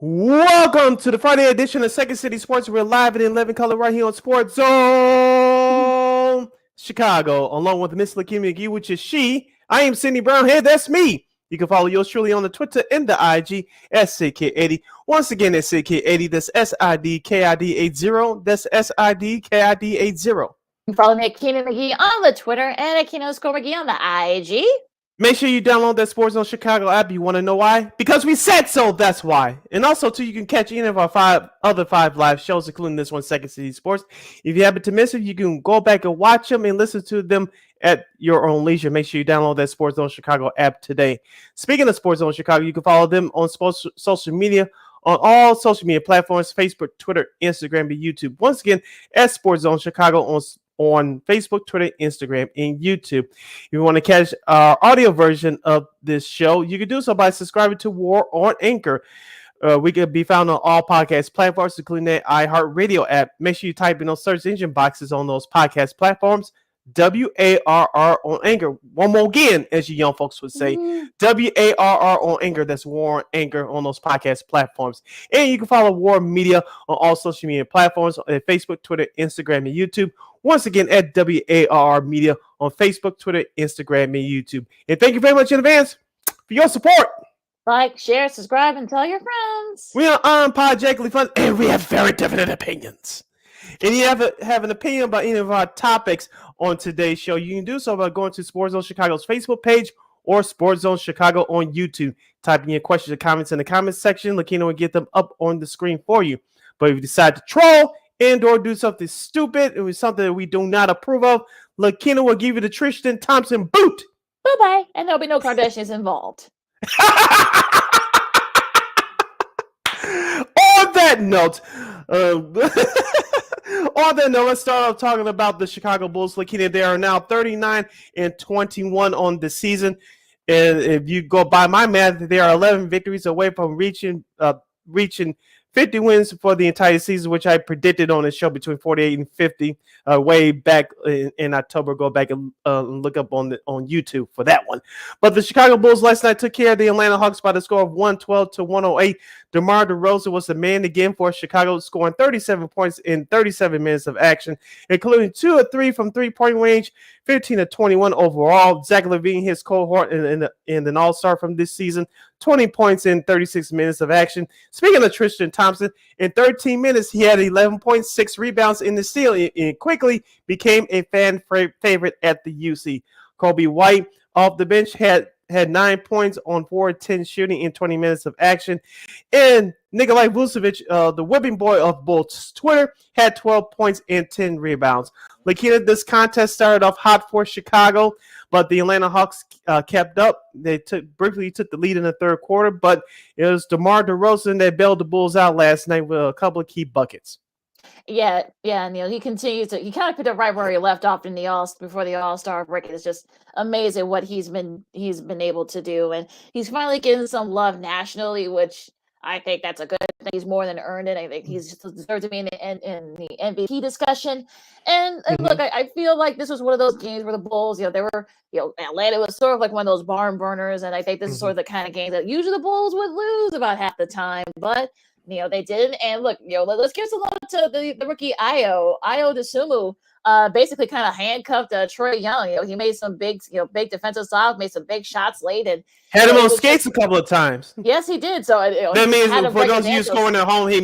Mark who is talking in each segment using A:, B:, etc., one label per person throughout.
A: Welcome to the Friday edition of Second City Sports. We're live and in living color right here on Sports Zone Chicago, along with Miss Lakeena McGee, which is she. I am Cindy Brown. Hey, that's me. You can follow yours truly on the Twitter and the IG at SidKid80. Once again, that's SidKid80. That's SIDKID80. That's SIDKID80.
B: You can follow me at Lakeena McGee on the Twitter and at Lakeena_McGee on the IG.
A: Make sure you download that Sports Zone Chicago app. You want to know why? Because we said so, that's why. And also, too, you can catch any of our other five live shows, including this one, Second City Sports. If you happen to miss it, you can go back and watch them and listen to them at your own leisure. Make sure you download that Sports Zone Chicago app today. Speaking of Sports Zone Chicago, you can follow them on social media, on all social media platforms, Facebook, Twitter, Instagram, and YouTube. Once again, at Sports Zone Chicago on Facebook, Twitter, Instagram, and YouTube. If you want to catch our audio version of this show, you can do so by subscribing to War on Anchor. We can be found on all podcast platforms, including the iHeartRadio app. Make sure you type in those search engine boxes on those podcast platforms. WARR on Anchor. One more again, as you young folks would say. WARR on Anchor. That's War on Anchor on those podcast platforms. And you can follow War Media on all social media platforms on Facebook, Twitter, Instagram, and YouTube. Once again, at WARR Media on Facebook, Twitter, Instagram, and YouTube. And thank you very much in advance for your support.
B: Like, share, subscribe, and tell your friends.
A: We are unapologetically fun, and we have very definite opinions. And you have an opinion about any of our topics on today's show, you can do so by going to Sports Zone Chicago's Facebook page or Sports Zone Chicago on YouTube. Typing your questions or comments in the comments section. Lakeena will get them up on the screen for you. But if you decide to troll and or do something stupid, it was something that we do not approve of, Lakeena will give you the Tristan Thompson boot.
B: Bye-bye. And there'll be no Kardashians involved.
A: On that note, let's start off talking about the Chicago Bulls. Lakeena, they are now 39-21 on the season. And if you go by my math, they are 11 victories away from reaching 50 wins for the entire season, which I predicted on the show between 48 and 50 way back in October. Go back and look up on YouTube for that one. But the Chicago Bulls last night took care of the Atlanta Hawks by the score of 112-108. DeMar DeRozan was the man again for Chicago, scoring 37 points in 37 minutes of action, including 2 of 3 from three-point range, 15 of 21 overall. Zach LaVine, his cohort, and an all-star from this season, 20 points in 36 minutes of action. Speaking of Tristan Thompson, in 13 minutes, he had 11.6 rebounds in the steal and quickly became a fan favorite at the UC. Kobe White, off the bench, had 9 points on 4-10 shooting in 20 minutes of action. And Nikolai Vucevic, the whipping boy of Bulls Twitter, had 12 points and 10 rebounds. Lakeena, this contest started off hot for Chicago, but the Atlanta Hawks kept up. They briefly took the lead in the third quarter, but it was DeMar DeRozan that bailed the Bulls out last night with a couple of key buckets.
B: Yeah, and he continues to. He kind of picked up right where he left off before the All-Star break. It's just amazing what he's been able to do, and he's finally getting some love nationally, which I think that's a good thing. He's more than earned it. I think he's deserved to be in the MVP discussion. And look, I feel like this was one of those games where the Bulls, they were, Atlanta was sort of like one of those barn burners, and I think this is sort of the kind of game that usually the Bulls would lose about half the time, but. They didn't. And look, let's give some love to the rookie Ayo DeSumo. Basically kind of handcuffed Trae Young. He made some big defensive stops, made some big shots late, and
A: had him on skates a couple of times.
B: Yes, he did. So
A: that means for those of you scoring at home, we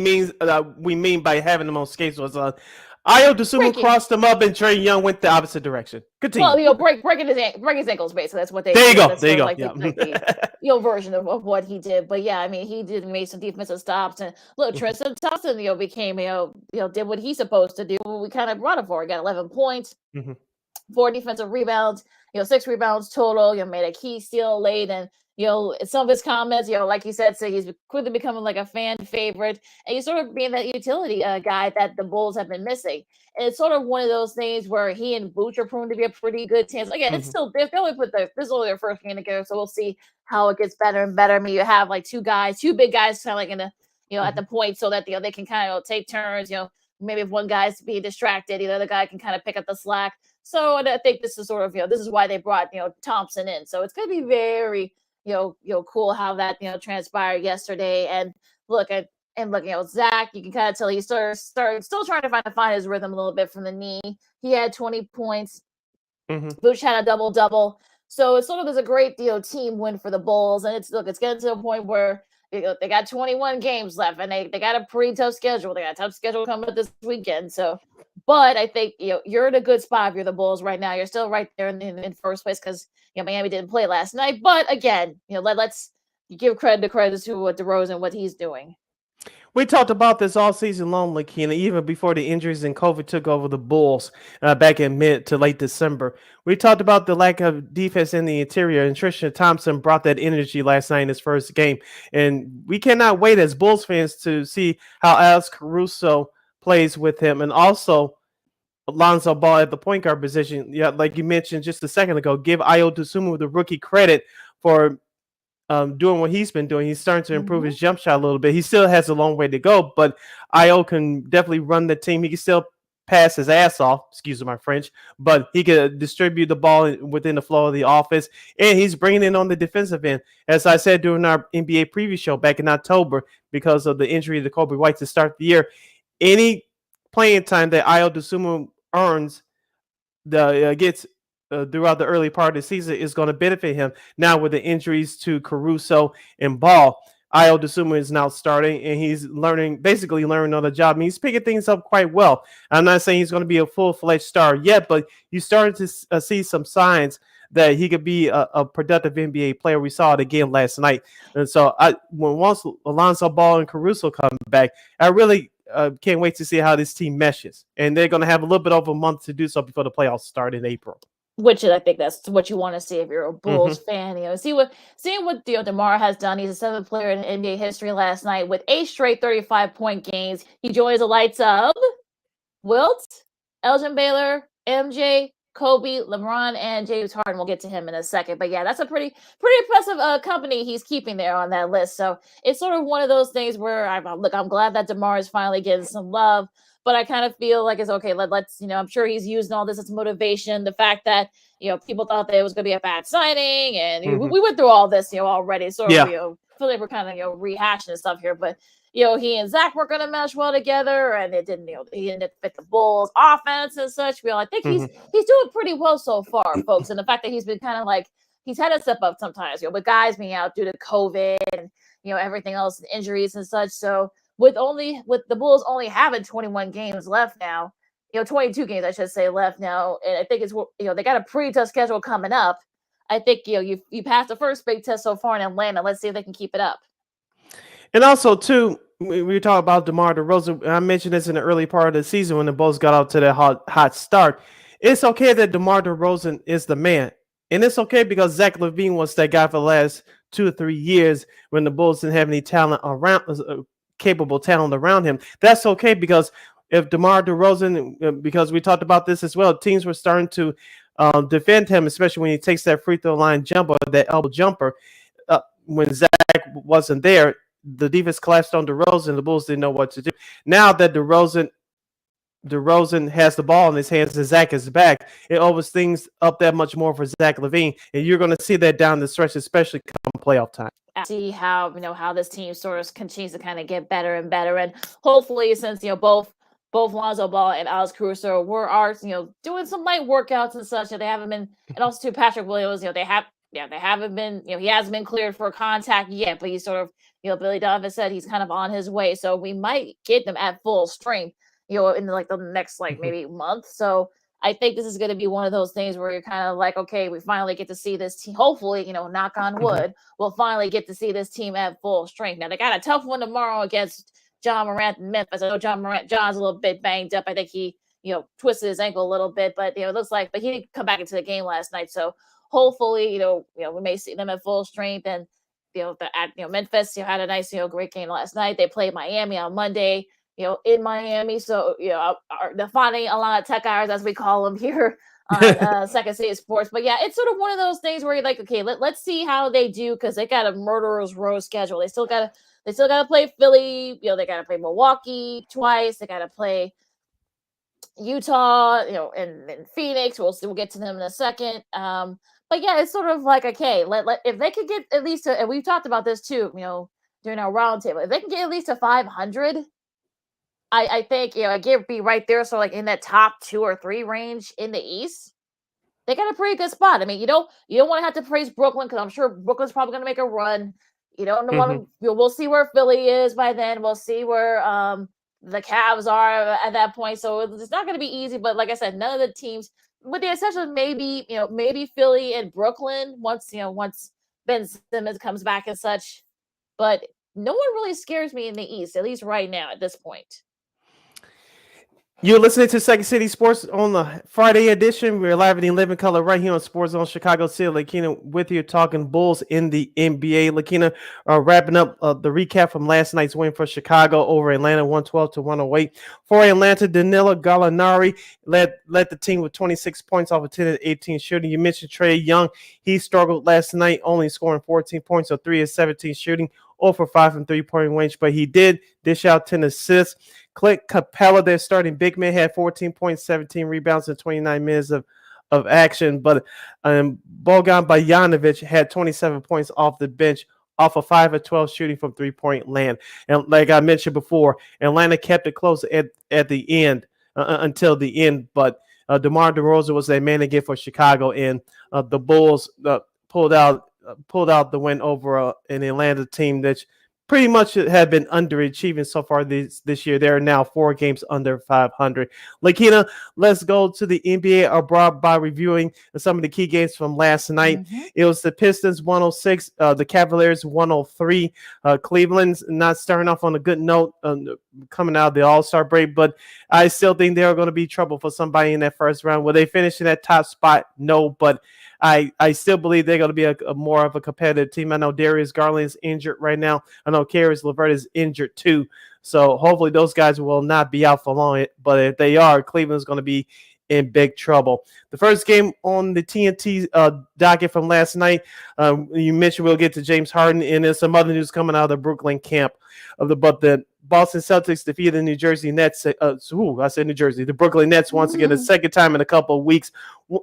A: mean by having him on skates was Ayo DeSumo crossed him up, and Trae Young went the opposite direction. Continue.
B: Well, breaking his ankles, basically. That's what they.
A: There you go.
B: There you go.
A: Like
B: the version of what he did. But yeah, I mean, he did make some defensive stops, and look, Tristan Thompson, became did what he's supposed to do. We kind of brought him for. He got 11 points, 4 defensive rebounds, 6 rebounds total. Made a key steal late, and some of his comments, like you said, he's quickly becoming like a fan favorite, and he's sort of being that utility guy that the Bulls have been missing. And it's sort of one of those things where he and Vooch are proven to be a pretty good chance. Again, it's still this is only their first game together, so we'll see how it gets better and better. I mean, you have like two big guys, kind of like in the at the point, so that they can kind of take turns. Maybe if one guy's being distracted, the other guy can kind of pick up the slack. So I think this is sort of this is why they brought Thompson in. So it's going to be very cool how that transpired yesterday. And look at Zach, you can kind of tell he's still trying to find his rhythm a little bit from the knee. He had 20 points. Vooch had a double-double. So it's sort of there's a great team win for the Bulls, and it's getting to a point where they got 21 games left, and they got a pretty tough schedule. They got a tough schedule coming up this weekend. So, but I think you're in a good spot if you're the Bulls right now. You're still right there in first place because Miami didn't play last night. But again, let's give credit to what DeRozan, what he's doing.
A: We talked about this all season long, Lakeena, even before the injuries and COVID took over the Bulls back in mid to late December. We talked about the lack of defense in the interior, and Tristan Thompson brought that energy last night in his first game. And we cannot wait as Bulls fans to see how Alex Caruso plays with him, and also Lonzo Ball at the point guard position. Yeah, like you mentioned just a second ago, give Ayo Dosunmu the rookie credit for doing what he's been doing. He's starting to improve his jump shot a little bit. He still has a long way to go, but Ayo can definitely run the team. He can still pass his ass off, excuse my French, but he can distribute the ball within the flow of the offense, and he's bringing it on the defensive end. As I said during our NBA preview show back in October, because of the injury to Kobe White to start the year, any playing time that Ayo Dosunmu earns gets throughout the early part of the season is going to benefit him. Now with the injuries to Caruso and Ball, Ayo Dosunmu is now starting, and he's basically learning on the job. And he's picking things up quite well. I'm not saying he's going to be a full-fledged star yet, but you started to see some signs that he could be a productive NBA player. We saw it again last night. And so once Alonzo Ball and Caruso come back, I really can't wait to see how this team meshes. And they're going to have a little bit over a month to do so before the playoffs start in April.
B: Which I think that's what you want to see if you're a Bulls fan. Seeing what DeMar has done. He's a 7th player in NBA history last night with 8 straight 35-point games. He joins the likes of Wilt, Elgin Baylor, MJ, Kobe, LeBron, and James Harden. We'll get to him in a second. But yeah, that's a pretty impressive company he's keeping there on that list. So it's sort of one of those things where I'm glad that DeMar is finally getting some love. But I kind of feel like it's okay. Let's I'm sure he's using all this as motivation. The fact that people thought that it was going to be a bad signing, and we went through all this already. So I feel like we're kind of rehashing stuff here. But he and Zach were going to mesh well together, and it didn't. He didn't fit the Bulls' offense and such. I think he's doing pretty well so far, folks. And the fact that he's been kind of like he's had to step up sometimes. With guys being out due to COVID and everything else, injuries and such. So. With the Bulls only having 21 games left now, 22 games I should say left now, and I think it's they got a pretty tough schedule coming up. I think you passed the first big test so far in Atlanta. Let's see if they can keep it up.
A: And also too, we talk about DeMar DeRozan. I mentioned this in the early part of the season when the Bulls got out to that hot start. It's okay that DeMar DeRozan is the man, and it's okay because Zach LaVine was that guy for the last 2 or 3 years when the Bulls didn't have any talent around. Capable talent around him. That's okay because if DeMar DeRozan, because we talked about this as well, teams were starting to defend him, especially when he takes that free throw line jumper, that elbow jumper. When Zach wasn't there, the defense collapsed on DeRozan. The Bulls didn't know what to do. Now that DeRozan has the ball in his hands and Zach is back, it opens things up that much more for Zach LaVine, and you're going to see that down the stretch, especially come playoff time.
B: See how how this team sort of continues to kind of get better and better, and hopefully since both Lonzo Ball and Alex Caruso are doing some light workouts and such, they haven't been, and also to Patrick Williams, they haven't been, he hasn't been cleared for contact yet, but he's sort of Billy Donovan said he's kind of on his way, so we might get them at full strength in the next maybe month. So I think this is going to be one of those things where you're kind of like, okay, we finally get to see this team. Hopefully, knock on wood, we'll finally get to see this team at full strength. Now, they got a tough one tomorrow against John Morant in Memphis. I know John's a little bit banged up. I think he, twisted his ankle a little bit, but, it looks like, but he didn't come back into the game last night. So hopefully, we may see them at full strength. And, Memphis, had a nice, great game last night. They played Miami on Monday. In Miami. So, the Finding a lot of tech hours, as we call them here on Second City Sports. But yeah, it's sort of one of those things where you're like, okay, let's see how they do, because they got a murderer's row schedule. They still gotta play Philly. They gotta play Milwaukee twice. They gotta play Utah. And Phoenix. We'll get to them in a second. But yeah, it's sort of like, okay, if they could get at least, and we've talked about this too. during our roundtable. If they can get at least to 500, I think it could be right there. So like in that top 2 or 3 range in the East, they got a pretty good spot. I mean, you don't want to have to praise Brooklyn because I'm sure Brooklyn's probably going to make a run. You don't want to. We'll see where Philly is by then. We'll see where the Cavs are at that point. So it's not going to be easy. But like I said, none of the teams, with the exception of maybe Philly and Brooklyn once Ben Simmons comes back and such. But no one really scares me in the East, at least right now at this point.
A: You're listening to Second City Sports on the Friday edition. We're live in Living Color right here on Sports Zone Chicago City. Lakeena with you talking Bulls in the NBA. Lakeena wrapping up the recap from last night's win for Chicago over Atlanta, 112-108. For Atlanta, Danilo Gallinari led the team with 26 points off of 10 and 18 shooting. You mentioned Trae Young. He struggled last night, only scoring 14 points, so 3 of 17 shooting, 0 for 5 from three-point range, but he did dish out 10 assists. Clint Capella, their starting big man, had 14 points, 17 rebounds in 29 minutes of action. But Bogan Bojanovic had 27 points off the bench, off of 5 of 12 shooting from three-point land. And like I mentioned before, Atlanta kept it close at the end, until the end. But DeMar DeRozan was their man again for Chicago, and the Bulls pulled out the win over an Atlanta team that's pretty much have been underachieving so far this year. They are now 4 games under 500. Lakeena, let's go to the NBA abroad by reviewing some of the key games from last night. It was the Pistons 106, the Cavaliers 103. Cleveland's not starting off on a good note coming out of the All-Star break, but I still think they're going to be trouble for somebody in that first round. Will they finish in that top spot? No, but I still believe they're going to be a more of a competitive team. I know Darius Garland's injured right now. I know Caris LeVert is injured too. So hopefully those guys will not be out for long. But if they are, Cleveland's going to be in big trouble. The first game on the TNT docket from last night, you mentioned we'll get to James Harden, and there's some other news coming out of the Brooklyn camp. But the Boston Celtics defeated the New Jersey Nets. I said New Jersey. The Brooklyn Nets once again, the second time in a couple of weeks.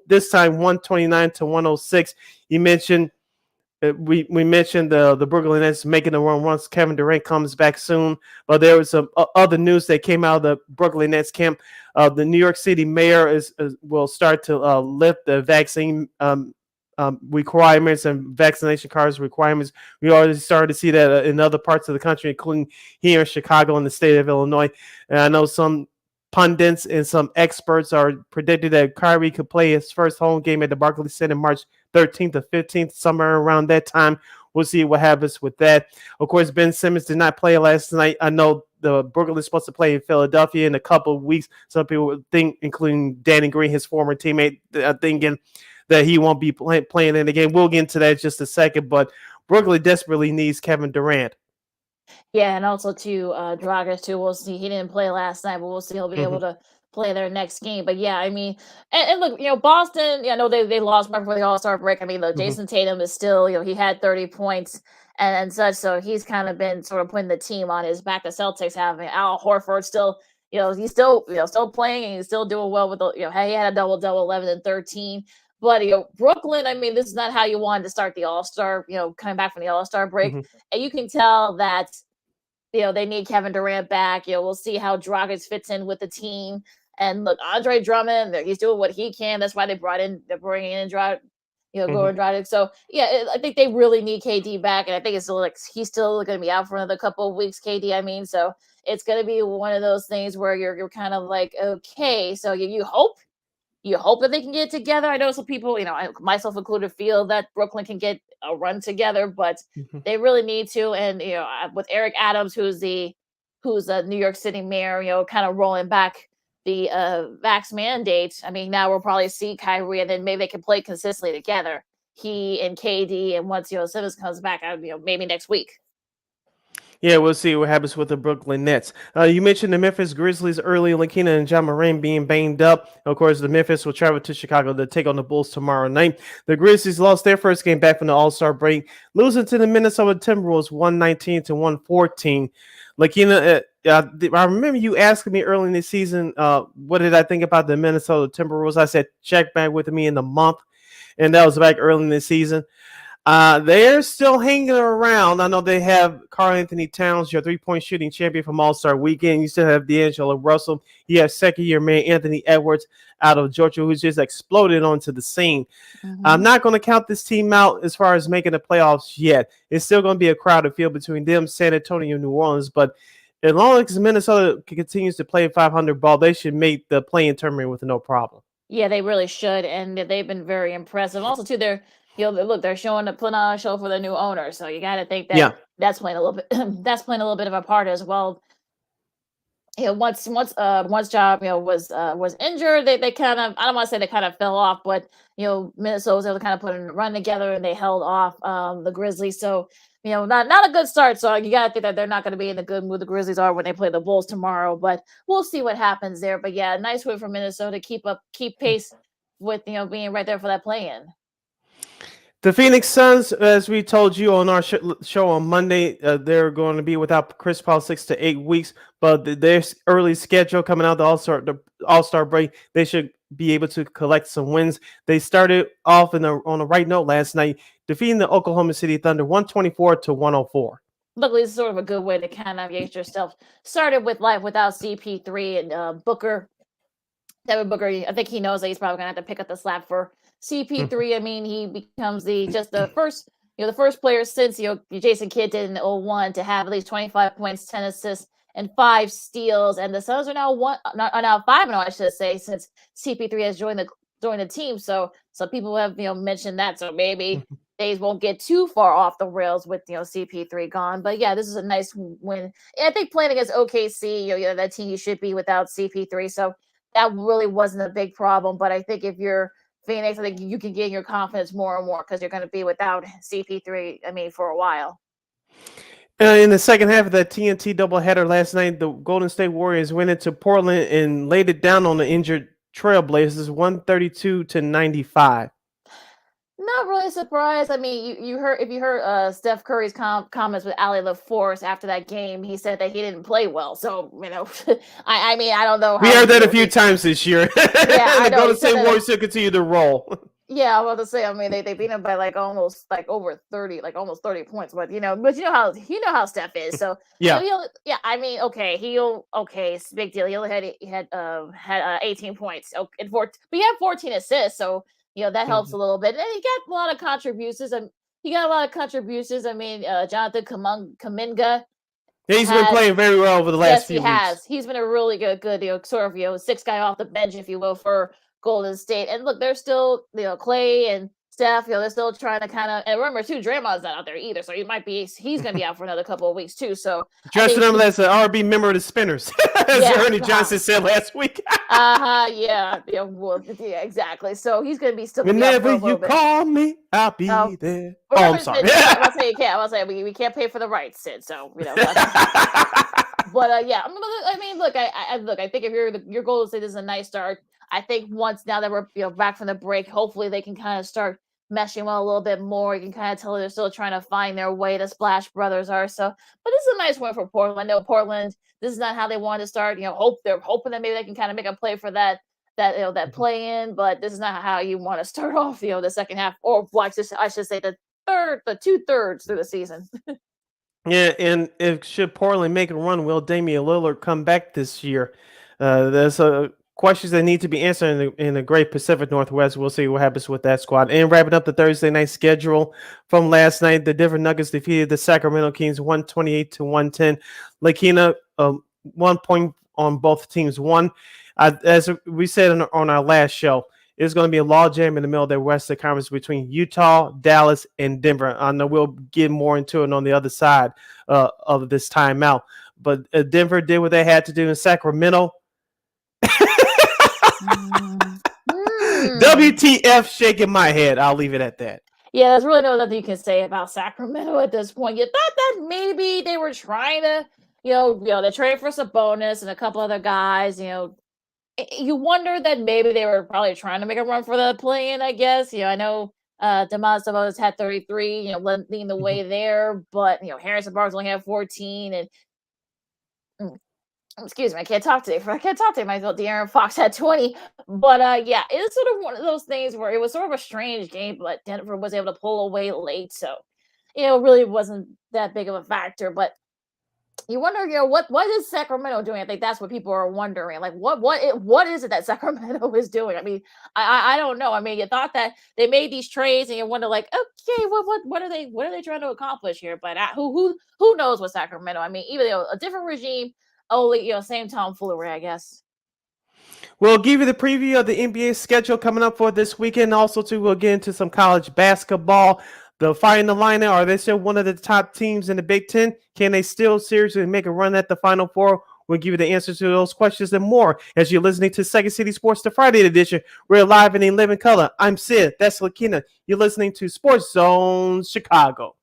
A: This time 129-106. You mentioned we mentioned the Brooklyn Nets making the run once Kevin Durant comes back soon. But there was some other news that came out of the Brooklyn Nets camp. The New York City mayor will start to lift the vaccine requirements and vaccination cards requirements. We already started to see that in other parts of the country, including here in Chicago and the state of Illinois. And I know some pundits and some experts are predicting that Kyrie could play his first home game at the Barclays Center March 13th or 15th, somewhere around that time. We'll see what happens with that. Of course, Ben Simmons did not play last night. I know the Brooklyn is supposed to play in Philadelphia in a couple of weeks. Some people would think, including Danny Green, his former teammate, thinking that he won't be playing in the game. We'll get into that in just a second, but Brooklyn desperately needs Kevin Durant.
B: Yeah, and also too, Dragic too. We'll see. He didn't play last night, but we'll see he'll be able to play their next game. But yeah, I mean, and look, Boston. I know they lost right before the All-Star break. I mean, look, Jason Tatum is still, he had 30 points and such, so he's kind of been sort of putting the team on his back. The Celtics have Al Horford still. He's still still playing and he's still doing well with the. He had a double-double, 11 and 13. But Brooklyn, I mean, this is not how you wanted to start the All-Star. Coming back from the All-Star break, and you can tell that. They need Kevin Durant back. We'll see how Dragic fits in with the team. And look, Andre Drummond, he's doing what he can. That's why they're bringing in Dragic, Goran Dragic. So yeah, I think they really need KD back, and I think it's still he's still going to be out for another couple of weeks. KD, I mean, so it's going to be one of those things where you're kind of like, okay, so you hope that they can get it together. I know some people, myself included, feel that Brooklyn can get a run together, but they really need to. And with Eric Adams, who's the New York City mayor, kind of rolling back the vax mandate. I mean, now we'll probably see Kyrie, and then maybe they can play consistently together. He and KD, and once Simmons comes back, maybe next week.
A: Yeah, we'll see what happens with the Brooklyn Nets. You mentioned the Memphis Grizzlies early, Lakeena and John Moran being banged up. Of course, the Memphis will travel to Chicago to take on the Bulls tomorrow night. The Grizzlies lost their first game back from the All-Star break, losing to the Minnesota Timberwolves 119-114. Lakeena, I remember you asking me early in the season, what did I think about the Minnesota Timberwolves? I said, check back with me in the month, and that was back early in the season. They're still hanging around. I know they have Karl Anthony Towns, your 3-point shooting champion from All-Star Weekend. You still have D'Angelo Russell. You have second-year man Anthony Edwards out of Georgia, who's just exploded onto the scene. I'm not going to count this team out as far as making the playoffs yet. It's still going to be a crowded field between them, San Antonio, and New Orleans. But as long as Minnesota continues to play 500 ball, they should make the play-in tournament with no problem.
B: Yeah, they really should, and they've been very impressive. Also, too, look, they're putting on a show for the new owner, so you got to think that that's playing a little bit that's playing a little bit of a part as well. Once job was injured, they kind of, I don't want to say they kind of fell off, but Minnesota was able to kind of put a run together and they held off the Grizzlies. So not a good start. So you got to think that they're not going to be in the good mood the Grizzlies are when they play the Bulls tomorrow. But we'll see what happens there. But yeah, nice win for Minnesota. Keep pace with being right there for that play-in.
A: The Phoenix Suns, as we told you on our show on Monday, they're going to be without Chris Paul 6 to 8 weeks. But their early schedule coming out the All-Star break, they should be able to collect some wins. They started off on a right note last night, defeating the Oklahoma City Thunder 124 to 104.
B: Luckily, it's sort of a good way to kind of get yourself started with life without CP3 and Booker. Devin Booker, I think he knows that he's probably gonna have to pick up the slack for CP3. I mean, he becomes the first player since Jason Kidd did in 01 to have at least 25 points, 10 assists, and 5 steals. And the Suns are now 5-0, I should say, since CP3 has joined the team. So some people have mentioned that. So maybe things won't get too far off the rails with CP3 gone. But yeah, this is a nice win. And I think playing against OKC, that team you should be without CP3. So that really wasn't a big problem. But I think if you're Phoenix, I think you can gain your confidence more and more because you're going to be without CP3, for a while.
A: In the second half of that TNT doubleheader last night, the Golden State Warriors went into Portland and laid it down on the injured Trailblazers 132 to 95.
B: Not really surprised. I mean, if you heard Steph Curry's comments with Ali LaForce after that game, he said that he didn't play well. So I don't know.
A: We heard that a few times this year.
B: Yeah,
A: the Golden State Warriors still continue to roll.
B: Yeah, I was about to say. I mean, they beat him by almost over 30, almost 30 points. But you know how Steph is. So
A: yeah,
B: it's a big deal. He only had 18 points. But he had 14 assists. So that helps a little bit. And he got a lot of contributions. I mean, Jonathan Kuminga.
A: He's been playing very well over the last few weeks.
B: Yes, he has. He's been a really good sort of sixth guy off the bench, if you will, for Golden State. And look, they're still Clay and Steph. They're still trying to kind of. And remember too, Draymond's not out there either, so he's going to be out for another couple of weeks too. So
A: dressing him as an RB member of the Spinners, as Ernie Johnson said last week.
B: Yeah, exactly. So he's going to be still.
A: Whenever you call me, I'll be there. Oh, I'm sorry.
B: I'll say we can't pay for the rights, Sid. So But yeah, I mean, look, I think if your Golden State is a nice start. I think once now that we're back from the break, hopefully they can kind of start meshing well a little bit more. You can kind of tell they're still trying to find their way. The Splash Brothers are so. But this is a nice win for Portland. I know Portland. This is not how they wanted to start. They're hoping that maybe they can kind of make a play for that play in. But this is not how you want to start off. The second half, or I should say the 2/3 through the season.
A: Yeah, and should Portland make a run, will Damian Lillard come back this year? There's questions that need to be answered in the Great Pacific Northwest. We'll see what happens with that squad. And wrapping up the Thursday night schedule from last night, the Denver Nuggets defeated the Sacramento Kings 128 to 110. Lakeena, 1 point on both teams won. As we said on our last show, it's going to be a logjam in the middle of the Western Conference between Utah, Dallas, and Denver. I know we'll get more into it on the other side of this timeout. But Denver did what they had to do in Sacramento. WTF, shaking my head. I'll leave it at that.
B: Yeah, there's really nothing you can say about Sacramento at this point. You thought that maybe they were trying to, they trade for Sabonis and a couple other guys. You wonder that maybe they were probably trying to make a run for the play-in, I guess. I know Domantas Sabonis had 33, leading the way there, but Harrison Barnes only had 14, and Excuse me, I can't talk today. I can't talk today. Myself, De'Aaron Fox had 20. But yeah, it's sort of one of those things where it was sort of a strange game, but Denver was able to pull away late. So, it really wasn't that big of a factor. But you wonder, what is Sacramento doing? I think that's what people are wondering. Like, what is it that Sacramento is doing? I mean, I don't know. I mean, you thought that they made these trades, and you wonder, like, okay, what are they trying to accomplish here? But who knows what Sacramento? I mean, even a different regime, only same tomfoolery, I guess.
A: We'll give you the preview of the NBA schedule coming up for this weekend. Also, too, we'll get into some college basketball. The Fire in the Line, are they still one of the top teams in the Big Ten? Can they still seriously make a run at the Final Four? We'll give you the answers to those questions and more as you're listening to Second City Sports, the Friday edition. We're live and in living color. I'm Sid. That's Lakeena. You're listening to Sports Zone Chicago.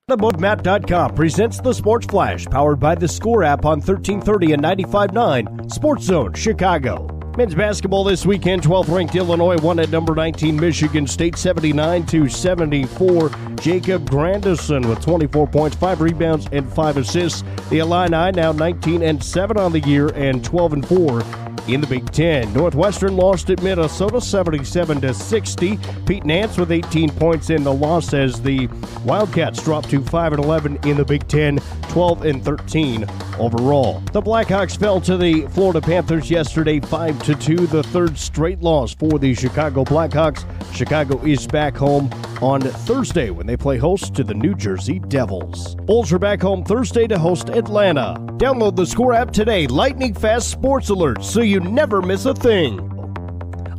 C: AboutMatt.com presents the Sports Flash, powered by the Score app on 1330 and 95.9 Sports Zone Chicago. Men's basketball this weekend, 12th ranked Illinois won at number 19 Michigan State 79-74. Jacob Grandison with 24 points, 5 rebounds, and 5 assists. The Illini now 19-7 on the year and 12-4 in the Big Ten. Northwestern lost at Minnesota 77-60. Pete Nance with 18 points in the loss as the Wildcats dropped to 5-11 in the Big Ten, 12-13 overall. The Blackhawks fell to the Florida Panthers yesterday 5-2, the third straight loss for the Chicago Blackhawks. Chicago is back home on Thursday when they play host to the New Jersey Devils. Bulls are back home Thursday to host Atlanta. Download the Score app today. Lightning fast sports alerts so you never miss a thing.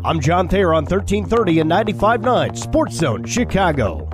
C: I'm John Thayer on 1330 and 95.9 Sports Zone Chicago.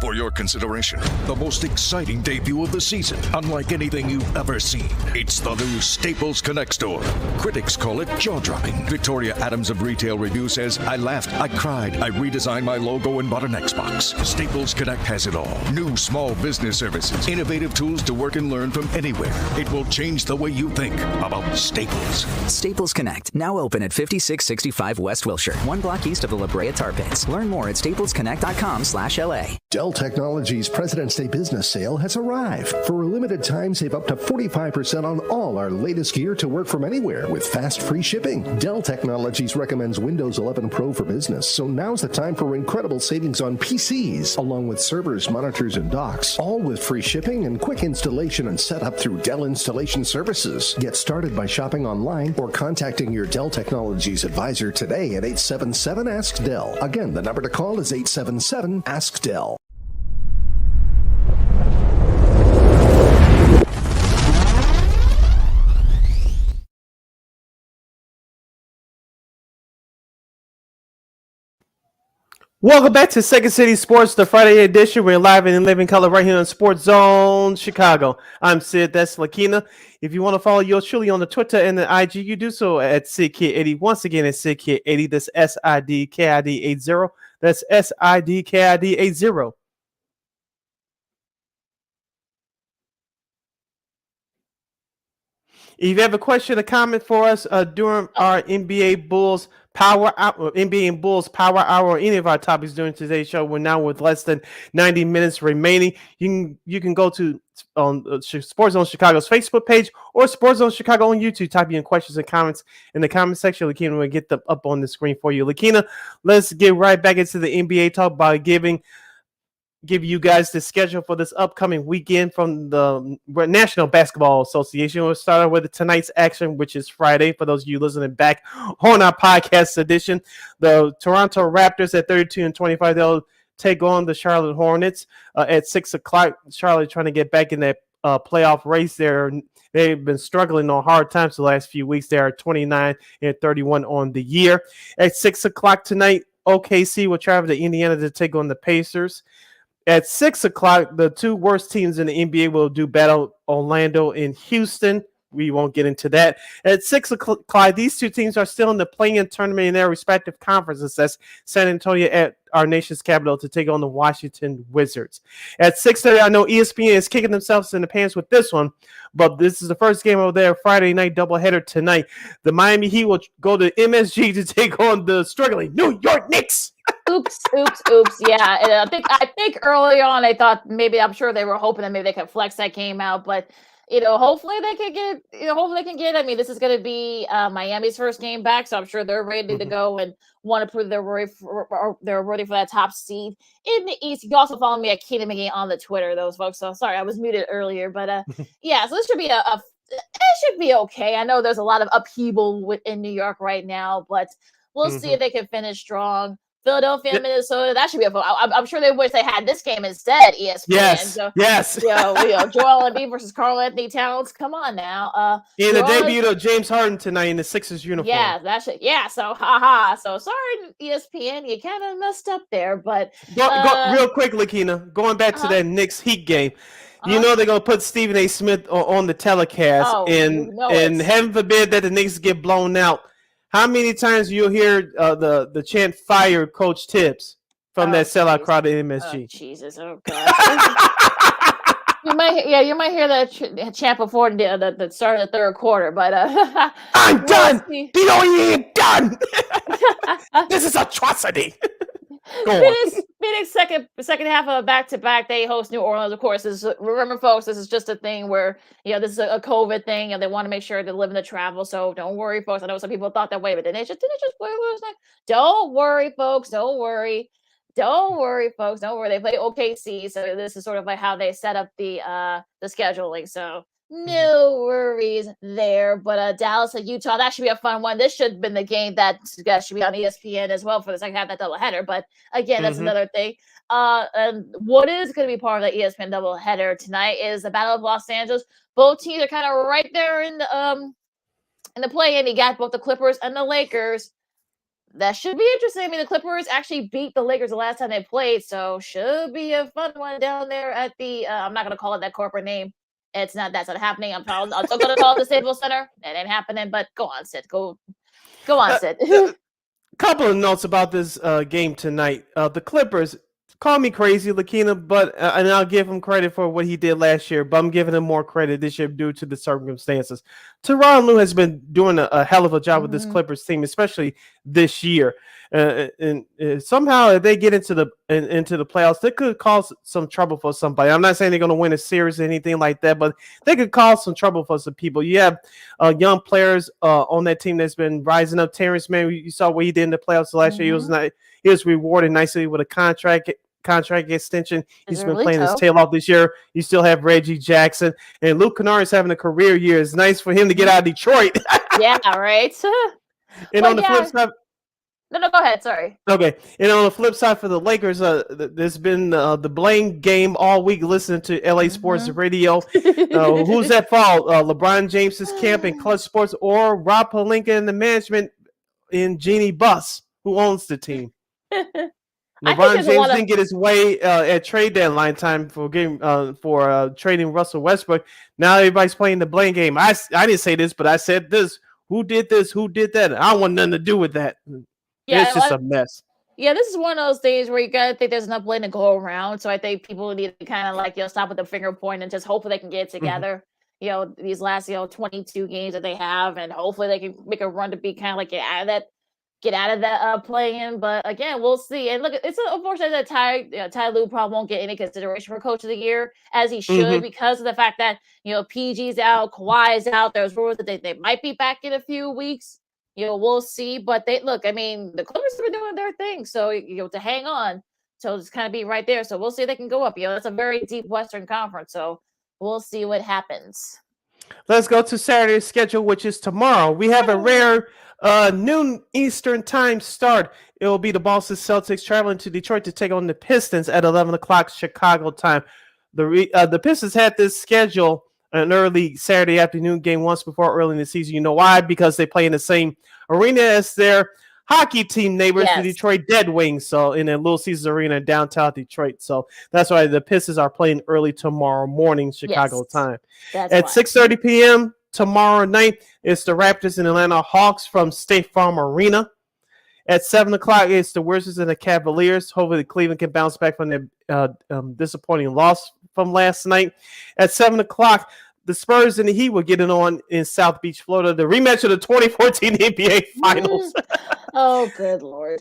D: For your consideration, the most exciting debut of the season, unlike anything you've ever seen. It's the new Staples Connect store. Critics call it jaw-dropping. Victoria Adams of Retail Review says, I laughed, I cried, I redesigned my logo and bought an Xbox. Staples Connect has it all. New small business services, innovative tools to work and learn from anywhere. It will change the way you think about Staples.
E: Staples Connect, now open at 5665 West Wilshire, 1 block east of the La Brea Tar Pits. Learn more at staplesconnect.com/LA.
F: Dell Technologies President's Day business sale has arrived. For a limited time, save up to 45% on all our latest gear to work from anywhere with fast free shipping. Dell Technologies recommends Windows 11 Pro for business, so now's the time for incredible savings on PCs, along with servers, monitors, and docks, all with free shipping and quick installation and setup through Dell Installation Services. Get started by shopping online or contacting your Dell Technologies advisor today at 877-ASK-DELL. Again, the number to call is 877-ASK-DELL.
A: Welcome back to Second City Sports, the Friday edition. We're live and in living color right here on Sports Zone Chicago. I'm Sid, that's Lakeena. If you want to follow yours truly on the Twitter and the IG, you do so at SidKid80. Once again, it's SidKid80. That's SIDKID80. That's SIDKID80. If you have a question or comment for us during our NBA Bulls Power Hour, NBA and Bulls Power Hour, or any of our topics during today's show, we're now with less than 90 minutes remaining. You can go to Sports Zone Chicago's Facebook page or Sports Zone Chicago on YouTube. Type in questions and comments in the comment section. Lakeena will get them up on the screen for you. Lakeena, let's get right back into the NBA talk by give you guys the schedule for this upcoming weekend from the National Basketball Association. We'll start with tonight's action, which is Friday. For those of you listening back on our podcast edition, the Toronto Raptors at 32-25, they'll take on the Charlotte Hornets at 6 o'clock. Charlotte trying to get back in that playoff race there. They've been struggling on hard times the last few weeks. They are 29-31 on the year. At 6 o'clock tonight, OKC will travel to Indiana to take on the Pacers. At 6 o'clock, the two worst teams in the NBA will do battle, Orlando and Houston. We won't get into that. At 6 o'clock, these two teams are still in the play-in tournament in their respective conferences. That's San Antonio at our nation's capital to take on the Washington Wizards. At 6:30, I know ESPN is kicking themselves in the pants with this one, but this is the first game of their Friday night doubleheader tonight. The Miami Heat will go to MSG to take on the struggling New York Knicks.
B: Oops. Yeah, and I think early on they thought maybe, I'm sure they were hoping that maybe they could flex that game out, but hopefully they can get. I mean, this is going to be Miami's first game back, so I'm sure they're ready to go and want to prove they're ready for that top seed in the East. You can also follow me at Keenan McGee on the Twitter, those folks. So sorry, I was muted earlier, but yeah. So this should be it should be okay. I know there's a lot of upheaval in New York right now, but we'll see if they can finish strong. Philadelphia, Minnesota. That should be a fun. I'm sure they wish they had this game instead. ESPN.
A: Yes.
B: Joel Embiid versus Karl Anthony Towns. Come on now.
A: In the debut of James Harden tonight in the Sixers uniform.
B: Yeah, So So sorry, ESPN. You kind of messed up there, but
A: go real quick, Lakeena. Going back to that Knicks Heat game. You know they're gonna put Stephen A. Smith on the telecast, and heaven forbid that the Knicks get blown out. How many times you'll hear the chant "Fire Coach Tibbs" from that sellout crowd at MSG?
B: Oh, Jesus! Oh God! you might hear that chant before the start of the third quarter, but
A: I'm done. You ain't done. This is atrocity.
B: Phoenix second half of a back-to-back. They host New Orleans, of course. Remember, folks, this is just a thing where this is a COVID thing, and they want to make sure they're living the travel. So don't worry, folks. I know some people thought that way, but didn't it just don't worry, folks. Don't worry, folks. Don't worry. They play OKC, so this is sort of like how they set up the scheduling. So no worries there. But Dallas and Utah, that should be a fun one. This should have been the game that should be on ESPN as well for the second half, that doubleheader. But again, that's another thing. And what is going to be part of the ESPN doubleheader tonight is the Battle of Los Angeles. Both teams are kind of right there in the play-in. You got both the Clippers and the Lakers. That should be interesting. I mean, the Clippers actually beat the Lakers the last time they played, so should be a fun one down there at the. I'm not going to call it that corporate name. That's not happening. I'm still going to call it the Staples Center. It ain't happening, but go on, Sid. Go on, Sid.
A: Couple of notes about this game tonight. The Clippers, call me crazy, Lakeena, but and I'll give him credit for what he did last year, but I'm giving him more credit this year due to the circumstances. Tyronn Lue has been doing a hell of a job with this Clippers team, especially this year. And somehow, if they get into the playoffs, they could cause some trouble for somebody. I'm not saying they're going to win a series or anything like that, but they could cause some trouble for some people. You have young players on that team that's been rising up. Terrence Mann, you saw what he did in the playoffs last year. He was rewarded nicely with a contract extension. He's been playing his tail off this year. You still have Reggie Jackson, and Luke Kennard is having a career year. It's nice for him to get out of Detroit.
B: Yeah, right.
A: And on the flip side.
B: No, go ahead. Sorry.
A: Okay. And on the flip side for the Lakers, there's been the blame game all week listening to LA Sports Radio. Who's at fault? LeBron James's camp in Clutch Sports, or Rob Pelinka and the management in Jeannie Buss, who owns the team? LeBron James didn't get his way at trade deadline time for trading Russell Westbrook. Now everybody's playing the blame game. I didn't say this, but I said this. Who did this? Who did that? I don't want nothing to do with that. Yeah, it's just a mess.
B: Yeah, this is one of those days where you gotta think there's enough blame to go around. So I think people need to kind of stop with the finger point and just hopefully they can get it together. These last 22 games that they have, and hopefully they can make a run to be kind of get out of that play-in. But again, we'll see. And look, it's unfortunate that Ty Lue probably won't get any consideration for Coach of the Year, as he should, because of the fact that PG's out, Kawhi's out. There's rumors that they might be back in a few weeks. We'll see. But the Clippers have been doing their thing, so to hang on, so just kind of be right there. So we'll see if they can go up. That's a very deep Western Conference, so we'll see what happens.
A: Let's go to Saturday's schedule, which is tomorrow. We have a rare noon Eastern time start. It will be the Boston Celtics traveling to Detroit to take on the Pistons at 11 o'clock Chicago time. The Pistons had this schedule an early Saturday afternoon game once before early in the season. You know why? Because they play in the same arena as their hockey team neighbors, the Detroit Red Wings, so in a Little Caesars Arena in downtown Detroit. So that's why the Pistons are playing early tomorrow morning Chicago time. At 6:30 p.m. tomorrow night, it's the Raptors and Atlanta Hawks from State Farm Arena. At 7 o'clock, it's the Wizards and the Cavaliers. Hopefully, Cleveland can bounce back from their disappointing loss from last night. At 7 o'clock, the Spurs and the Heat were getting on in South Beach, Florida, the rematch of the 2014 NBA Finals.
B: Oh, good Lord.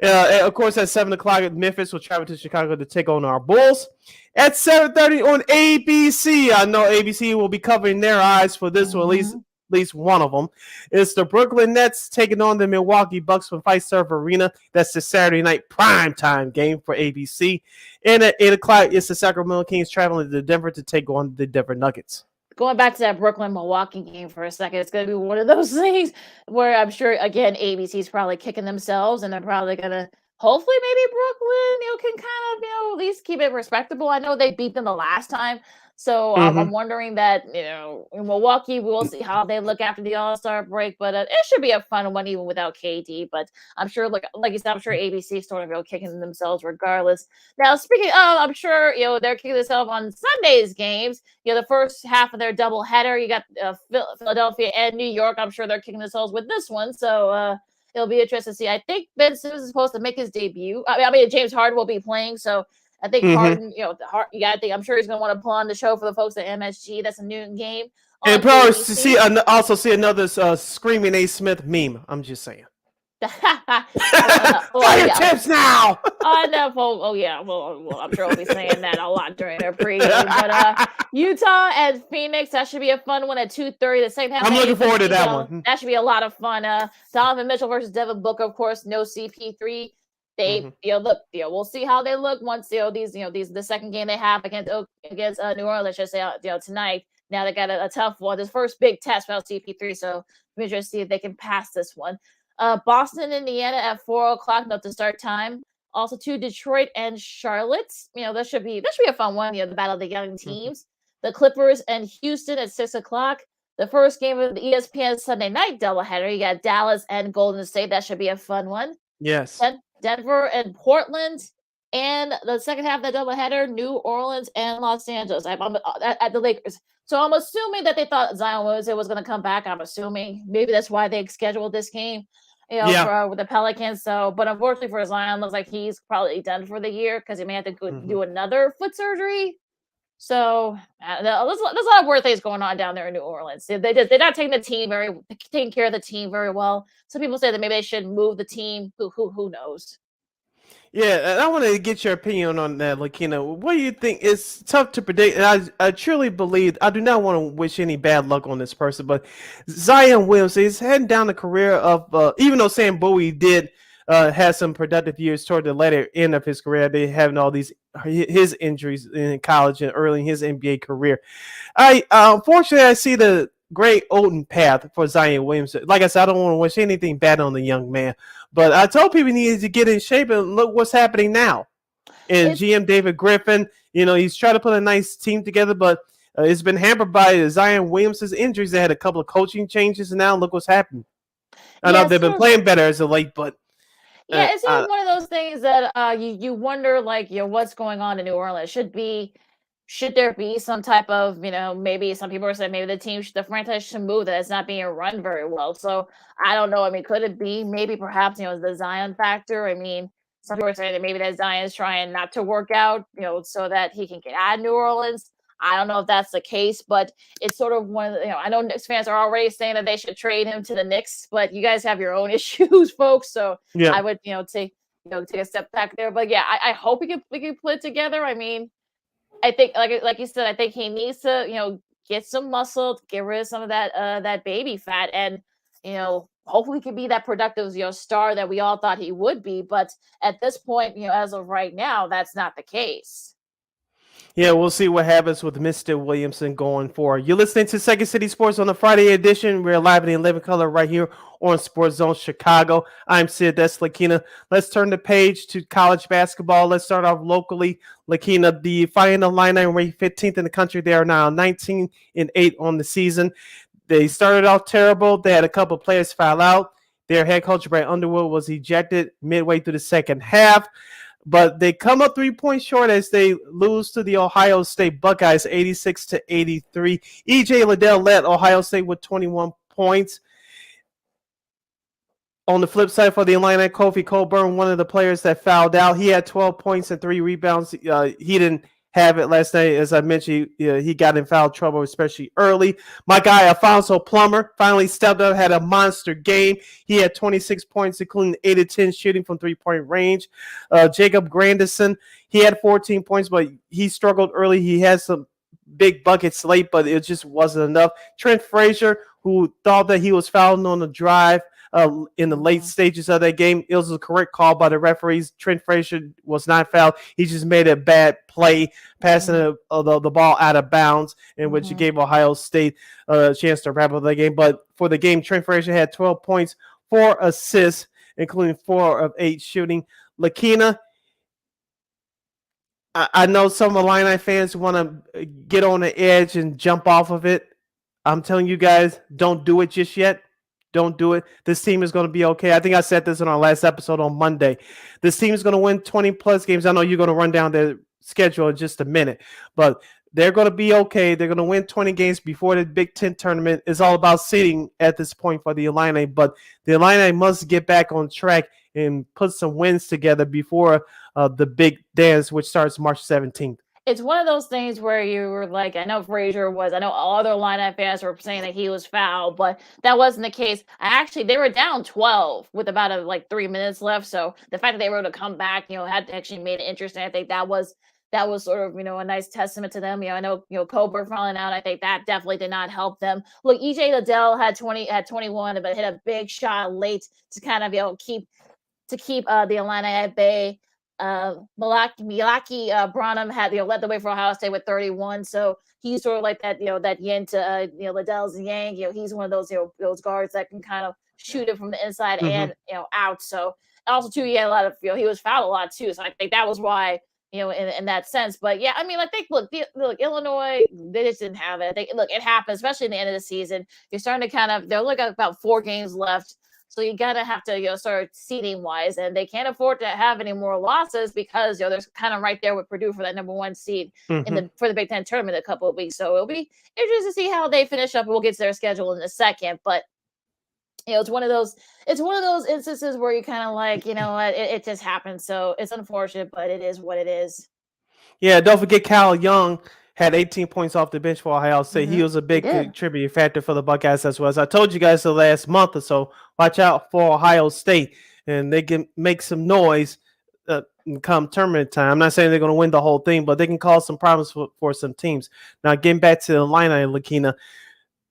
A: And of course, at 7 o'clock, Memphis will travel to Chicago to take on our Bulls. At 7:30 on ABC, I know ABC will be covering their eyes for this one, at least one of them. It's the Brooklyn Nets taking on the Milwaukee Bucks from Fiserv Arena. That's the Saturday night primetime game for ABC. And at 8 o'clock, it's the Sacramento Kings traveling to Denver to take on the Denver Nuggets.
B: Going back to that Brooklyn-Milwaukee game for a second, it's going to be one of those things where I'm sure, again, ABC's probably kicking themselves, and they're probably going to, hopefully, maybe Brooklyn, can kind of, at least keep it respectable. I know they beat them the last time, so I'm wondering that, in Milwaukee, we'll see how they look after the All-Star break, but it should be a fun one even without KD, but I'm sure, like you said, I'm sure ABC's sort of kicking themselves regardless. Now, speaking of, I'm sure, they're kicking themselves on Sunday's games. The first half of their doubleheader, you got Philadelphia and New York. I'm sure they're kicking themselves with this one, so it'll be interesting to see. I think Ben Simmons is supposed to make his debut. I mean, James Harden will be playing, so I think Harden, I'm sure he's going to want to pull on the show for the folks at MSG. That's a noon game.
A: And probably to also see another Screaming A. Smith meme. I'm just saying. Fire tips now!
B: Well, I'm sure we'll be saying that a lot during their pregame. But Utah and Phoenix, that should be a fun one at 2:30. The second half.
A: I'm looking forward to that one.
B: That should be a lot of fun. Donovan Mitchell versus Devin Booker, of course. No CP3. We'll see how they look once the second game they have against New Orleans. Just say tonight. Now they got a tough one. This first big test without CP3, so I'm interested to see if they can pass this one. Boston, Indiana at 4 o'clock. Note the start time. Also, to Detroit and Charlotte. That should be a fun one. The battle of the young teams. The Clippers and Houston at 6 o'clock. The first game of the ESPN Sunday night doubleheader. You got Dallas and Golden State. That should be a fun one.
A: Yes.
B: Denver and Portland. And the second half of the doubleheader, New Orleans and Los Angeles. I'm at the Lakers. So I'm assuming that they thought Zion Williamson was going to come back. I'm assuming maybe that's why they scheduled this game, with the Pelicans. So, but unfortunately for Zion, looks like he's probably done for the year because he may have to go do another foot surgery. So there's a lot of weird things going on down there in New Orleans. They're not taking care of the team very well. Some people say that maybe they should move the team. Who knows?
A: Yeah, and I want to get your opinion on that, Lakeena. What do you think? It's tough to predict, and I truly believe, I do not want to wish any bad luck on this person, but Zion Williamson is heading down the career of, even though Sam Bowie did have some productive years toward the latter end of his career, they having all his injuries in college and early in his NBA career. Unfortunately, I see the great Odin path for Zion Williamson. Like I said, I don't want to wish anything bad on the young man, but I told people he needed to get in shape, and look what's happening now. And GM David Griffin, he's trying to put a nice team together, but it's been hampered by Zion Williamson's injuries. They had a couple of coaching changes, and now look what's happened. I know they've been playing better as of late, but
B: it's one of those things that you wonder, what's going on in New Orleans. Should there be some type of, maybe some people are saying maybe the franchise should move, that it's not being run very well. So I don't know. I mean, could it be maybe perhaps, the Zion factor? I mean, some people are saying that maybe that Zion is trying not to work out, so that he can get out of New Orleans. I don't know if that's the case, but it's sort of one of the, I know Knicks fans are already saying that they should trade him to the Knicks, but you guys have your own issues, folks. So I would, take a step back there. But yeah, I hope we can put it together. I mean, I think, like you said, I think he needs to, get some muscle, get rid of some of that baby fat, and hopefully he can be that productive, star that we all thought he would be. But at this point, as of right now, that's not the case.
A: Yeah, we'll see what happens with Mr. Williamson going forward. You're listening to Second City Sports on the Friday edition. We're live in living color right here on Sports Zone Chicago. I'm Sid, that's Lakeena. Let's turn the page to college basketball. Let's start off locally. Lakeena, the Fighting Illini ranked 15th in the country. They are now 19-8 on the season. They started off terrible. They had a couple of players foul out. Their head coach, Brad Underwood, was ejected midway through the second half. But they come up 3 points short as they lose to the Ohio State Buckeyes 86-83. E.J. Liddell led Ohio State with 21 points. On the flip side for the Illini, Kofi Coburn, one of the players that fouled out, he had 12 points and 3 rebounds. He didn't have it last night. As I mentioned, he got in foul trouble, especially early. My guy, Alfonso Plummer, finally stepped up, had a monster game. He had 26 points, including 8 of 10 shooting from three-point range. Jacob Grandison, he had 14 points, but he struggled early. He had some big buckets late, but it just wasn't enough. Trent Frazier, who thought that he was fouling on the drive, in the late stages of that game. It was a correct call by the referees. Trent Frazier was not fouled. He just made a bad play, passing the ball out of bounds, in which it gave Ohio State a chance to wrap up the game. But for the game, Trent Frazier had 12 points, 4 assists, including 4 of 8 shooting. Lakeena, I know some Illini fans want to get on the edge and jump off of it. I'm telling you guys, don't do it just yet. Don't do it. This team is going to be okay. I think I said this in our last episode on Monday. This team is going to win 20-plus games. I know you're going to run down their schedule in just a minute, but they're going to be okay. They're going to win 20 games before the Big Ten tournament. It's all about seeding at this point for the Illini, but the Illini must get back on track and put some wins together before the big dance, which starts March 17th.
B: It's one of those things where you were like, I know Frazier was, I know all other Illini fans were saying that he was fouled, but that wasn't the case. They were down 12 with about 3 minutes left. So the fact that they were able to come back, had actually made it interesting. I think that was sort of, a nice testament to them. I know, Coburn falling out. I think that definitely did not help them. Look, EJ Liddell had 21, but hit a big shot late to kind of, keep the Illini at bay. Milwaukee Branham had led the way for Ohio State with 31, so he's sort of like that that yin to Liddell's yang. He's one of those those guards that can kind of shoot it from the inside and out. So also too, he had a lot of he was fouled a lot too. So I think that was why in that sense. But yeah, I mean, I think look Illinois, they just didn't have it. It happened, especially in the end of the season. You're starting to they're looking at about 4 games left. So you gotta have to start seeding wise, and they can't afford to have any more losses because they're kind of right there with Purdue for that number 1 seed for the Big Ten tournament in a couple of weeks. So it'll be interesting to see how they finish up. We'll get to their schedule in a second, but it's one of those instances where you kind of like what it just happened. So it's unfortunate, but it is what it is.
A: Yeah, don't forget Kyle Young had 18 points off the bench for Ohio State. He was a big contributing factor for the Buckeyes as well. As I told you guys the last month or so, watch out for Ohio State, and they can make some noise come tournament time. I'm not saying they're going to win the whole thing, but they can cause some problems for some teams. Now, getting back to the Illini, Lakeena,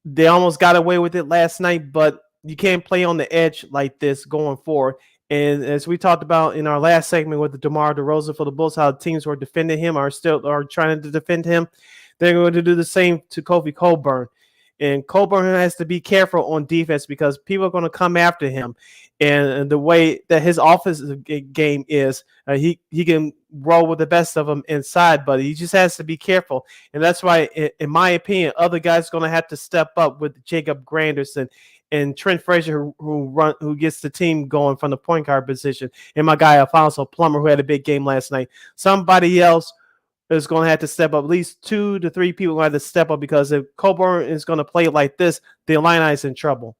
A: they almost got away with it last night, but you can't play on the edge like this going forward. And as we talked about in our last segment with the DeMar DeRozan for the Bulls, how teams were defending him are trying to defend him. They're going to do the same to Kofi Coburn. And Coburn has to be careful on defense because people are going to come after him. And the way that his offensive game is, he can roll with the best of them inside, but he just has to be careful. And that's why, in my opinion, other guys are going to have to step up with Jacob Grandison and Trent Frazier, who gets the team going from the point guard position, and my guy Alfonso Plummer, who had a big game last night. Somebody else is going to have to step up. At least 2 to 3 people are going to have to step up, because if Coburn is going to play like this, the Illini is in trouble.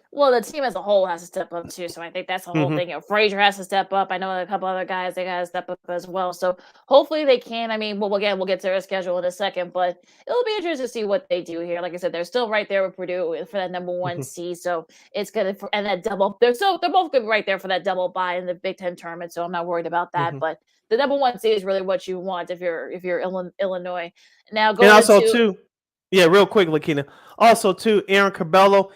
B: Well, the team as a whole has to step up too. So I think that's the whole thing. Frazier has to step up. I know a couple other guys, they got to step up as well. So hopefully they can. I mean, we'll get to their schedule in a second, but it'll be interesting to see what they do here. Like I said, they're still right there with Purdue for that number 1 seed. So it's gonna, and that double. They're both good right there for that double bye in the Big Ten tournament. So I'm not worried about that. But the number 1 seed is really what you want if you're Illinois. Now going
A: real quick, Lakeena. Also too, Aaron Cabello.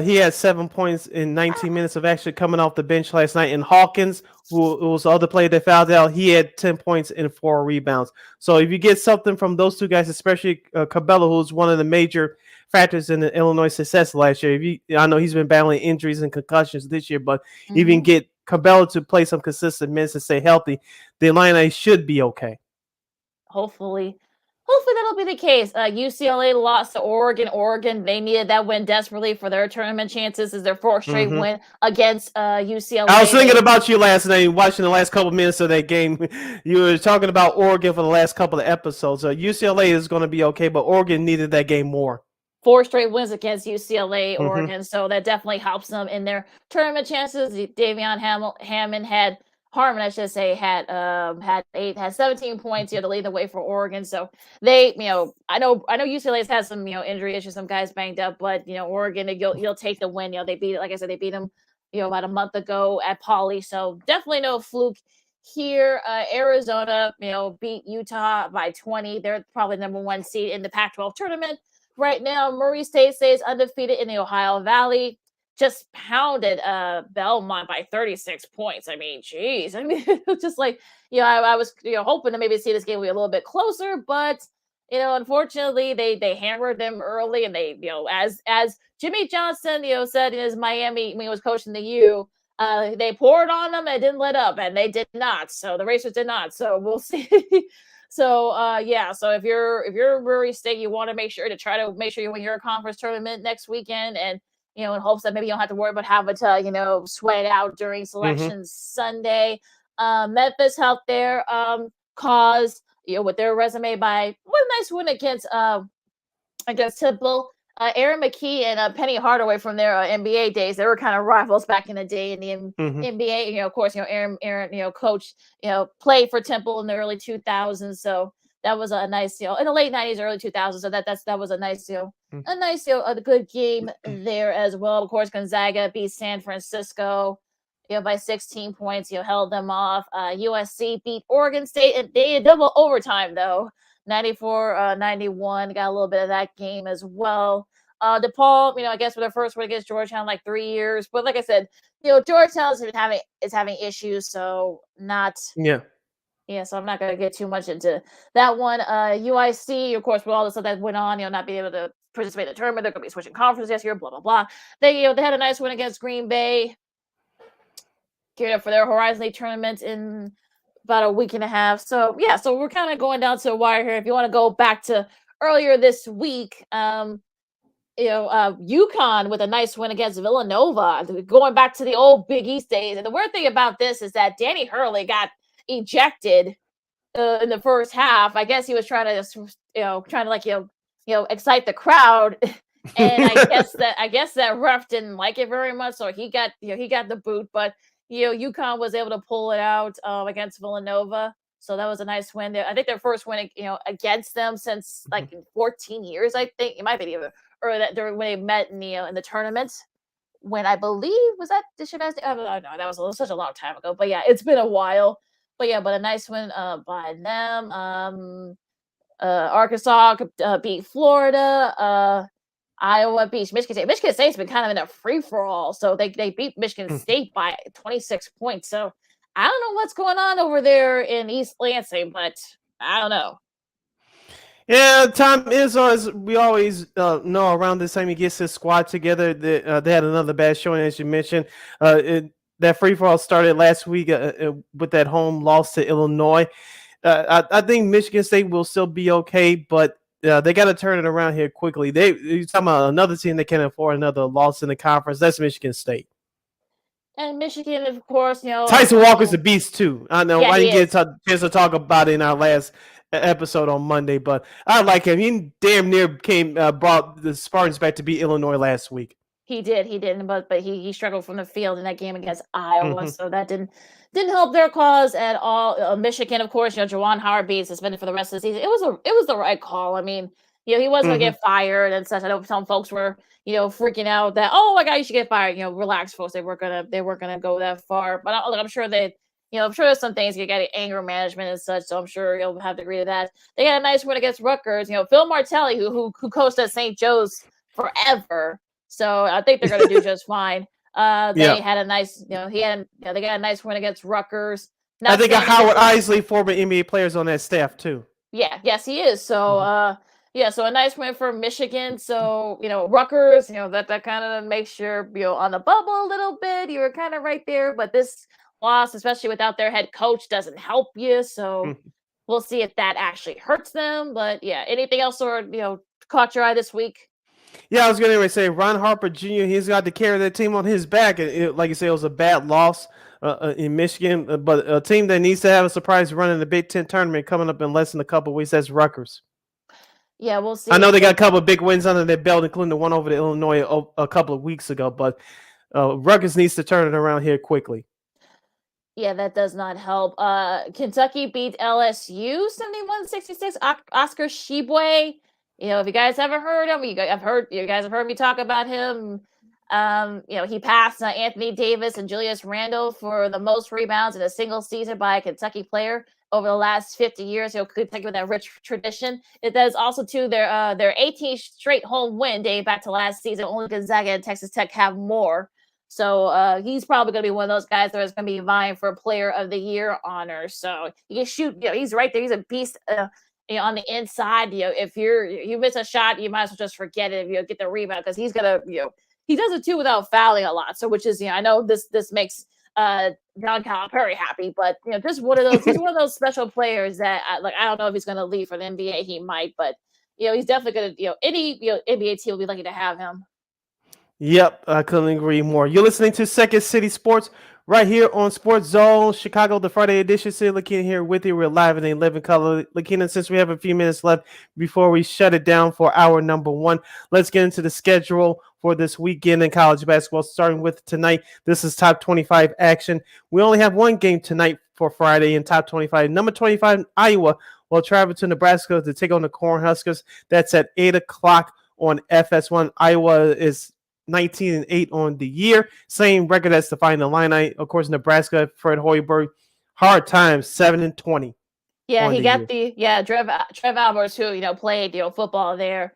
A: He had 7 points in 19 minutes of action coming off the bench last night. And Hawkins, who was the other player that fouled out, he had 10 points and 4 rebounds. So if you get something from those 2 guys, especially Cabello, who's one of the major factors in the Illinois success last year. I know he's been battling injuries and concussions this year, but if you can get Cabello to play some consistent minutes and stay healthy, the Illini should be okay.
B: Hopefully that'll be the case. UCLA lost to Oregon. Oregon, they needed that win desperately for their tournament chances. Is their 4th straight win against UCLA.
A: I was thinking about you last night, watching the last couple of minutes of that game. You were talking about Oregon for the last couple of episodes. UCLA is going to be okay, but Oregon needed that game more.
B: 4 straight wins against UCLA, Oregon. So that definitely helps them in their tournament chances. Davion Hammond had Harmon, I should say, had 17 points, to lead the way for Oregon. So they, I know UCLA's had some, injury issues, some guys banged up, but Oregon, you'll take the win. They beat, like I said, they beat them, about a month ago at Pauley. So definitely no fluke here. Arizona, beat Utah by 20. They're probably number 1 seed in the Pac-12 tournament right now. Murray State stays undefeated in the Ohio Valley. Just pounded Belmont by 36 points. I mean, geez. I mean, it's just like, I was hoping to maybe see this game be a little bit closer, but unfortunately they hammered them early, and they, as Jimmy Johnson, said in his Miami when he was coaching the U, they poured on them and didn't let up, and they did not. So the Racers did not. So we'll see. So so if you're Murray State, you want to make sure you win your conference tournament next weekend, and in hopes that maybe you don't have to worry about having to, sweat out during selection Sunday. Memphis helped their cause, with their resume with a nice win against Temple. Aaron McKee and Penny Hardaway from their NBA days, they were kind of rivals back in the day in the NBA. Of course, Aaron, coached, played for Temple in the early 2000s. So that was a nice, in the late 90s, early 2000s. So that was a nice, a good game there as well. Of course, Gonzaga beat San Francisco, by 16 points. Held them off. USC beat Oregon State, and they had double overtime though, 94-91. Got a little bit of that game as well. DePaul, I guess for their first win against Georgetown in like 3 years, but like I said, Georgetown is having issues, so not. Yeah, so I'm not going to get too much into that one. UIC, of course, with all the stuff that went on, not being able to participate in the tournament, they're going to be switching conferences this year, blah, blah, blah. They had a nice win against Green Bay, geared up for their Horizon League tournament in about a week and a half. So, yeah, so we're kind of going down to the wire here. If you want to go back to earlier this week, UConn with a nice win against Villanova, going back to the old Big East days. And the weird thing about this is that Danny Hurley got ejected in the first half. I guess he was trying to excite the crowd, and I guess that ref didn't like it very much, so he got the boot. But UConn was able to pull it out against Villanova, so that was a nice win. I think their first win against them since like 14 years. I think it might be even, or that when they met in the tournament. When I believe was that the Shabazz? I don't know. That was such a long time ago. But yeah, it's been a while. But a nice win by them. Arkansas beat Florida. Iowa beat Michigan State. Michigan State's been kind of in a free-for-all. So they beat Michigan State by 26 points. So I don't know what's going on over there in East Lansing, but I don't know.
A: Yeah, time is, as we always know, around this time he gets his squad together. They had another bad showing, as you mentioned. That free-for-all started last week with that home loss to Illinois. I think Michigan State will still be okay, but they got to turn it around here quickly. You're talking about another team that can afford another loss in the conference. That's Michigan State.
B: And Michigan, of course,
A: Tyson Walker's a beast, too. I know I didn't get a chance to talk about it in our last episode on Monday, but I like him. He damn near brought the Spartans back to beat Illinois last week.
B: He did, but he struggled from the field in that game against Iowa, so that didn't help their cause at all. Michigan, of course, Juwan Howard being suspended for the rest of the season. It was the right call. I mean, he wasn't gonna get fired and such. I know some folks were freaking out that, oh my God, you should get fired. Relax, folks. They weren't gonna go that far, but I'm sure that. I'm sure there's some things you got anger management and such, so I'm sure you'll have to agree to that. They got a nice win against Rutgers. Phil Martelli, who coached at St. Joe's forever. So I think they're going to do just fine. They had a nice, they got a nice win against Rutgers.
A: I think Howard Isley, former NBA players on that staff too.
B: Yeah, yes, he is. So, so a nice win for Michigan. So, Rutgers, that kind of makes you, on the bubble a little bit. You were kind of right there, but this loss, especially without their head coach, doesn't help you. So we'll see if that actually hurts them. But yeah, anything else caught your eye this week?
A: Yeah, I was going to say Ron Harper Jr., he's got to carry that team on his back. Like you say, it was a bad loss in Michigan, but a team that needs to have a surprise run in the Big Ten tournament coming up in less than a couple of weeks, that's Rutgers.
B: Yeah, we'll see.
A: I know they got a couple of big wins under their belt, including the one over to Illinois a couple of weeks ago, but Rutgers needs to turn it around here quickly.
B: Yeah, that does not help. Kentucky beat LSU 71-66. Oscar Shibwe. If you guys haven't heard him, you guys have heard me talk about him. He passed Anthony Davis and Julius Randle for the most rebounds in a single season by a Kentucky player over the last 50 years. Kentucky with that rich tradition. It does also too their 18th straight home win dating back to last season. Only Gonzaga and Texas Tech have more. So he's probably going to be one of those guys that is going to be vying for Player of the Year honor. So he can shoot. He's right there. He's a beast. On the inside, if you miss a shot, you might as well just forget it. Get the rebound because he's gonna. He does it too without fouling a lot. So which is I know this makes John Calipari happy, but just one of those. He's one of those special players that I don't know if he's going to leave for the NBA. He might, but he's definitely going to. Any NBA team will be lucky to have him.
A: Yep, I couldn't agree more. You're listening to Second City Sports right here on Sports Zone Chicago, the Friday edition. Sid Lakeena here with you. We're live in a living color. Lakeena, since we have a few minutes left before we shut it down for hour number one, let's get into the schedule for this weekend in college basketball, starting with tonight. This is top 25 action. We only have one game tonight for Friday in top 25. Number 25, Iowa will travel to Nebraska to take on the Cornhuskers. That's at 8 o'clock on FS1. Iowa is 19-8 on the year, same record as the Fighting Illini. Of course, Nebraska, Fred Hoiberg, hard times, 7-20.
B: Yeah, he got Trev Alberts, who played football there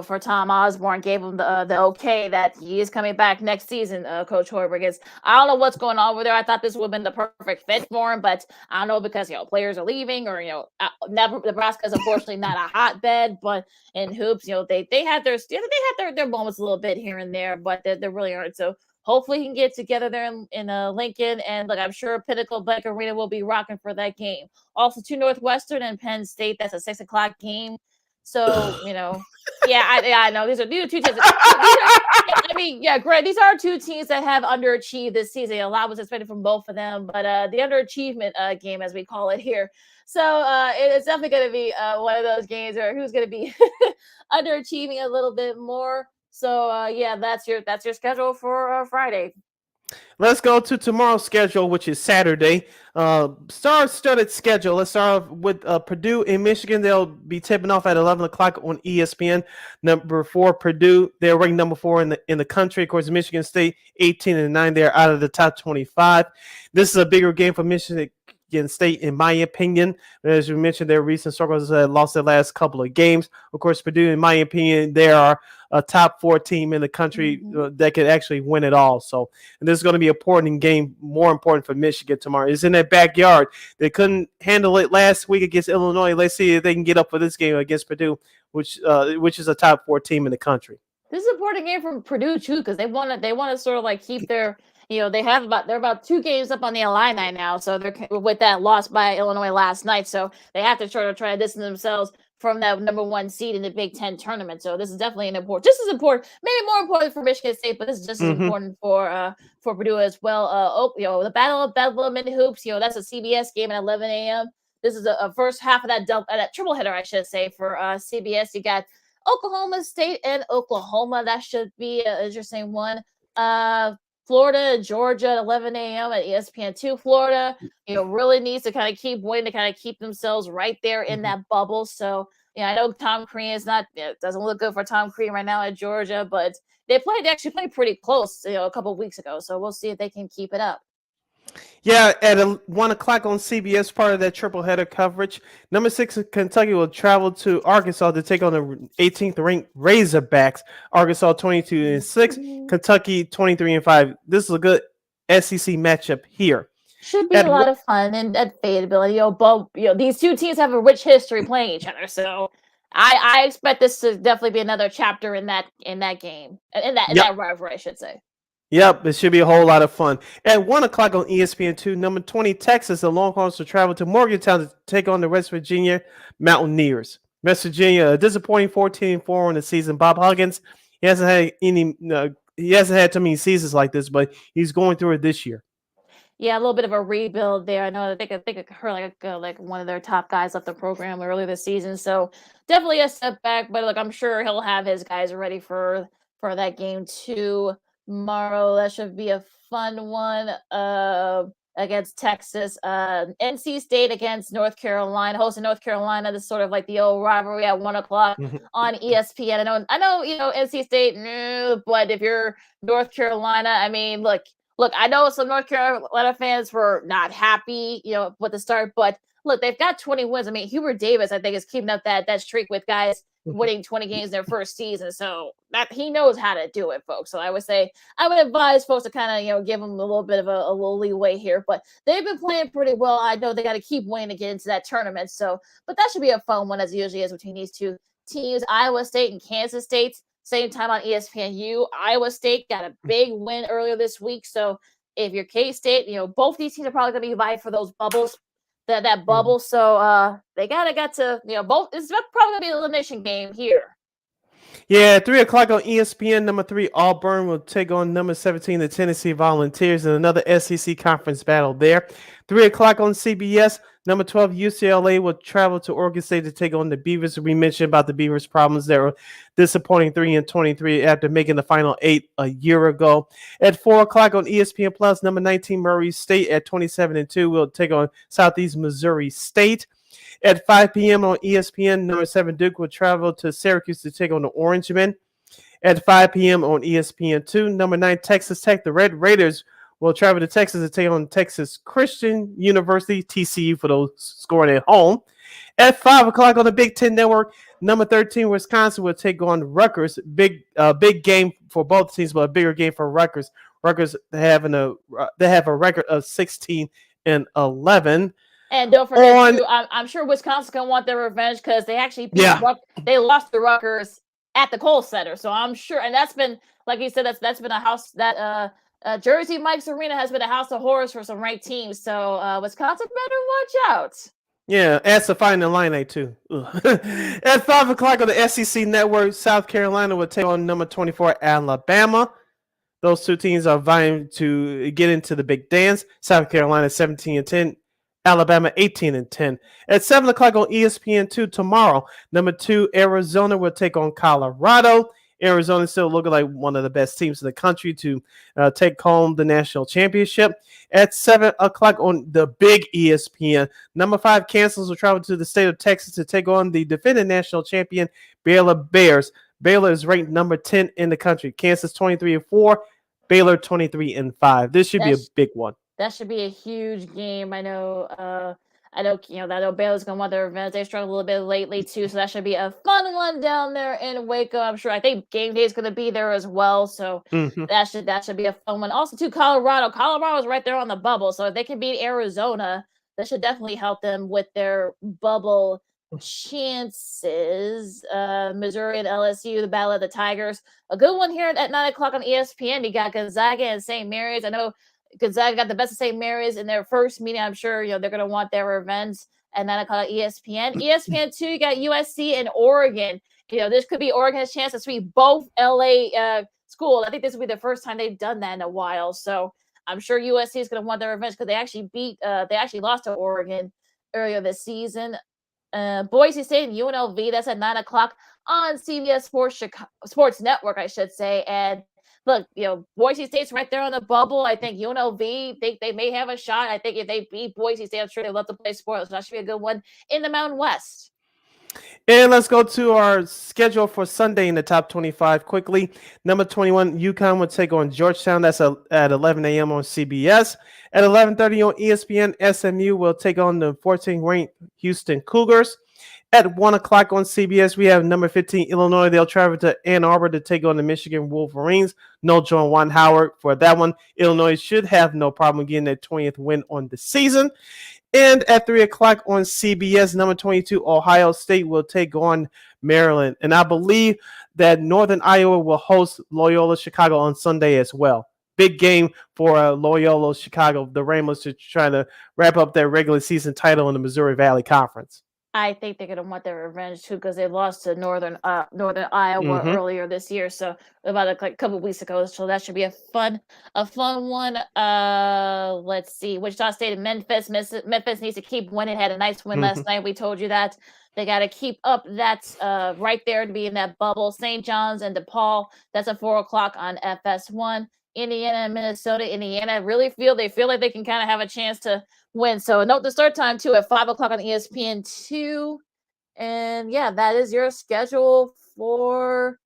B: for Tom Osborne, gave him the okay that he is coming back next season. Coach Hoiberg is. I don't know what's going on over there. I thought this would have been the perfect fit for him, but I don't know because players are leaving or Nebraska is unfortunately not a hotbed, but in hoops they had their moments a little bit here and there, but they really aren't. So hopefully he can get together there in Lincoln, and I'm sure Pinnacle Bank Arena will be rocking for that game. Also, to Northwestern and Penn State, that's a 6 o'clock game. So I know these are two teams. Greg, these are two teams that have underachieved this season. A lot was expected from both of them, but the underachievement game, as we call it here. So it's definitely going to be one of those games where who's going to be underachieving a little bit more. So that's your schedule for Friday.
A: Let's go to tomorrow's schedule, which is Saturday. Star-studded schedule. Let's start off with Purdue and Michigan. They'll be tipping off at 11 o'clock on ESPN. Number 4, Purdue. They're ranked number 4 in the country. Of course, Michigan State 18-9. They're out of the top 25. This is a bigger game for Michigan State, in my opinion. As you mentioned, their recent struggles lost their last couple of games. Of course, Purdue, in my opinion, they are a top 4 team in the country that could actually win it all. So, and this is going to be an important game, more important for Michigan tomorrow. It's in their backyard. They couldn't handle it last week against Illinois. Let's see if they can get up for this game against Purdue, which is a top 4 team in the country.
B: This is an important game from Purdue too, because they want to sort of keep their. They're about 2 games up on the Illini now, so they're with that loss by Illinois last night. So they have to try to distance themselves from that number 1 seed in the Big Ten tournament. So this is definitely just as important, maybe more important for Michigan State, but this is just as important for Purdue as well. The Battle of Bedlam in hoops. That's a CBS game at 11 a.m. This is a first half of that triple header, I should say, for CBS. You got Oklahoma State and Oklahoma. That should be an interesting one. Florida, Georgia at 11 a.m. at ESPN2. Florida, really needs to kind of keep winning to kind of keep themselves right there in that bubble. So, I know Tom Crean is not, it doesn't look good for Tom Crean right now at Georgia, but they actually played pretty close, a couple of weeks ago. So we'll see if they can keep it up.
A: Yeah, at 1 o'clock on CBS, part of that triple header coverage. Number 6, Kentucky will travel to Arkansas to take on the 18th ranked Razorbacks. Arkansas 22-6, Kentucky 23-5. This is a good SEC matchup here.
B: Should be a lot of fun and fadeability. These two teams have a rich history playing each other, so I expect this to definitely be another chapter in that game, in that rivalry, I should say.
A: Yep, it should be a whole lot of fun. At 1 o'clock on ESPN2, number 20, Texas, the Longhorns will travel to Morgantown to take on the West Virginia Mountaineers. West Virginia, a disappointing 14-4 on the season. Bob Huggins, he hasn't had too many seasons like this, but he's going through it this year.
B: Yeah, a little bit of a rebuild there. I think I heard like one of their top guys left the program earlier this season, so definitely a setback. But I'm sure he'll have his guys ready for that game too. Tomorrow, that should be a fun one. against Texas. NC State against North Carolina, hosting North Carolina. This is sort of like the old rivalry at 1 o'clock on ESPN. I know, NC State, but if you're North Carolina, I mean, look, I know some North Carolina fans were not happy, with the start, but look, they've got 20 wins. I mean, Hubert Davis, I think, is keeping up that streak with guys winning 20 games in their first season. So that he knows how to do it, folks. So I would advise folks to kind of, give them a little bit of a little leeway here, but they've been playing pretty well. I know they got to keep winning to get into that tournament. So, but that should be a fun one, as it usually is between these two teams, Iowa State and Kansas State. Same time on ESPNU. Iowa State got a big win earlier this week. So if you're K-State, both these teams are probably going to be vying for those bubbles. That bubble, so they got to both. It's probably gonna be an elimination game here.
A: Yeah, 3 o'clock on ESPN. Number 3 Auburn will take on number 17 the Tennessee Volunteers in another SEC conference battle there. 3 o'clock on CBS. Number 12 UCLA will travel to Oregon State to take on the Beavers. We mentioned about the Beavers' problems. They were disappointing 3-23 after making the final 8 a year ago. At 4 o'clock on ESPN Plus, number 19 Murray State at 27-2 will take on Southeast Missouri State. At 5 p.m. on ESPN, number 7 Duke will travel to Syracuse to take on the Orangemen. At 5 p.m. on ESPN2, number 9 Texas Tech, the Red Raiders will travel to Texas to take on Texas Christian University, TCU, for those scoring at home. At 5 o'clock on the Big Ten Network, number 13 Wisconsin will take on Rutgers. Big game for both teams, but a bigger game for Rutgers. Rutgers they have a record of 16-11.
B: And don't forget, too, I'm sure Wisconsin's gonna want their revenge because they actually they lost to Rutgers at the Kohl Center. So I'm sure, and that's been, like you said, that's been a house that Jersey Mike's Arena has been a house of horrors for some ranked teams. So Wisconsin better watch out.
A: Yeah, as a final line too. At 5 o'clock on the SEC Network, South Carolina will take on number 24 Alabama. Those two teams are vying to get into the big dance. South Carolina 17-10. Alabama 18-10. At 7 o'clock on ESPN2 tomorrow, number 2 Arizona will take on Colorado. Arizona still looking like one of the best teams in the country to take home the national championship. At 7 o'clock on the big ESPN, number 5 Kansas will travel to the state of Texas to take on the defending national champion Baylor Bears. Baylor is ranked number 10 in the country. Kansas 23-4, Baylor 23-5. This should be a big one.
B: That should be a huge game. I know Baylor's gonna want their revenge. They struggled a little bit lately too, so that should be a fun one down there in Waco. I'm sure. I think game day is gonna be there as well, so that should be a fun one. Also, too, Colorado is right there on the bubble, so if they can beat Arizona, that should definitely help them with their bubble chances. Missouri and LSU, the Battle of the Tigers, a good one here at 9 o'clock on ESPN. You got Gonzaga and St. Mary's. I know Gonzaga got the best of St. Mary's in their first meeting. I'm sure they're going to want their revenge. And then I call it ESPN. ESPN2, you got USC and Oregon. This could be Oregon's chance to sweep both LA schools. I think this will be the first time they've done that in a while. So I'm sure USC is going to want their revenge because they actually lost to Oregon earlier this season. Boise State and UNLV, that's at 9 o'clock on CBS Sports Network, I should say. And look, Boise State's right there on the bubble. I think UNLV, they may have a shot. I think if they beat Boise State, I'm sure they'd love to play sports. So that should be a good one in the Mountain West.
A: And let's go to our schedule for Sunday in the top 25 quickly. Number 21, UConn will take on Georgetown. That's at 11 a.m. on CBS. At 11:30 on ESPN, SMU will take on the 14th-ranked Houston Cougars. At 1 o'clock on CBS, we have number 15, Illinois. They'll travel to Ann Arbor to take on the Michigan Wolverines. No John Juan Howard for that one. Illinois should have no problem getting their 20th win on the season. And at 3 o'clock on CBS, number 22, Ohio State will take on Maryland. And I believe that Northern Iowa will host Loyola Chicago on Sunday as well. Big game for Loyola Chicago, the Ramblers, to try to wrap up their regular season title in the Missouri Valley Conference.
B: I think they're gonna want their revenge too because they lost to Northern Iowa earlier this year, so about a couple weeks ago. So that should be a fun one. Let's see, Wichita State and Memphis. Memphis needs to keep winning. Had a nice win last night. We told you that. They got to keep up that right there to be in that bubble. St. John's and DePaul. That's at 4 o'clock on FS1. Indiana and Minnesota. Indiana really feel like they can kind of have a chance to win. So note the start time too at 5 o'clock on ESPN2. And yeah, that is your schedule for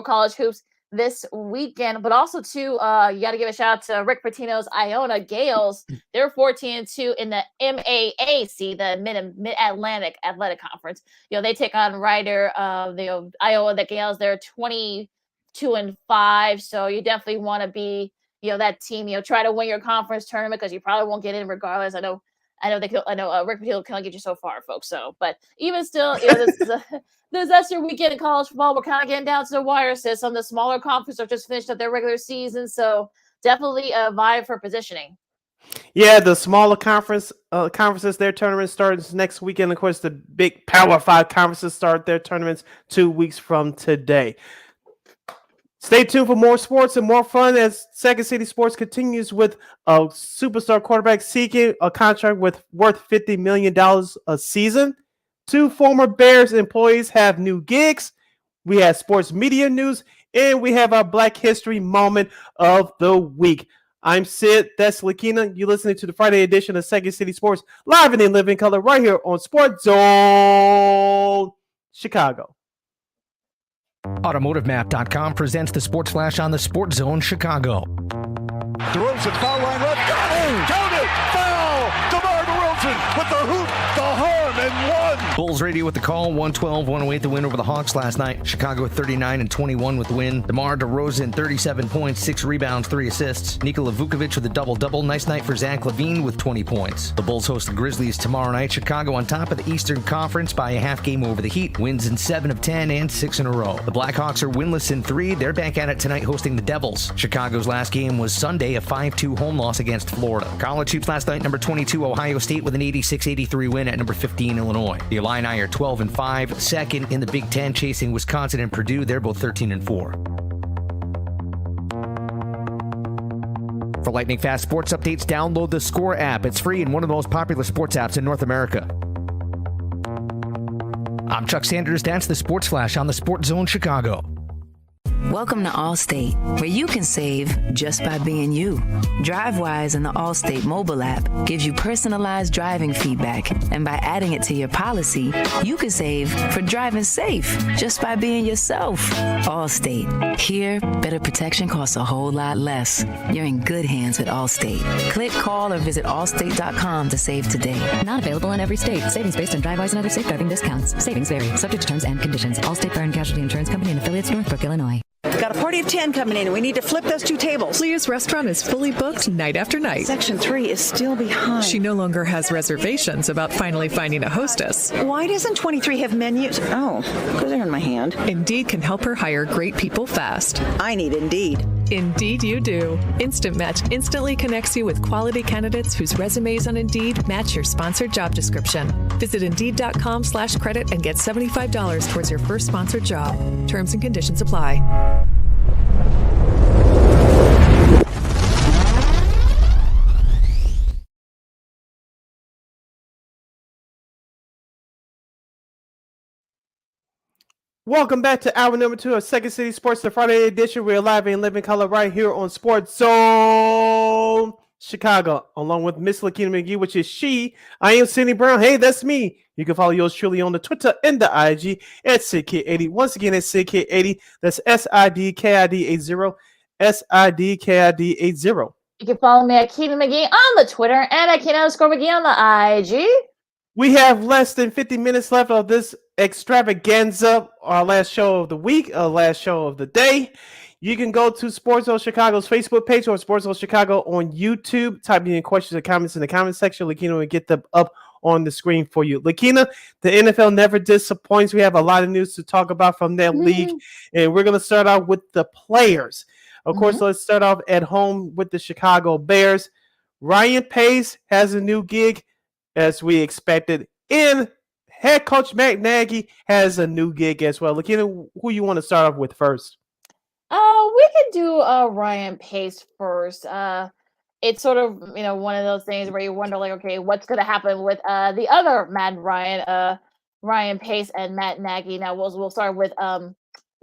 B: college hoops this weekend. But also too, you got to give a shout out to Rick Pitino's Iona Gales. They're 14-2 in the MAAC, the Mid-Atlantic Athletic Conference. They take on Ryder, Iowa. The Gales, they're 22-5. So you definitely want to be, that team. Try to win your conference tournament because you probably won't get in regardless. I know Rick Pitino can only get you so far, folks. So, but even still, that's your weekend in college football. We're kind of getting down to the wire, sis. Some of the smaller conferences have just finished up their regular season, so definitely a vibe for positioning.
A: Yeah, the smaller conferences, their tournament starts next weekend. Of course, the big Power 5 conferences start their tournaments 2 weeks from today. Stay tuned for more sports and more fun as Second City Sports continues with a superstar quarterback seeking a contract worth $50 million a season. 2 former Bears employees have new gigs. We have sports media news, and we have our Black History moment of the week. I'm Sid. That's Lakeena. You're listening to the Friday edition of Second City Sports, live and in living color, right here on Sports Zone Chicago.
G: AutomotiveMap.com presents the Sports Flash on the Sports Zone Chicago.
H: Throws it, foul line left. Count it! Foul! DeMar DeRozan with the hoop, the harm, and one.
G: Bulls Radio with the call. 112-108 the win over the Hawks last night. Chicago 39-21 with the win. DeMar DeRozan 37 points, 6 rebounds, 3 assists. Nikola Vukovic with a double-double. Nice night for Zach LaVine with 20 points. The Bulls host the Grizzlies tomorrow night. Chicago on top of the Eastern Conference by a half game over the Heat. Wins in 7 of 10 and 6 in a row. The Blackhawks are winless in 3. They're back at it tonight hosting the Devils. Chicago's last game was Sunday, a 5-2 home loss against Florida. College hoops last night, number 22 Ohio State with an 86-83 win at number 15 Illinois. The Illini are 12-5, second in the Big Ten, chasing Wisconsin and Purdue. They're both 13-4. For lightning fast sports updates, download the Score app. It's free and one of the most popular sports apps in North America. I'm Chuck Sanders. That's the Sports Flash on the Sports Zone Chicago.
I: Welcome to Allstate, where you can save just by being you. DriveWise in the Allstate mobile app gives you personalized driving feedback, and by adding it to your policy, you can save for driving safe just by being yourself. Allstate. Here, better protection costs a whole lot less. You're in good hands with Allstate. Click, call, or visit allstate.com to save today.
J: Not available in every state. Savings based on DriveWise and other safe driving discounts. Savings vary. Subject to terms and conditions. Allstate Fire and Casualty Insurance Company and affiliates, Northbrook, Illinois.
K: Got a party of 10 coming in, and we need to flip those 2 tables.
L: Leah's restaurant is fully booked night after night.
K: Section 3 is still behind.
L: She no longer has reservations about finally finding a hostess.
K: Why doesn't 23 have menus? Oh, because they're in my hand.
L: Indeed can help her hire great people fast.
K: I need Indeed.
L: Indeed you do. Instant Match instantly connects you with quality candidates whose resumes on Indeed match your sponsored job description. Visit Indeed.com/credit and get $75 towards your first sponsored job. Terms and conditions apply.
A: Welcome back to hour number 2 of Second City Sports, the Friday edition. We're live in living color right here on Sports Zone Chicago, along with Miss Lakeena McGee, which is she. I am Cindy Brown. Hey, that's me. You can follow yours truly on the Twitter and the IG at SidKid80. Once again, it's SidKid80. That's SIDKID80. SIDKID80.
B: You can follow me at Keena McGee on the Twitter and at Keena_McGee on the IG.
A: We have less than 50 minutes left of this extravaganza, our last show of the week, our last show of the day. You can go to Sports Zone Chicago's Facebook page or Sports Zone Chicago on YouTube. Type in your questions or comments in the comment section. Lakeena will get them up on the screen for you. Lakeena, the NFL never disappoints. We have a lot of news to talk about from that league, and we're going to start out with the players. Of course, let's start off at home with the Chicago Bears. Ryan Pace has a new gig, as we expected, and head coach Matt Nagy has a new gig as well. Lakeena, who you want to start off with first?
B: We could do Ryan Pace first. It's sort of, one of those things where you wonder, like, okay, what's going to happen with the other Matt Ryan Pace and Matt Nagy. Now we'll start with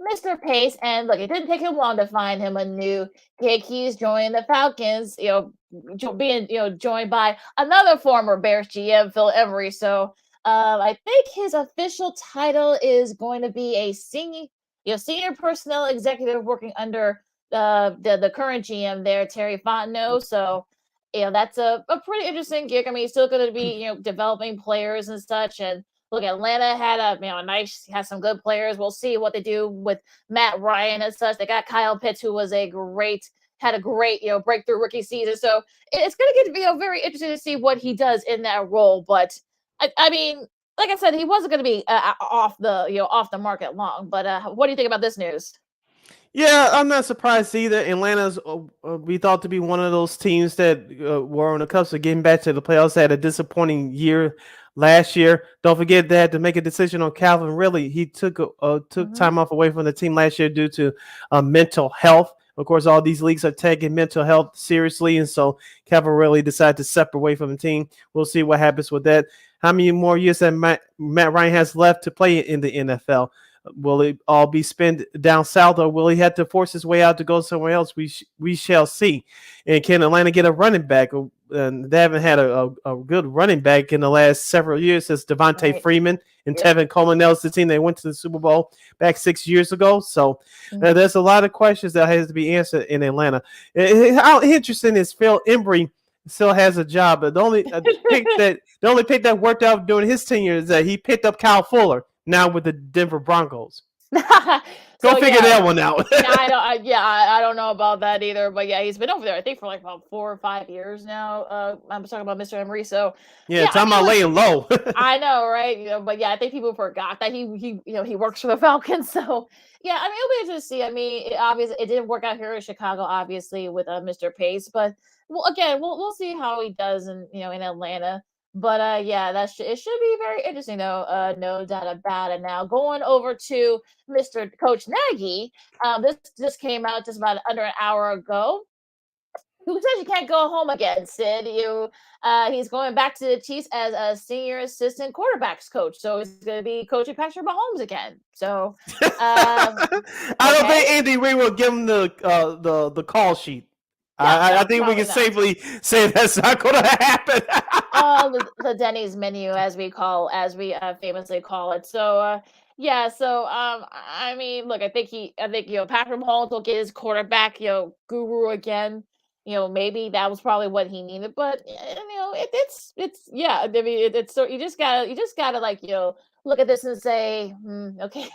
B: Mr. Pace, and look, it didn't take him long to find him a new gig. He's joining the Falcons, being joined by another former Bears GM, Phil Emery. So I think his official title is going to be a senior personnel executive working under the current GM there, Terry Fontenot. So that's a pretty interesting gig. I mean, he's still going to be developing players and such, and look, Atlanta had has some good players. We'll see what they do with Matt Ryan and such. They got Kyle Pitts, who was had a great breakthrough rookie season. So it's going to get very interesting to see what he does in that role. But I mean, like I said, he wasn't going to be off the market long. But what do you think about this news?
A: Yeah, I'm not surprised either. Atlanta's we thought to be one of those teams that were on the cusp of getting back to the playoffs. They had a disappointing year last year. Don't forget they had to make a decision on Calvin Ridley. He took time off away from the team last year due to mental health. Of course, all these leagues are taking mental health seriously, and so Calvin Ridley decided to separate away from the team. We'll see what happens with that. How many more years that Matt Ryan has left to play in the NFL? Will it all be spent down south, or will he have to force his way out to go somewhere else? We shall see. And can Atlanta get a running back? They haven't had a good running back in the last several years since Devontae Freeman and Tevin Coleman. That was the team that went to the Super Bowl back 6 years ago. So there's a lot of questions that has to be answered in Atlanta. How interesting is Phil Embry still has a job, but the only pick that worked out during his tenure is that he picked up Kyle Fuller. Now with the Denver Broncos. Go figure that one out.
B: I don't know about that either. But yeah, he's been over there, I think, for like about 4 or 5 years now. I'm talking about Mr. Emery. So
A: talking about laying low.
B: I know, right? But yeah, I think people forgot that he works for the Falcons. So yeah, I mean, it'll be interesting to see. I mean, it didn't work out here in Chicago, obviously, with Mr. Pace. But we'll see how he does in Atlanta. But it should be very interesting though, no doubt about it. Now going over to Mr. Coach Nagy, this just came out just about under an hour ago. Who says you can't go home again, Sid? He's going back to the Chiefs as a senior assistant quarterbacks coach. So he's going to be coaching Patrick Mahomes again. So
A: I don't think Andy Reid will give him the call sheet. I think we can safely say that's not going to happen.
B: The Denny's menu, as we famously call it. So I mean, look, I think Patrick Mahomes will get his quarterback guru again. Maybe that was probably what he needed, but it's I mean, it's so you just gotta like look at this and say okay.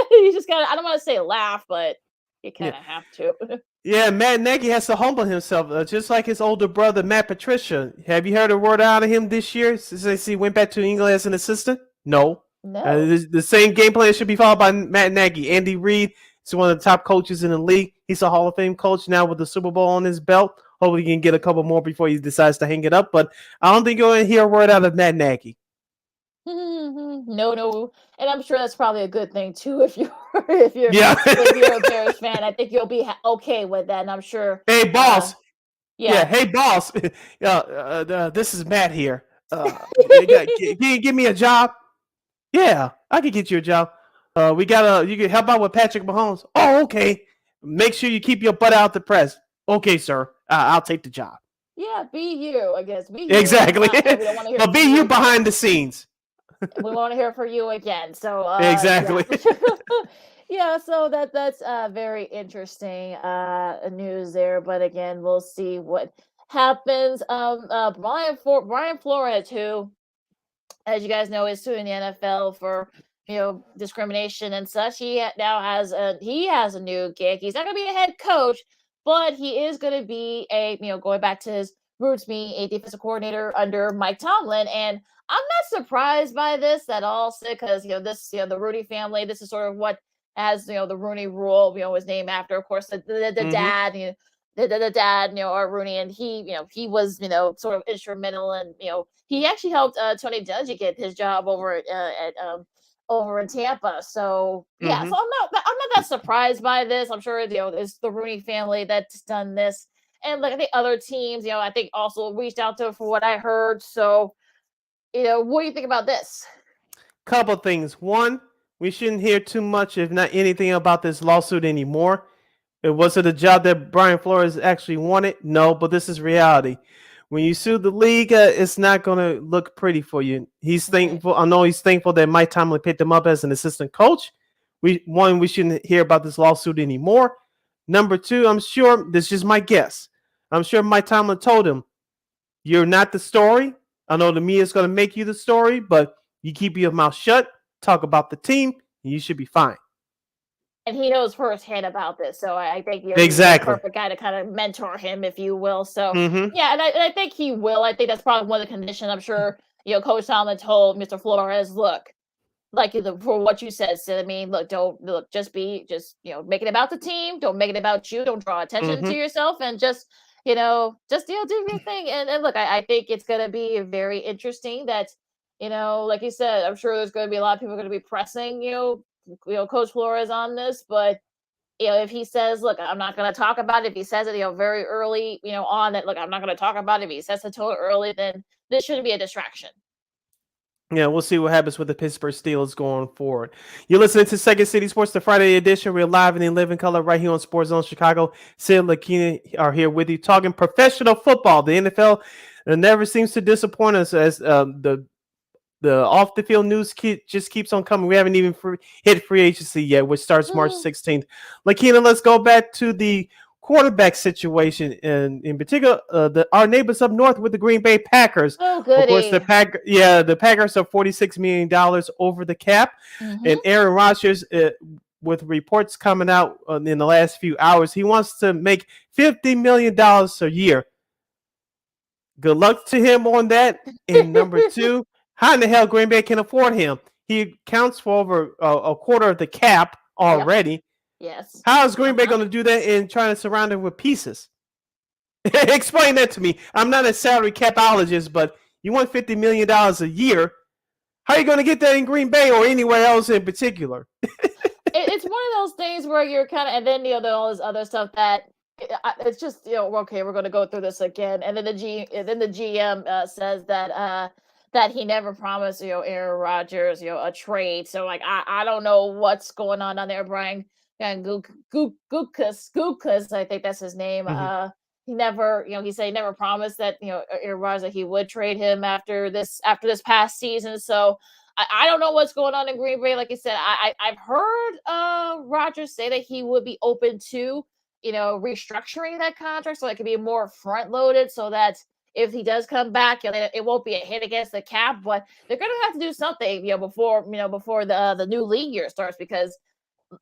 B: You just gotta, I don't want to say laugh, but you kind of have to.
A: Yeah, Matt Nagy has to humble himself, just like his older brother, Matt Patricia. Have you heard a word out of him this year since he went back to England as an assistant? No. The same game plan should be followed by Matt Nagy. Andy Reid is one of the top coaches in the league. He's a Hall of Fame coach now with the Super Bowl on his belt. Hopefully he can get a couple more before he decides to hang it up. But I don't think you're going to hear a word out of Matt Nagy.
B: No, and I'm sure that's probably a good thing too. If you're a Bears fan, I think you'll be okay with that, and I'm sure.
A: Hey, boss. Hey, boss. This is Matt here. Can you give me a job? Yeah, I can get you a job. You can help out with Patrick Mahomes. Oh, okay. Make sure you keep your butt out the press. Okay, sir. I'll take the job.
B: Yeah, be you, I guess. Be you.
A: Exactly. But be you behind the scenes.
B: We want to hear from you again. So
A: exactly.
B: So that's very interesting news there. But again, we'll see what happens. Brian Flores, who, as you guys know, is suing the NFL for discrimination and such. He now has a new gig. He's not going to be a head coach, but he is going to be going back to his roots, being a defensive coordinator under Mike Tomlin. And I'm not surprised by this at all, because the Rooney family. This is sort of what has the Rooney Rule was named after, of course, the dad. The dad, Art Rooney, and he was sort of instrumental, and he actually helped Tony Dungy get his job over in Tampa. So so I'm not that surprised by this. I'm sure it's the Rooney family that's done this, and look, I think other teams I think also reached out to him for what I heard. So what do you think about this?
A: Couple things. One, we shouldn't hear too much, if not anything, about this lawsuit anymore. Was it a job that Brian Flores actually wanted? No, but this is reality. When you sue the league, it's not going to look pretty for you. He's thankful. I know he's thankful that Mike Tomlin picked him up as an assistant coach. We shouldn't hear about this lawsuit anymore. Number two, I'm sure, this is just my guess, I'm sure Mike Tomlin told him, you're not the story. I know the media is going to make you the story, but you keep your mouth shut, talk about the team, and you should be fine.
B: And he knows firsthand about this, so I think he's
A: exactly
B: the perfect guy to kind of mentor him, if you will. So
A: Mm-hmm.
B: yeah, and I think he will. I think that's probably one of the conditions. I'm sure Coach Tomlin told Mr. Flores, look, like for what you said, Sid. I mean, just make it about the team. Don't make it about you. Don't draw attention
A: Mm-hmm.
B: to yourself, and just do your thing. And look, I think it's gonna be very interesting that like you said, I'm sure there's going to be a lot of people going to be pressing Coach Flores on this, but if he says, look, I'm not going to talk about it, if he says it very early on that, look, I'm not going to talk about it, if he sets the tone early, then this shouldn't be a distraction.
A: Yeah, we'll see what happens with the Pittsburgh Steelers going forward. You're listening to Second City Sports, the Friday edition. We're live and in living color right here on Sports Zone Chicago. Sid, Lakeena are here with you talking professional football. The NFL never seems to disappoint us as the off the field news just keeps on coming. We haven't even hit free agency yet, which starts March 16th. Lakeena, let's go back to the quarterback situation, and in particular, our neighbors up north with the Green Bay Packers.
B: Oh, goody.
A: Of course, the Packers are $46 million over the cap, and Aaron Rodgers, with reports coming out in the last few hours, he wants to make $50 million a year. Good luck to him on that. And number two, how in the hell Green Bay can afford him? He counts for over a quarter of the cap already.
B: Yep. Yes.
A: How is Green Bay going to do that and trying to surround him with pieces? Explain that to me. I'm not a salary capologist, but you want $50 million a year. How are you going to get that in Green Bay or anywhere else in particular?
B: It's one of those things where you're kind of, and then all this other stuff that it's just okay, we're going to go through this again, and then the GM says that he never promised Aaron Rodgers a trade. So like I don't know what's going on there, Brian Gutekunst, I think that's his name. He never he said he never promised that Aaron Rodgers that he would trade him after this past season. So I don't know what's going on in Green Bay. Like I said, I've heard Rodgers say that he would be open to restructuring that contract so it could be more front loaded, so that if he does come back, it won't be a hit against the cap. But they're going to have to do something before the new league year starts, because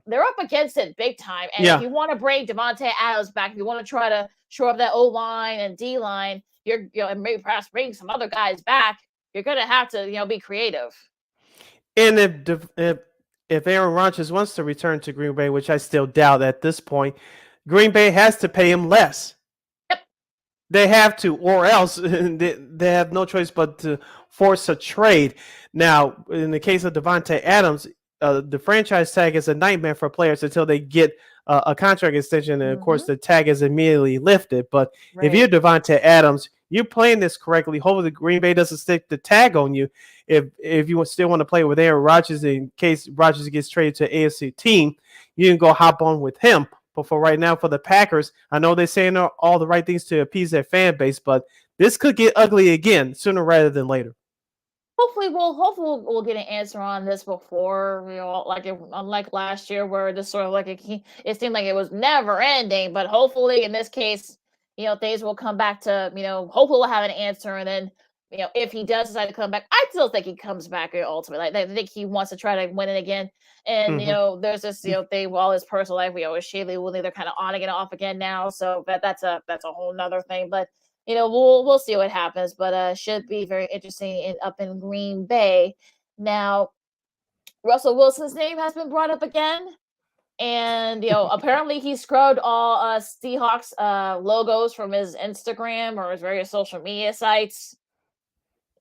B: they're up against it big time. And if you want to bring Devontae Adams back, if you want to try to shore up that O line and D line, and maybe perhaps bring some other guys back, you're going to have to be creative.
A: And if Aaron Rodgers wants to return to Green Bay, which I still doubt at this point, Green Bay has to pay him less.
B: Yep.
A: They have to, or else they have no choice but to force a trade. Now, in the case of Devontae Adams, the franchise tag is a nightmare for players until they get a contract extension, and of course the tag is immediately lifted. But if you're Devontae Adams, you're playing this correctly. Hopefully Green Bay doesn't stick the tag on you. If you still want to play with Aaron Rodgers, in case Rodgers gets traded to an AFC team, you can go hop on with him. But for right now, for the Packers, I know they're saying all the right things to appease their fan base, but this could get ugly again sooner rather than later.
B: Hopefully we'll get an answer on this before, unlike last year where this sort of it seemed like it was never ending. But hopefully in this case, things will come back to, hopefully we'll have an answer. And then, if he does decide to come back, I still think he comes back ultimately. I think he wants to try to win it again. And, there's this, thing with all his personal life. We always Shaylee will they're kind of on again, off again now. So that's a whole nother thing. But we'll see what happens, but should be very interesting up in Green Bay. Now, Russell Wilson's name has been brought up again, and apparently he scrubbed all Seahawks logos from his Instagram or his various social media sites.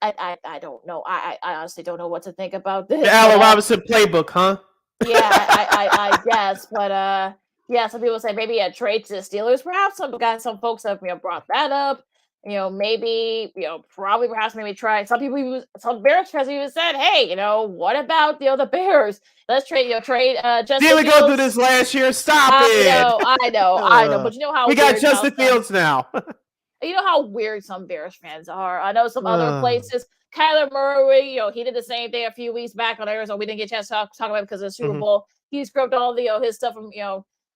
B: I don't know. I honestly don't know what to think about this.
A: The Allen Robinson playbook, huh?
B: Yeah, I guess, but yeah, some people say maybe a trade to the Steelers. Perhaps some folks have brought that up. maybe, probably perhaps maybe try. Some Bears fans even said, hey, what about, the Bears? Let's trade, Justin
A: Did we go through
B: Fields.
A: this last year? Stop it.
B: I know. But you know how
A: we got
B: weird
A: Justin Fields now.
B: you know how weird some Bears fans are. I know some other places. Kyler Murray, he did the same thing a few weeks back on Arizona. We didn't get a chance to talk about it because of the Super Bowl. He scrubbed all the his stuff from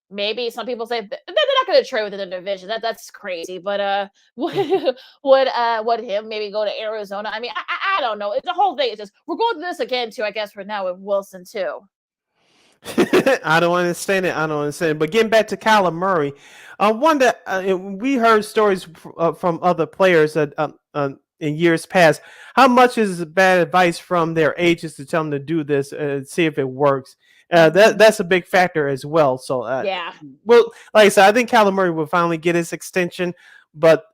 B: maybe some people say they're not going to trade within the division. That's crazy. But would him maybe go to Arizona? I mean, I don't know. It's the whole thing. It's just we're going through this again too. I guess for now with Wilson too.
A: I don't understand it. But getting back to Kyler Murray, one that we heard stories from other players that in years past. How much is bad advice from their agents to tell them to do this and see if it works? That's a big factor as well. So
B: yeah.
A: Well, like I said, I think Kyler Murray will finally get his extension. But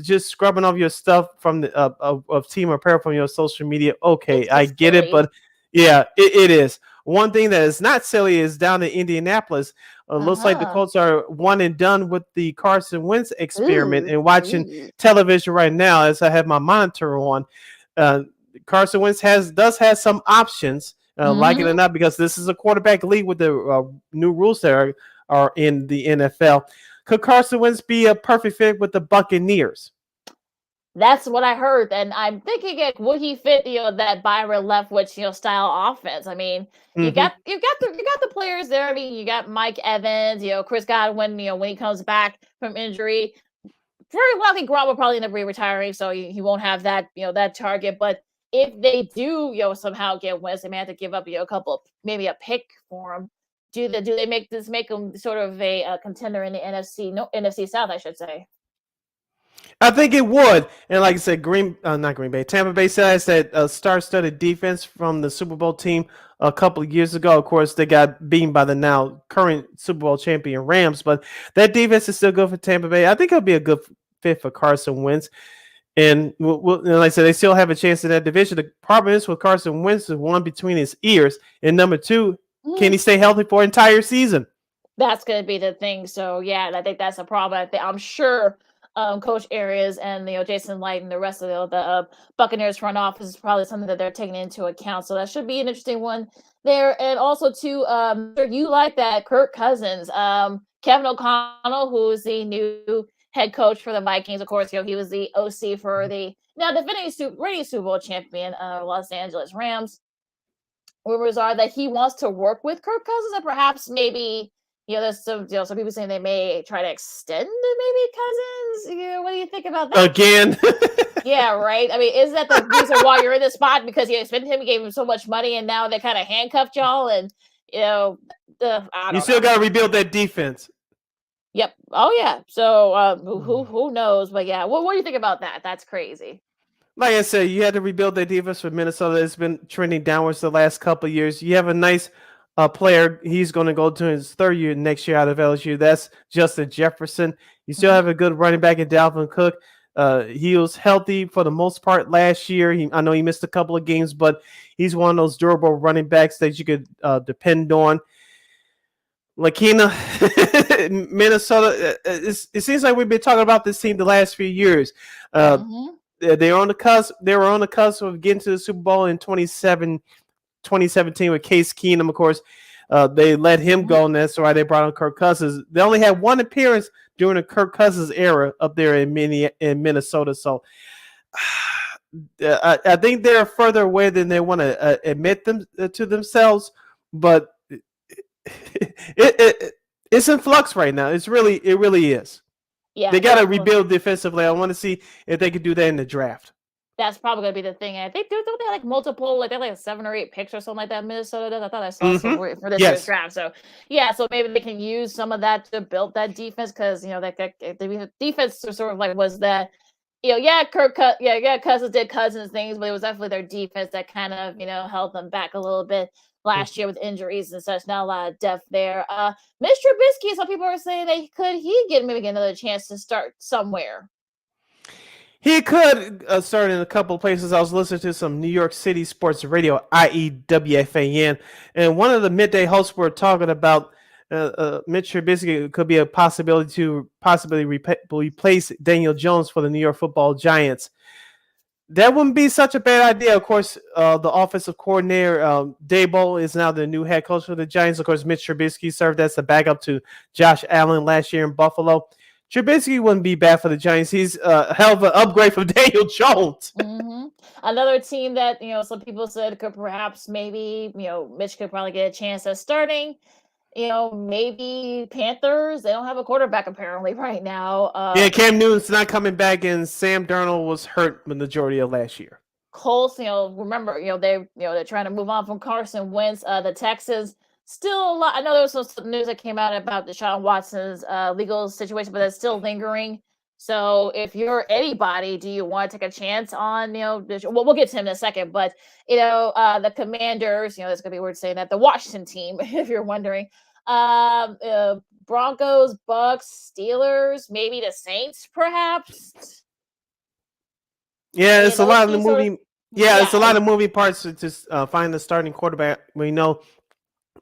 A: just scrubbing off your stuff from the of team apparel from your social media, okay, I get it. But yeah, it is. One thing that is not silly is down in Indianapolis. Looks like the Colts are one and done with the Carson Wentz experiment. And watching television right now as I have my monitor on, Carson Wentz does have some options, like it or not, because this is a quarterback league with the new rules that are in the NFL. Could Carson Wentz be a perfect fit with the Buccaneers?
B: That's what I heard, and I'm thinking, would he fit, that Byron Leftwich, style offense? I mean, you got the players there. I mean, you got Mike Evans, Chris Godwin, when he comes back from injury. Very likely, Gronk will probably end up retiring, so he won't have that, that target. But if they do, somehow get Wentz, they may have to give up, maybe a pick for him. Do they make him sort of a contender in the NFC South, I should say?
A: I think it would. And like I said, Tampa Bay still has that star-studded defense from the Super Bowl team a couple of years ago. Of course, they got beaten by the now current Super Bowl champion Rams, but that defense is still good for Tampa Bay. I think it'll be a good fit for Carson Wentz. And like I said, they still have a chance in that division. The problem is with Carson Wentz is one between his ears, and number two, can he stay healthy for an entire season?
B: That's going to be the thing. So yeah, I think that's a problem. I'm sure Coach Arians and Jason Light and the rest of the Buccaneers front office is probably something that they're taking into account. So that should be an interesting one there. And also too, you like that Kirk Cousins, Kevin O'Connell, who is the new head coach for the Vikings. Of course, he was the OC for the now defending reigning Super Bowl champion Los Angeles Rams. Rumors are that he wants to work with Kirk Cousins and perhaps maybe. There's some people saying they may try to extend maybe Cousins. What do you think about that?
A: Again?
B: Yeah, right. I mean, is that the reason why you're in this spot? Because you spent him, gave him so much money, and now they kind of handcuffed y'all, and I don't
A: you still got to rebuild that defense.
B: Yep. Oh yeah. So who knows? But yeah, what do you think about that? That's crazy.
A: Like I said, you had to rebuild that defense for Minnesota. It's been trending downwards the last couple of years. You have a nice player. He's going to go to his third year next year out of LSU. That's Justin Jefferson. You still have a good running back in Dalvin Cook. He was healthy for the most part last year. I know he missed a couple of games, but he's one of those durable running backs that you could depend on. Lakeena, Minnesota. It seems like we've been talking about this team the last few years. They're on the cusp. They were on the cusp of getting to the Super Bowl in 2017 with Case Keenum, of course. They let him go, and that's why they brought on Kirk Cousins. They only had one appearance during the Kirk Cousins era up there in Minnesota. So I think they're further away than they want to admit them to themselves. But it's in flux right now. It really is.
B: Yeah,
A: they got to rebuild defensively. I want to see if they could do that in the draft.
B: That's probably going to be the thing. I think don't they like multiple, like they like 7 or 8 picks or something like that. Minnesota does. I thought I saw some for this year's draft. So yeah, so maybe they can use some of that to build that defense because the defense sort of like was that Cousins did Cousins things, but it was definitely their defense that kind of held them back a little bit last year with injuries and such. Not a lot of depth there. Mr. Trubisky, some people are saying he get another chance to start somewhere.
A: He could start in a couple of places. I was listening to some New York City sports radio, i.e. WFAN, and one of the midday hosts were talking about Mitch Trubisky could be a possibility to possibly replace Daniel Jones for the New York Football Giants. That wouldn't be such a bad idea. Of course, the offensive coordinator, Daboll, is now the new head coach for the Giants. Of course, Mitch Trubisky served as the backup to Josh Allen last year in Buffalo. Trubisky wouldn't be bad for the Giants. He's a hell of an upgrade from Daniel Jones.
B: Mm-hmm. Another team that, some people said could perhaps maybe, Mitch could probably get a chance at starting. Maybe Panthers. They don't have a quarterback apparently right now.
A: Yeah, Cam Newton's not coming back, and Sam Darnold was hurt the majority of last year.
B: Colts, remember, they're trying to move on from Carson Wentz. The Texans, still a lot. I know there was some news that came out about Deshaun Watson's legal situation, but that's still lingering. So if you're anybody, do you want to take a chance on, we'll get to him in a second, but, the Commanders, it's going to be weird saying that, the Washington team, if you're wondering, Broncos, Bucks, Steelers, maybe the Saints, perhaps.
A: Yeah, it's a lot of the movie. It's a lot of moving parts to find the starting quarterback. We know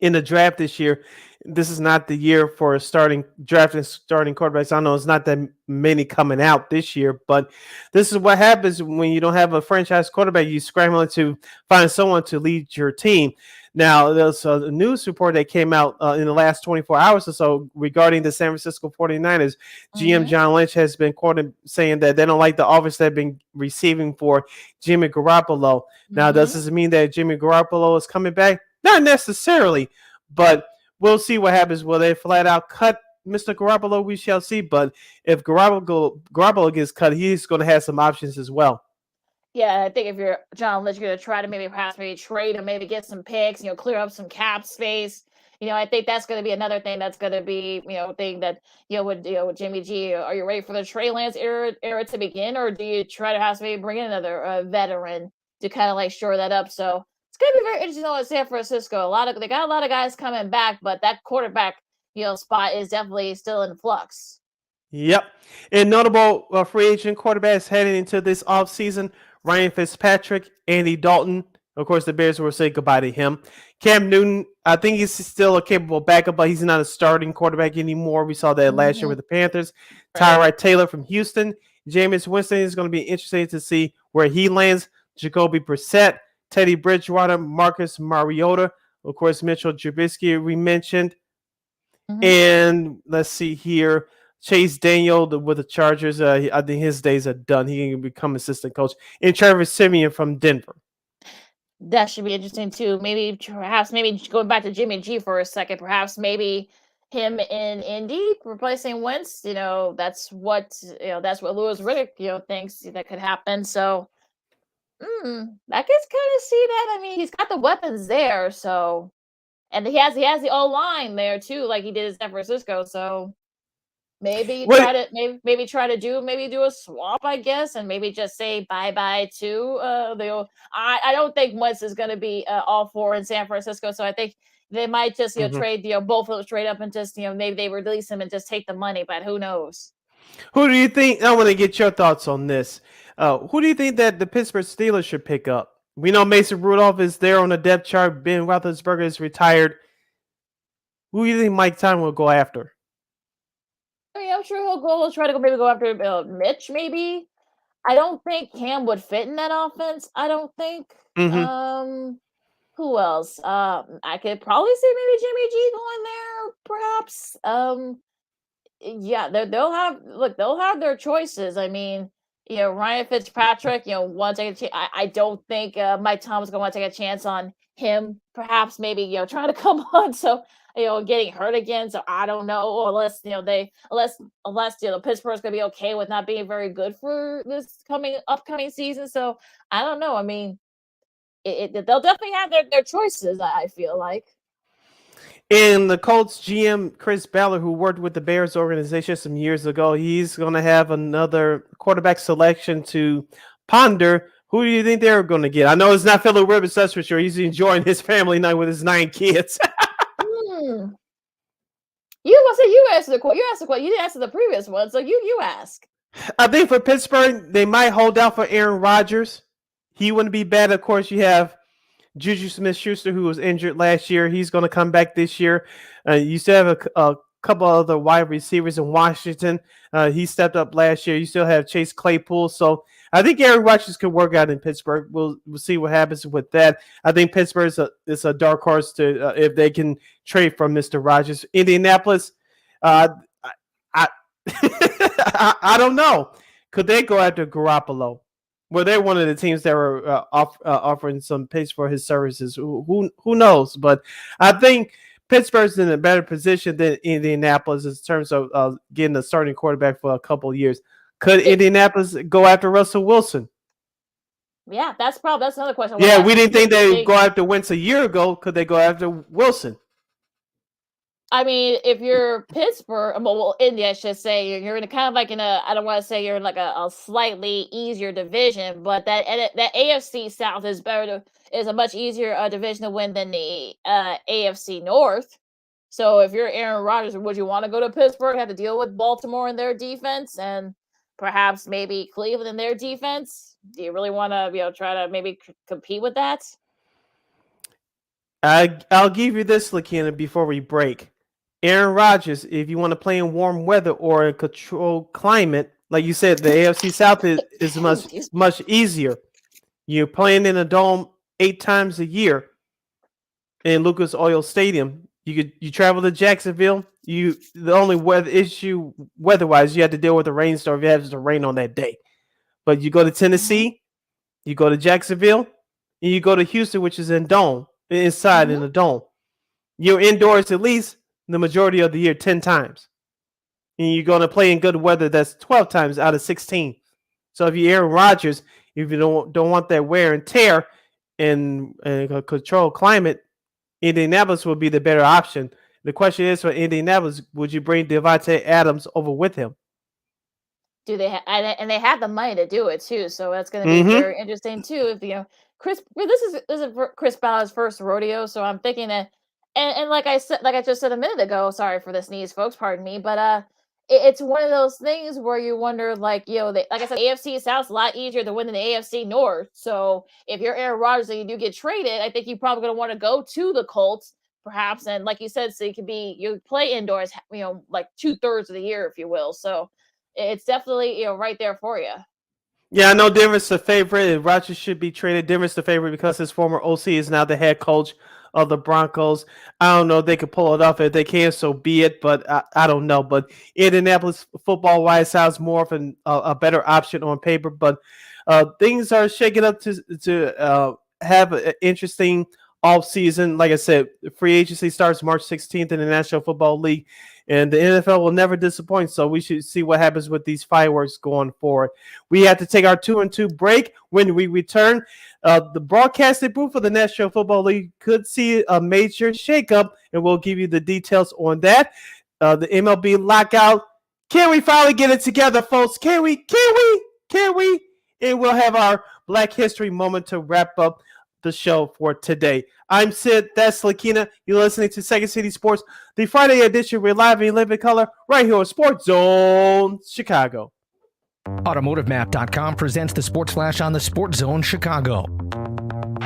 A: in the draft this year, this is not the year for drafting starting quarterbacks. I know it's not that many coming out this year, but this is what happens when you don't have a franchise quarterback. You scramble to find someone to lead your team. Now, there's a news report that came out in the last 24 hours or so regarding the San Francisco 49ers. GM John Lynch has been quoted saying that they don't like the offers they've been receiving for Jimmy Garoppolo. Now, does this mean that Jimmy Garoppolo is coming back? Not necessarily, but we'll see what happens. Will they flat out cut Mr. Garoppolo? We shall see. But if Garoppolo gets cut, he's going to have some options as well.
B: Yeah, I think if you're John Lynch, you're going to try to maybe trade or maybe get some picks, clear up some cap space. I think that's going to be another thing that's going to be, thing that, with Jimmy G, are you ready for the Trey Lance era to begin? Or do you try to have to maybe bring in another veteran to kind of shore that up? So it's going to be very interesting in San Francisco. They got a lot of guys coming back, but that quarterback, spot is definitely still in flux.
A: Yep. And notable free agent quarterbacks heading into this offseason: Ryan Fitzpatrick, Andy Dalton. Of course, the Bears will say goodbye to him. Cam Newton, I think he's still a capable backup, but he's not a starting quarterback anymore. We saw that last year with the Panthers. Tyrod Taylor from Houston. Jameis Winston is going to be interesting to see where he lands. Jacoby Brissett, Teddy Bridgewater, Marcus Mariota. Of course, Mitchell Trubisky we mentioned. And let's see here. Chase Daniel with the Chargers. I think his days are done. He can become assistant coach. And Trevor Siemian from Denver.
B: That should be interesting too. Perhaps going back to Jimmy G for a second. Perhaps maybe him in Indy replacing Wentz. That's what Louis Riddick thinks that could happen. So I can kind of see that. I mean, he's got the weapons there. So, and he has the O-line there too, like he did in San Francisco. So. Maybe try to do a swap, I guess, and maybe just say bye to I don't think Wentz is going to be all for in San Francisco, so I think they might just trade both of them straight up and just maybe they release him and just take the money, but who knows?
A: Who do you think? I want to get your thoughts on this. Who do you think that the Pittsburgh Steelers should pick up? We know Mason Rudolph is there on the depth chart. Ben Roethlisberger is retired. Who do you think Mike Tomlin will go after?
B: I mean, I'm sure he'll try to go after Mitch, maybe. I don't think Cam would fit in that offense. I don't think. Who else? I could probably see maybe Jimmy G going there, perhaps. Yeah, they'll have their choices. I mean, Ryan Fitzpatrick, want to take a chance. I don't think Mike Tomlin's going to want to take a chance on him. Perhaps maybe trying to come on. So. Getting hurt again. So I don't know. Unless Pittsburgh's gonna be okay with not being very good for this upcoming season. So I don't know. I mean, they'll definitely have their choices. I feel like.
A: And the Colts GM Chris Ballard, who worked with the Bears organization some years ago, he's going to have another quarterback selection to ponder. Who do you think they're going to get? I know it's not Phillip Rivers, that's for sure. He's enjoying his family night with his 9 kids.
B: You asked the question. You didn't answer the previous one, so you ask.
A: I think for Pittsburgh, they might hold out for Aaron Rodgers. He wouldn't be bad. Of course, you have Juju Smith-Schuster, who was injured last year, he's going to come back this year. You still have a couple other wide receivers in Washington. He stepped up last year. You still have Chase Claypool. So I think Aaron Rodgers could work out in Pittsburgh. We'll see what happens with that. I think Pittsburgh is a dark horse to if they can trade from Mr. Rodgers. Indianapolis, I I don't know. Could they go after Garoppolo? Well, they're one of the teams that were offering some picks for his services. Who knows? But I think Pittsburgh's in a better position than Indianapolis in terms of getting a starting quarterback for a couple of years. Could Indianapolis go after Russell Wilson?
B: Yeah, that's another question.
A: Yeah, we didn't think they'd go after Wentz a year ago. Could they go after Wilson?
B: I mean, if you're Pittsburgh, well, Indy, I should say, you're in a kind of like I don't want to say you're in like a slightly easier division, but that AFC South is a much easier division to win than the AFC North. So if you're Aaron Rodgers, would you want to go to Pittsburgh, have to deal with Baltimore and their defense, and perhaps maybe Cleveland and their defense? Do you really want to, try to maybe compete with that?
A: I'll give you this, Lakeena, before we break. Aaron Rodgers, if you want to play in warm weather or a controlled climate, like you said, the AFC South is much easier. You're playing in a dome 8 times a year in Lucas Oil Stadium. You travel to Jacksonville. The only weather issue weather-wise, you have to deal with a rainstorm if it has to rain on that day. But you go to Tennessee, you go to Jacksonville, and you go to Houston, which is inside in a dome. You're indoors at least the majority of the year 10 times. And you're going to play in good weather that's 12 times out of 16. So if you're Aaron Rodgers, if you don't want that wear and tear and a controlled climate, Indianapolis would be the better option. The question is for Indianapolis, would you bring Devontae Adams over with him?
B: Do they and they have the money to do it too, so that's going to be very interesting too. If Chris, this is Chris Ballard's first rodeo, so I'm thinking that, and like I just said a minute ago, sorry for the sneeze, folks, pardon me, but it's one of those things where you wonder, like like I said, AFC South's a lot easier to win than the AFC North. So if you're Aaron Rodgers and you do get traded, I think you're probably going to want to go to the Colts, perhaps, and like you said, so you play indoors, like 2/3 of the year, if you will. So it's definitely right there for you.
A: Yeah, I know Denver's the favorite. Rodgers should be traded. Denver's the favorite because his former OC is now the head coach of the Broncos. I don't know if they could pull it off. If they can, so be it. But I don't know. But Indianapolis, football-wise, sounds more of a better option on paper. But things are shaking up to have an interesting offseason. Like I said, free agency starts March 16th in the National Football League. And the NFL will never disappoint, so we should see what happens with these fireworks going forward. We have to take our 2-2 break. When we return, the broadcasting booth for the National Football League could see a major shakeup, and we'll give you the details on that. The MLB Lockout. Can we finally get it together, folks? Can we? And we'll have our Black History moment to wrap up the show for today. I'm Sid, that's Lakeena. You're listening to Second City Sports, the Friday edition. We're live and live in color right here on Sports Zone Chicago.
G: AutomotiveMap.com presents the Sports Flash on the Sports Zone Chicago.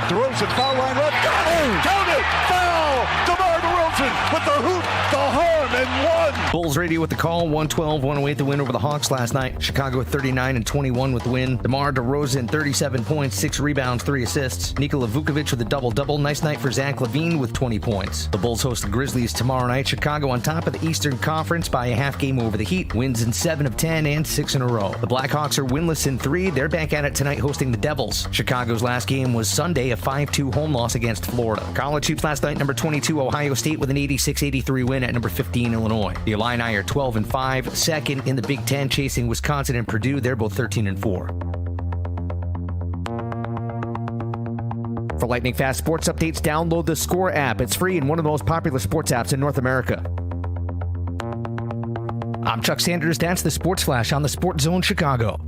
H: Throws it, foul line left. Count it! Foul! DeMar Wilson with the hoop, the harm, and one.
G: Bulls radio with the call. 112-108 the win over the Hawks last night. Chicago at 39-21 with the win. DeMar DeRozan 37 points, 6 rebounds, 3 assists. Nikola Vukovic with a double-double. Nice night for Zach LaVine with 20 points. The Bulls host the Grizzlies tomorrow night. Chicago on top of the Eastern Conference by a half game over the Heat. Wins in 7 of 10 and 6 in a row. The Blackhawks are winless in 3. They're back at it tonight hosting the Devils. Chicago's last game was Sunday, a 5-2 home loss against Florida. College hoops last night, number 22 Ohio State with an 86-83 win at number 15 Illinois. The Illini are 12-5, second in the Big Ten, chasing Wisconsin and Purdue. They're both 13-4. For lightning fast sports updates, download the Score app. It's free and one of the most popular sports apps in North America. I'm Chuck Sanders. That's the Sports Flash on the Sports Zone Chicago.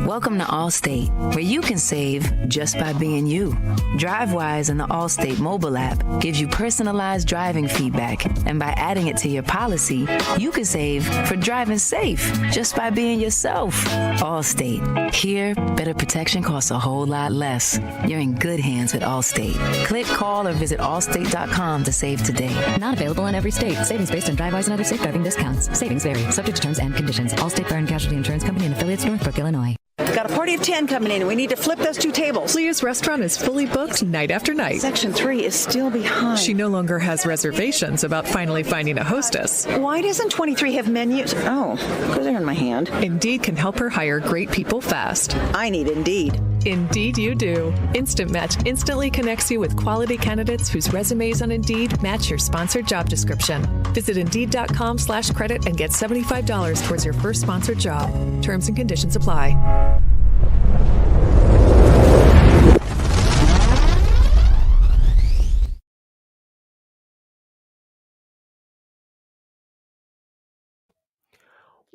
I: Welcome to Allstate, where you can save just by being you. DriveWise and the Allstate mobile app gives you personalized driving feedback. And by adding it to your policy, you can save for driving safe just by being yourself. Allstate. Here, better protection costs a whole lot less. You're in good hands with Allstate. Click, call, or visit allstate.com to save today.
J: Not available in every state. Savings based on DriveWise and other safe driving discounts. Savings vary. Subject to terms and conditions. Allstate Fire and Casualty Insurance Company and affiliates, Northbrook, Illinois.
K: We've got a party of 10 coming in, and we need to flip those 2 tables.
L: Leah's restaurant is fully booked night after night.
K: Section 3 is still behind.
L: She no longer has reservations about finally finding a hostess.
K: Why doesn't 23 have menus? Oh, because they're in my hand.
L: Indeed can help her hire great people fast.
K: I need Indeed.
L: Indeed you do. Instant Match instantly connects you with quality candidates whose resumes on Indeed match your sponsored job description. Visit Indeed.com/credit and get $75 towards your first sponsored job. Terms and conditions apply.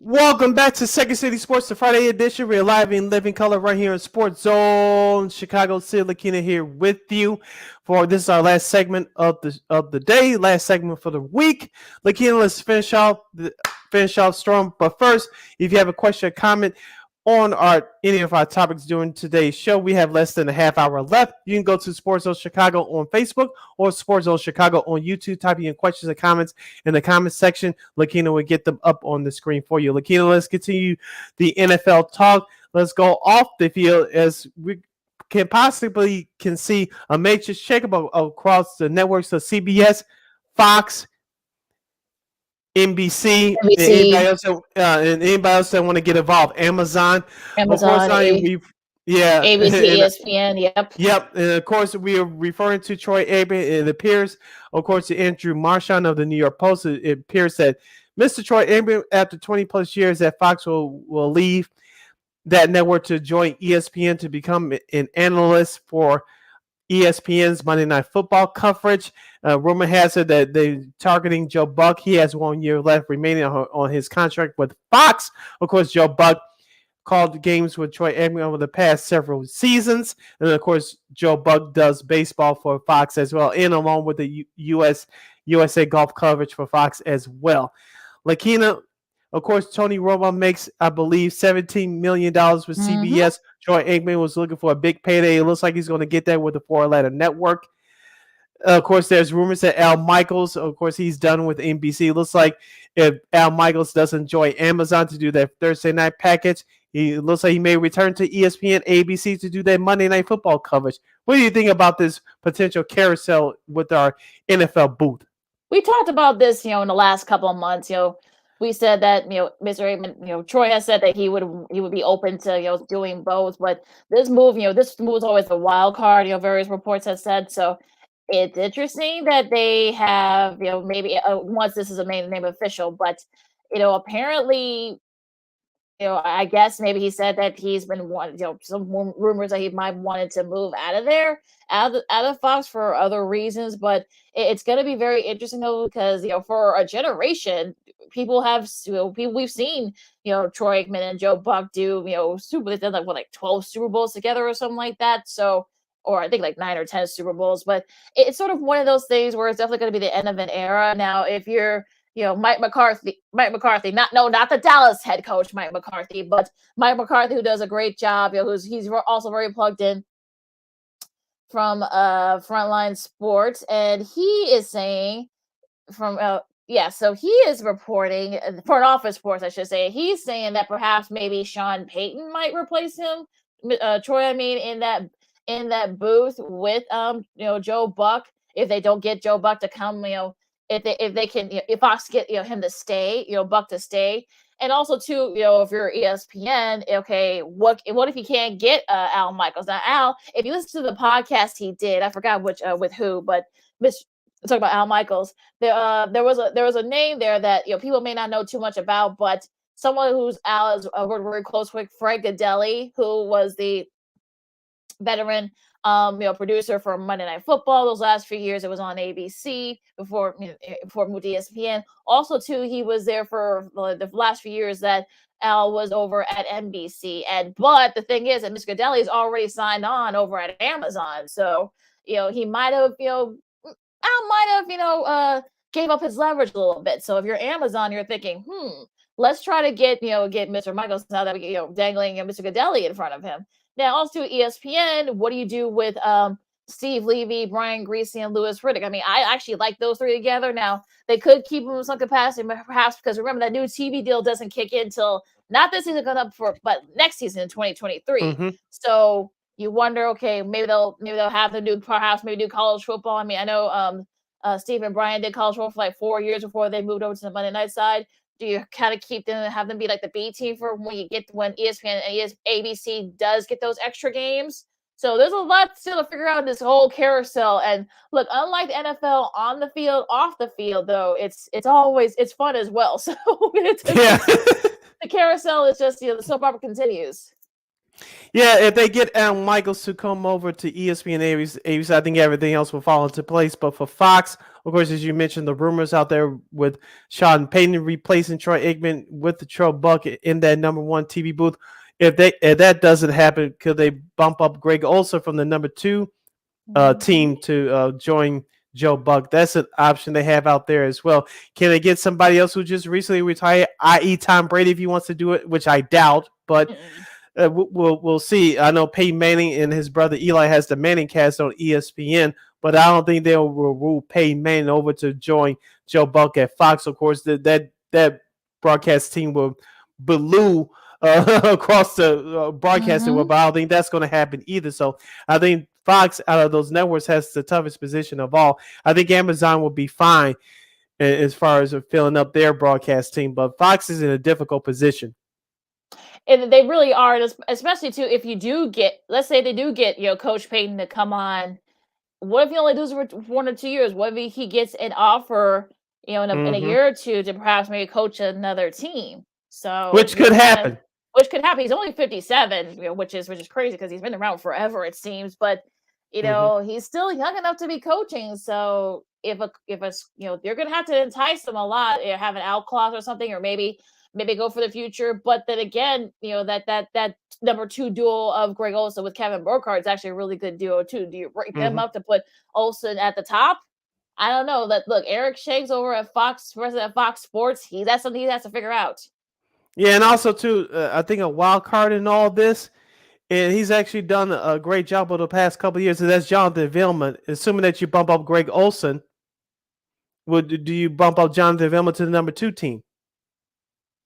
A: Welcome back to Second City Sports, the Friday edition. We're live in living color right here in Sports Zone. Chicago, Sid, Lakeena here with you for this is our last segment of the day, last segment for the week. Lakeena, let's finish off strong. But first, if you have a question or comment on any of our topics during today's show, we have less than a half hour left. You can go to Sports Zone Chicago on Facebook or Sports Zone Chicago on YouTube. Type in questions and comments in the comment section. Lakeena will get them up on the screen for you. Lakeena, let's continue the NFL talk. Let's go off the field as we can see a major shakeup across the networks of CBS, Fox, NBC. And anybody else that want to get involved. Amazon, of course,
B: ABC, ESPN,
A: Yep, and of course, we are referring to Troy Aikman. It appears, of course, to Andrew Marchand of the New York Post, it appears that Mr. Troy Aikman, after 20-plus years at Fox, will leave that network to join ESPN to become an analyst for ESPN's Monday Night Football coverage. Rumor has it that they're targeting Joe Buck. He has 1 year left remaining on his contract with Fox. Of course, Joe Buck called games with Troy Aikman over the past several seasons. And, of course, Joe Buck does baseball for Fox as well, and along with the USA golf coverage for Fox as well. Lakeena, of course, Tony Romo makes, I believe, $17 million with CBS. Troy Aikman was looking for a big payday. It looks like he's going to get that with the 4-letter network. Of course, there's rumors that Al Michaels, of course, he's done with NBC. It looks like if Al Michaels doesn't join Amazon to do that Thursday night package, it looks like he may return to ESPN, ABC to do that Monday Night Football coverage. What do you think about this potential carousel with our NFL booth?
B: We talked about this, in the last couple of months. We said that Mr. Aikman, Troy has said that he would be open to doing both. But this move is always a wild card. Various reports have said so. It's interesting that they have maybe once this is made name official, but apparently. I guess maybe he said that he's been some rumors that he might wanted to move out of there, out of Fox for other reasons. But it's going to be very interesting though, because for a generation, people we've seen Troy Aikman and Joe Buck do they've done like 12 Super Bowls together or something like that. So, or I think like 9 or 10 Super Bowls. But it's sort of one of those things where it's definitely going to be the end of an era. Now, if you're Mike McCarthy, not the Dallas head coach, Mike McCarthy, but Mike McCarthy, who does a great job, he's also very plugged in from Frontline Sports, and he is saying so he is reporting Front Office Sports, I should say. He's saying that perhaps maybe Sean Payton might replace him, Troy, in that booth with Joe Buck, if they don't get Joe Buck to come, if they can, if Fox get him to stay, Buck to stay, and also too, if you're ESPN, okay, what if you can't get Al Michaels? Now, Al, if you listen to the podcast he did, I forgot which with who, but talk about Al Michaels. There was a name there that people may not know too much about, but someone who's Al is worked very close with, Frank Godelli, who was the veteran producer for Monday Night Football. Those last few years, it was on ABC before moved to ESPN. Also, too, he was there for the last few years that Al was over at NBC. But the thing is that Mr. Godelli is already signed on over at Amazon. So, he might have, Al might have, gave up his leverage a little bit. So if you're Amazon, you're thinking, let's try to get Mr. Michaels now that we dangling Mr. Godelli in front of him. Now also ESPN, what do you do with Steve Levy, Brian Greasy, and Louis Riddick? I mean, I actually like those three together. Now they could keep them in some capacity, perhaps because remember that new TV deal doesn't kick in until not this season coming up but next season in 2023.
A: Mm-hmm.
B: So you wonder, okay, maybe they'll have them do college football. I mean, I know Steve and Brian did college football for like 4 years before they moved over to the Monday night side. Do you kind of keep them and have them be like the B team for when ESPN and ABC does get those extra games? So there's a lot still to figure out in this whole carousel. And look, unlike the NFL on the field, off the field though, it's fun as well. So the carousel is just the soap opera continues.
A: Yeah, if they get Al Michaels to come over to ESPN ABC, I think everything else will fall into place. But for Fox, of course, as you mentioned, the rumors out there with Sean Payton replacing Troy Aikman with the Joe Buck in that number one TV booth. If that doesn't happen, could they bump up Greg Olson from the number two team to join Joe Buck? That's an option they have out there as well. Can they get somebody else who just recently retired, i.e. Tom Brady, if he wants to do it, which I doubt, but we'll see. I know Peyton Manning and his brother Eli has the Manning cast on ESPN, but I don't think they'll rule Peyton Manning over to join Joe Buck at Fox. Of course, that broadcast team will baloo across the broadcasting world, but I don't think that's going to happen either. So I think Fox, out of those networks, has the toughest position of all. I think Amazon will be fine as far as filling up their broadcast team, but Fox is in a difficult position.
B: And they really are, especially too, if you do get, let's say they do get, Coach Payton to come on. What if he only does it for 1 or 2 years? What if he gets an offer, in a year or two to perhaps maybe coach another team? So
A: which could happen.
B: He's only 57, which is crazy because he's been around forever, it seems. But he's still young enough to be coaching. So if you're gonna have to entice him a lot, have an out clause or something, or maybe go for the future. But then again, that number two duo of Greg Olson with Kevin Burkhardt is actually a really good duo too. Do you break them up to put Olson at the top? I don't know. Look, Eric Shanks over at Fox, president of Fox Sports, that's something he has to figure out.
A: Yeah, and also too, I think a wild card in all this, and he's actually done a great job over the past couple of years. And that's Jonathan Vilma. Assuming that you bump up Greg Olson, do you bump up Jonathan Vilma to the number two team?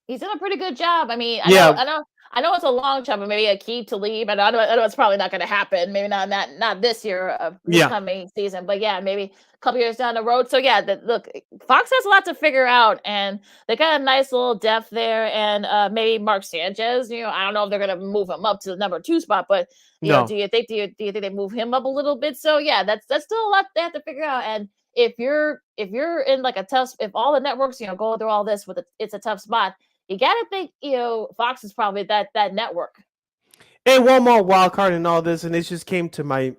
B: He's done a pretty good job. I mean, I know it's a long shot, but maybe a key to leave. I know it's probably not going to happen. Maybe not this year, this coming season. But yeah, maybe a couple years down the road. So yeah, look, Fox has a lot to figure out, and they got a nice little depth there. And maybe Mark Sanchez. I don't know if they're going to move him up to the number two spot, but do you think they move him up a little bit? So yeah, that's still a lot they have to figure out. And if you're in like a tough, if all the networks go through all this it's a tough spot. You gotta think, Fox is probably that network.
A: And one more wild card in all this, and it just came to my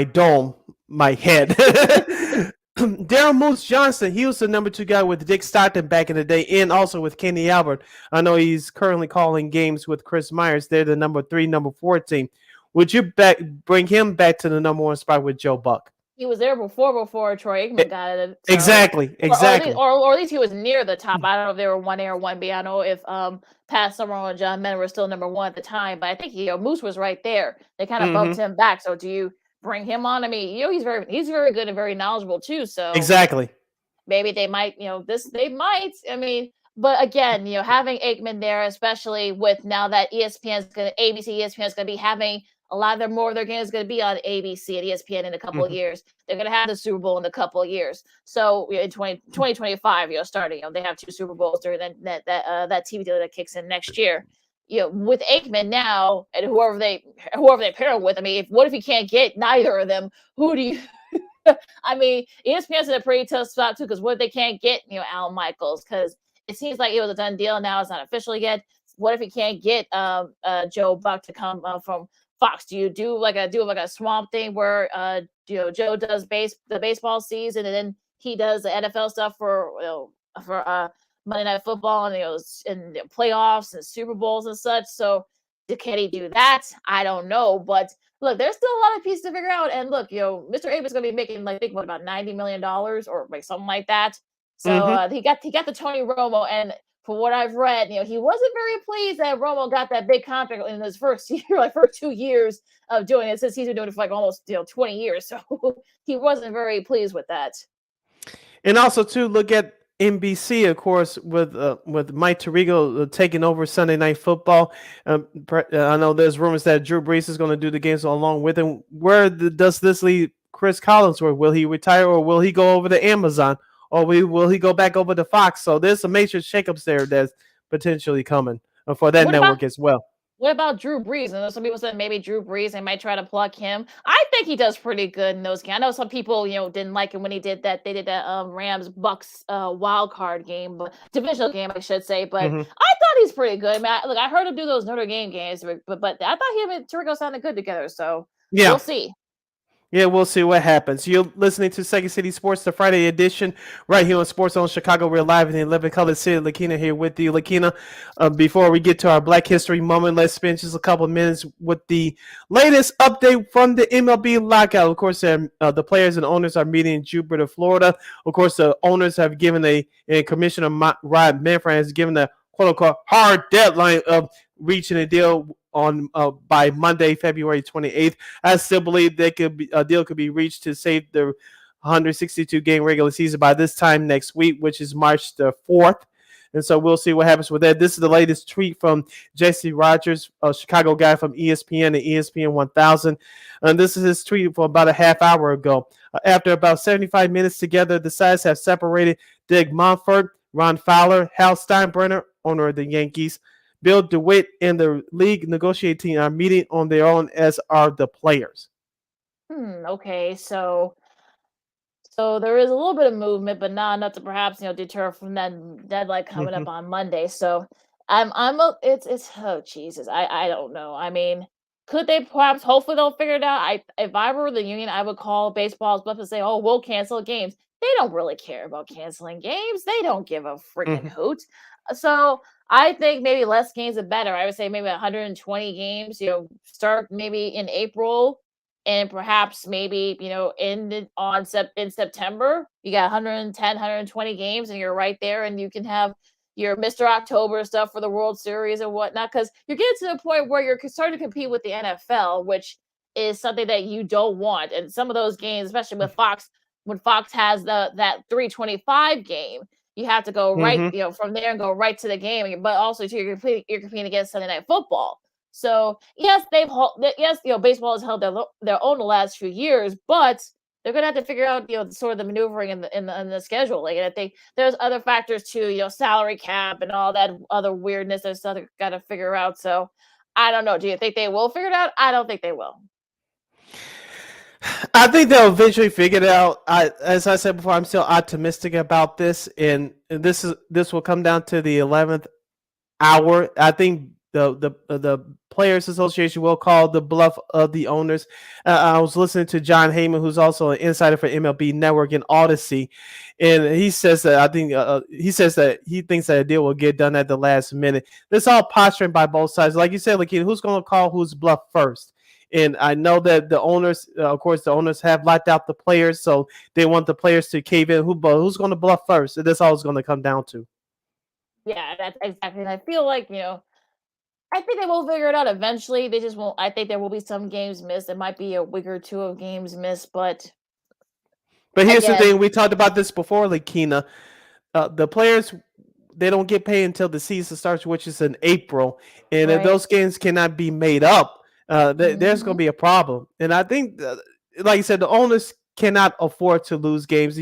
A: dome, my head. Daryl Moose Johnson, he was the number two guy with Dick Stockton back in the day, and also with Kenny Albert. I know he's currently calling games with Chris Myers. They're the number 3, number 4 team. Would you bring him back to the number one spot with Joe Buck?
B: He was there before Troy Aikman got it. So,
A: exactly.
B: Or at least he was near the top. I don't know if they were 1A or 1B. I don't know if Pat Summerall and John Mender were still number one at the time, but I think Moose was right there. They kind of bumped him back. So do you bring him on? I mean, he's very good and very knowledgeable too. So
A: exactly.
B: Maybe they might, they might. I mean, but again, having Aikman there, especially with now that ABC, ESPN is going to be having a lot of more of their games going to be on ABC and ESPN in a couple of years. They're going to have the Super Bowl in a couple of years. So in 2025, starting, they have 2 Super Bowls during that TV deal that kicks in next year. With Aikman now and whoever they pair him with, I mean, what if you can't get neither of them? Who do you? I mean, ESPN's in a pretty tough spot too, because what if they can't get Al Michaels? Because it seems like it was a done deal. Now it's not official yet. What if you can't get Joe Buck to come from Fox? Do you do like a swamp thing where Joe does the baseball season and then he does the NFL stuff for Monday Night Football and playoffs and Super Bowls and such? So can he do that? I don't know, but look, there's still a lot of pieces to figure out. And look, Mr. Abe is going to be making about $90 million or like something like that. So he got the Tony Romo, and from what I've read, he wasn't very pleased that Romo got that big contract in his first year, first 2 years of doing it, since he's been doing it for like almost 20 years. So he wasn't very pleased with that.
A: And also, too, look at NBC, of course, with Mike Tirico taking over Sunday Night Football. I know there's rumors that Drew Brees is going to do the games along with him. Where does this leave Chris Collinsworth? Will he retire, or will he go over to Amazon, or will he go back over to Fox? So there's some major shakeups there that's potentially coming for that network as well.
B: What about Drew Brees? And some people said maybe Drew Brees, they might try to plug him. I think he does pretty good in those games. I know some people, didn't like him when he did that. They did that Rams Bucks wild card game, but divisional game, I should say. But I thought he's pretty good. I mean, I heard him do those Notre Dame games, but I thought him and Tirico sounded good together. So we'll see.
A: Yeah, we'll see what happens. You're listening to Second City Sports, the Friday edition, right here on Sports on Chicago. We're live in the 11 Color City. Lakeena here with you. Lakeena, before we get to our Black History moment, let's spend just a couple minutes with the latest update from the MLB Lockout. Of course, the players and owners are meeting in Jupiter, Florida. Of course, the owners have given and Commissioner Rod Manfred has given a quote-unquote hard deadline of reaching a deal on by Monday, February 28th. I still believe a deal could be reached to save the 162-game regular season by this time next week, which is March the 4th. And so we'll see what happens with that. This is the latest tweet from Jesse Rogers, a Chicago guy from ESPN and ESPN 1000. And this is his tweet from about a half hour ago. After about 75 minutes together, the sides have separated. Doug Monfort, Ron Fowler, Hal Steinbrenner, owner of the Yankees, Bill DeWitt, and the league negotiating team are meeting on their own, as are the players.
B: Okay, so there is a little bit of movement, but not enough to perhaps deter from that deadline coming up on Monday. So it's oh Jesus, I don't know. I mean, could they perhaps? Hopefully they'll figure it out. If I were the union, I would call baseball's bluff and say, "Oh, we'll cancel games." They don't really care about canceling games. They don't give a freaking hoot. So I think maybe less games are better. I would say maybe 120 games. Start maybe in April, and perhaps maybe end in September. You got 110, 120 games, and you're right there, and you can have your Mr. October stuff for the World Series and whatnot. Because you're getting to the point where you're starting to compete with the NFL, which is something that you don't want. And some of those games, especially with Fox, when Fox has that 325 game, you have to go right, from there and go right to the game. But also, you're competing against Sunday Night Football. So yes, baseball has held their own the last few years, but they're gonna have to figure out sort of the maneuvering in the schedule. And I think there's other factors too, salary cap and all that other weirdness that they've got to figure out. So I don't know. Do you think they will figure it out? I don't think they will.
A: I think they'll eventually figure it out. As I said before, I'm still optimistic about this, and this will come down to the 11th hour. I think the Players Association will call the bluff of the owners. I was listening to John Heyman, who's also an insider for MLB Network and Odyssey, and he says that he thinks that a deal will get done at the last minute. This all posturing by both sides. Like you said, Lakeena, who's going to call whose bluff first? And I know that the owners, of course, have locked out the players, so they want the players to cave in. Who's going to bluff first? That's all it's going to come down to.
B: Yeah, that's exactly. And I feel like, I think they will figure it out eventually. They just won't. I think there will be some games missed. There might be a week or two of games missed, but
A: here's the thing. We talked about this before, Lakeena. The players, they don't get paid until the season starts, which is in April. And if those games cannot be made up, there's going to be a problem. And I think, like you said, the owners cannot afford to lose games.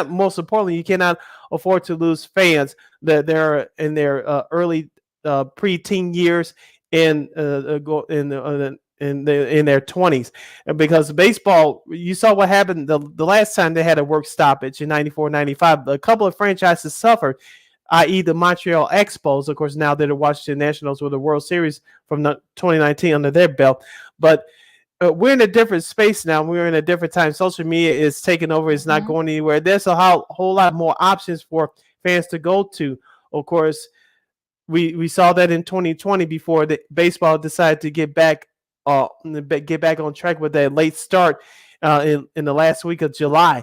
A: Most importantly, you cannot afford to lose fans that they're in their early pre-teen years in their 20s. And because baseball, you saw what happened the last time they had a work stoppage in 94, 95. A couple of franchises suffered, i.e. the Montreal Expos. Of course, now they're the Washington Nationals with the World Series from 2019 under their belt. But we're in a different space now. We're in a different time. Social media is taking over. It's not going anywhere. There's a whole lot more options for fans to go to. Of course, we saw that in 2020 before the baseball decided to get back on track with that late start in the last week of July.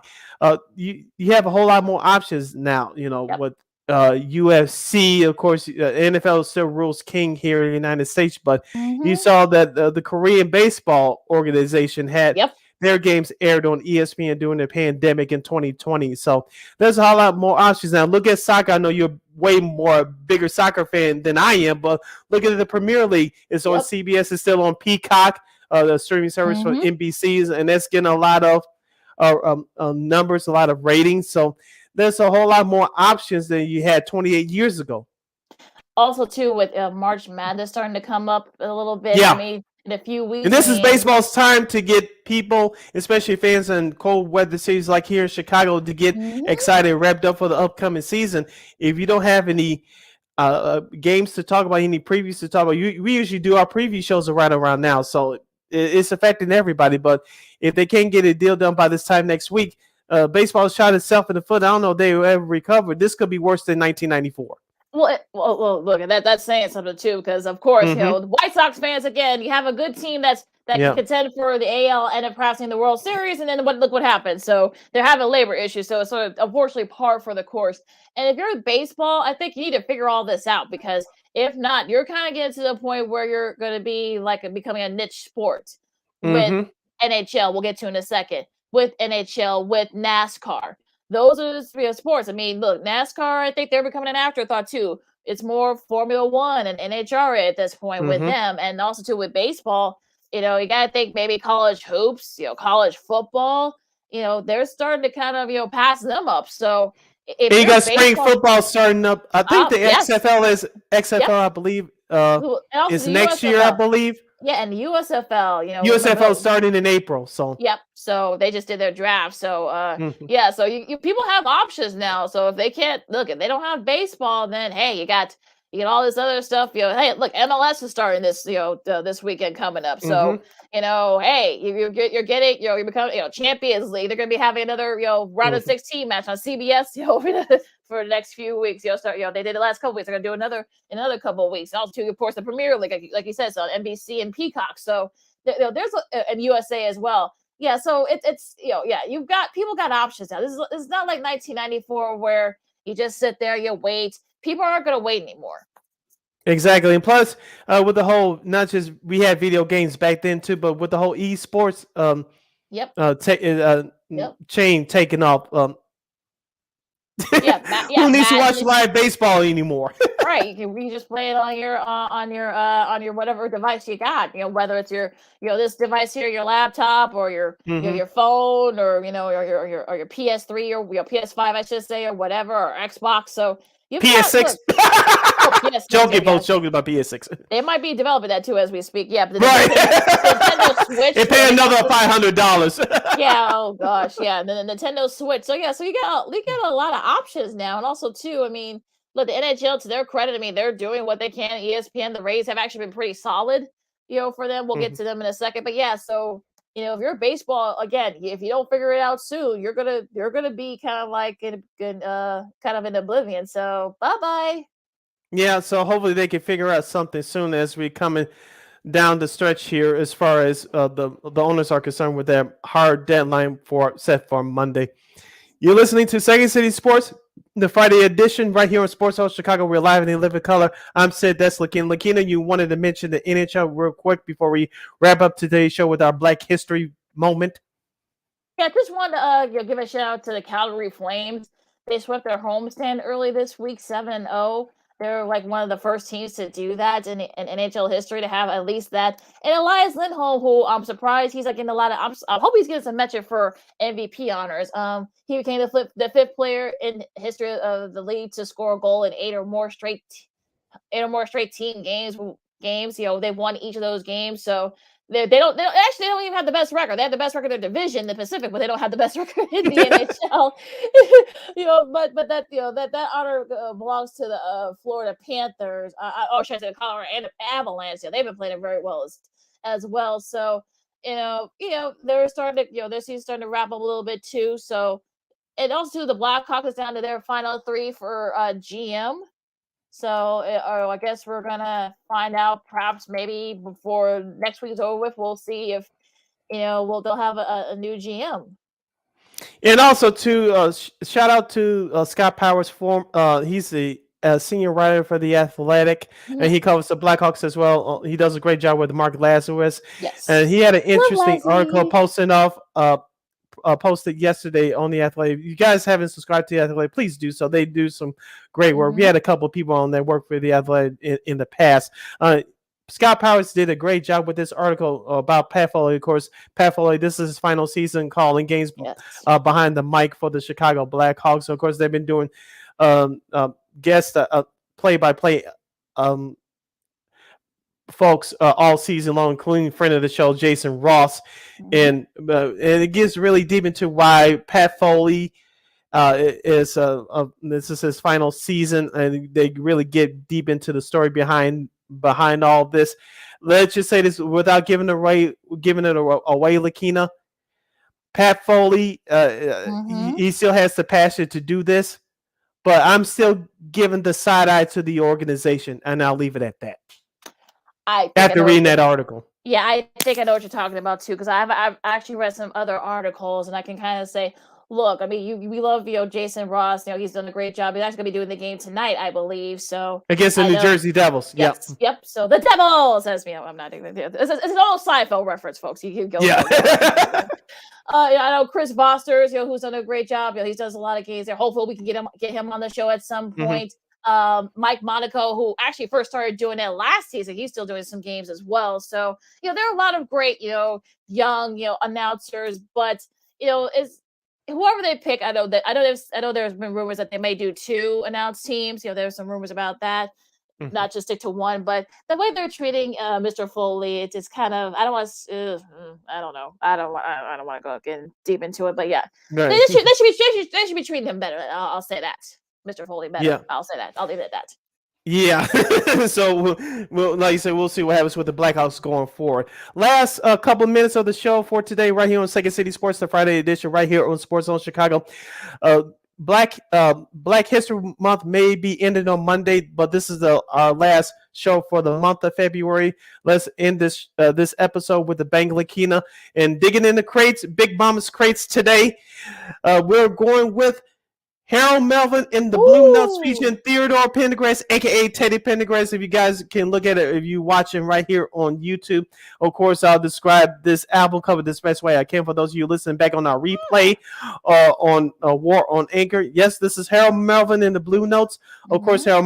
A: You have a whole lot more options now. With UFC, of course, NFL still rules king here in the United States, but you
B: Mhm.
A: saw that the Korean baseball organization had
B: Yep.
A: their games aired on ESPN during the pandemic in 2020. So there's a whole lot more options now. Look at soccer. I know you're way more bigger soccer fan than I am, but look at the Premier League. It's on
B: Yep.
A: CBS. It's still on Peacock, the streaming service from
B: Mhm.
A: NBC's, and that's getting a lot of numbers, a lot of ratings. So there's a whole lot more options than you had 28 years ago.
B: Also, too, with March Madness starting to come up a little bit. I
A: Yeah.
B: mean, in a few weeks.
A: And this is baseball's time to get people, especially fans in cold weather cities like here in Chicago, to get excited, revved up for the upcoming season. If you don't have any games to talk about, any previews to talk about, we usually do our preview shows right around now. So it's affecting everybody. But if they can't get a deal done by this time next week, baseball shot itself in the foot. I don't know if they will ever recover. This could be worse than 1994.
B: Well, look, that's saying something too, because of course, you know, the White Sox fans, again, you have a good team that can contend for the AL and perhaps in the World Series, and then look what happened. So they're having labor issues, so it's sort of unfortunately par for the course. And if you're baseball, I think you need to figure all this out, because if not, you're kind of getting to the point where you're going to be like becoming a niche sport with NHL. We'll get to in a second, with NHL, with NASCAR. Those are the three sports. I mean, look, NASCAR, I think they're becoming an afterthought too. It's more Formula One and NHRA at this point with them. And also too with baseball, you know, you got to think maybe college hoops, you know, college football, you know, they're starting to kind of, you know, pass them up. So if
A: you got spring
B: baseball,
A: football starting up. I think the XFL is I believe, is next year, I believe.
B: Yeah, and the USFL, you know,
A: USFL starting in April. So
B: yep. So they just did their draft. So yeah, so you people have options now. So if they can't if they don't have baseball, then hey, you got all this other stuff. You know, hey, look, MLS is starting this, you know, this weekend coming up. So you know, hey, you're getting, you know, you're becoming, you know, Champions League. They're going to be having another, you know, round of 16 match on CBS, you know, for the next few weeks. You know, they did the last couple weeks. They're going to do another couple of weeks. And also, of course, the Premier League, like you said, it's on NBC and Peacock. So you know, there's and USA as well. Yeah, so it's you know, yeah, people got options now. This is not like 1994 where you just sit there, you wait. People aren't going to wait anymore.
A: Exactly. And plus, with the whole, not just we had video games back then too, but with the whole esports chain taking off. Who needs to watch live baseball anymore?
B: Right, you can just play it on your whatever device you got. You know, whether it's your this device here, your laptop, or your your phone, or you know, or your PS3 or your PS5, I should say, or whatever, or Xbox. So
A: PS6.
B: PS6.
A: Joking about PS6.
B: They might be developing that too as we speak. Yeah, but
A: right.
B: Nintendo Switch.
A: They pay another $500.
B: Yeah. Oh gosh. Yeah. And then the Nintendo Switch. So yeah. So you got a lot of options now, and also too. I mean, look, the NHL, to their credit, I mean, they're doing what they can. ESPN, the Rays have actually been pretty solid, you know, for them. We'll get to them in a second. But yeah. So you know, if you're baseball, again, if you don't figure it out soon, you're gonna be kind of like in oblivion. So bye bye.
A: Yeah, so hopefully they can figure out something soon as we coming down the stretch here, as far as the owners are concerned, with their hard deadline set for Monday. You're listening to Second City Sports, the Friday edition, right here on Sports House Chicago. We're live and in living color. I'm Sid. That's Lakeena. Lakeena, you wanted to mention the NHL real quick before we wrap up today's show with our Black History moment.
B: Yeah, just want to give a shout out to the Calgary Flames. They swept their homestand early this week, 7-0. They're like one of the first teams to do that in NHL history, to have at least that. And Elias Lindholm, who I'm surprised he's like in a lot of. I hope he's getting some mention for MVP honors. He became the fifth player in history of the league to score a goal in eight or more straight team games. You know, they've won each of those games, so. They don't even have the best record. They have the best record in their division, the Pacific, but they don't have the best record in the NHL. You know, but that that honor belongs to the Florida Panthers. Should I say the Colorado Avalanche? Yeah, they've been playing very well as well. So you know, they're starting to their season's starting to wrap up a little bit too. So and also the Blackhawks is down to their final three for GM. So I guess we're gonna find out perhaps maybe before next week's over with. We'll see if they'll have a new GM.
A: And also to shout out to Scott Powers. He's the senior writer for the Athletic, and he covers the Blackhawks as well. He does a great job with Mark Lazarus,
B: Yes.
A: and he had an interesting
B: Love
A: article
B: Lassie.
A: posted yesterday on the Athletic. If you guys haven't subscribed to the Athletic, please do so. They do some great work. We had a couple of people on that work for the Athletic in the past. Scott Powers did a great job with this article about Pat Foley. Of course, Pat Foley, this is his final season calling games behind the mic for the Chicago Blackhawks. So, of course, they've been doing guest play-by-play folks all season long, including friend of the show, Jason Ross. And it gets really deep into why Pat Foley this is his final season, and they really get deep into the story behind all this. Let's just say this without giving it away, Lakeena. Pat Foley, he still has the passion to do this, but I'm still giving the side eye to the organization, and I'll leave it at that. After reading that article.
B: Yeah, I think I know what you're talking about too, because I've actually read some other articles, and I can kind of say, look, I mean, we love Jason Ross. He's done a great job. He's actually going to be doing the game tonight, I believe. So
A: against the New Jersey Devils.
B: Yes, yep. So the Devils, as I'm not doing it. It's an old Seinfeld reference, folks. You can go. Yeah. I know Chris Vosters, who's done a great job. He does a lot of games there. Hopefully, we can get him on the show at some point. Mike Monaco, who actually first started doing it last season, he's still doing some games as well. So there are a lot of great young announcers, but is whoever they pick. I know there's been rumors that they may do 2 announced teams. There's some rumors about that, not just stick to one. But the way they're treating Mr. Foley, it's just kind of, I don't want to. I don't know. I don't want to go getting deep into it. But yeah, they should be treating him better. I'll say that. Mr. Foley better. Yeah. I'll say that. I'll leave it at that.
A: Yeah. So we'll like you said, we'll see what happens with the Blackhawks going forward. Last couple minutes of the show for today, right here on Second City Sports, the Friday edition, right here on Sports Zone Chicago. Black History Month may be ending on Monday, but this is our last show for the month of February. Let's end this episode with the Bang Lakeena and digging in the crates, Big Mama's crates today. We're going with Harold Melvin in the Blue Notes featuring Theodore Pendergrass, a.k.a. Teddy Pendergrass. If you guys can look at it, if you're watching right here on YouTube. Of course, I'll describe this album cover the best way I can for those of you listening back on our replay on War on Anchor. Yes, this is Harold Melvin in the Blue Notes. Of course, Harold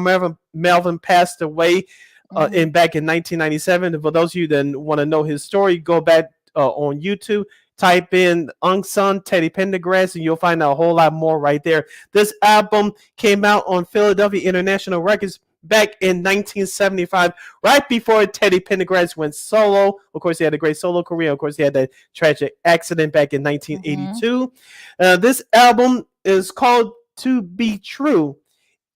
A: Melvin passed away back in 1997. For those of you that want to know his story, go back on YouTube. Type in Unsung Teddy Pendergrass, and you'll find out a whole lot more right there. This album came out on Philadelphia International Records back in 1975, right before Teddy Pendergrass went solo. Of course, he had a great solo career. Of course, he had that tragic accident back in 1982. This album is called To Be True.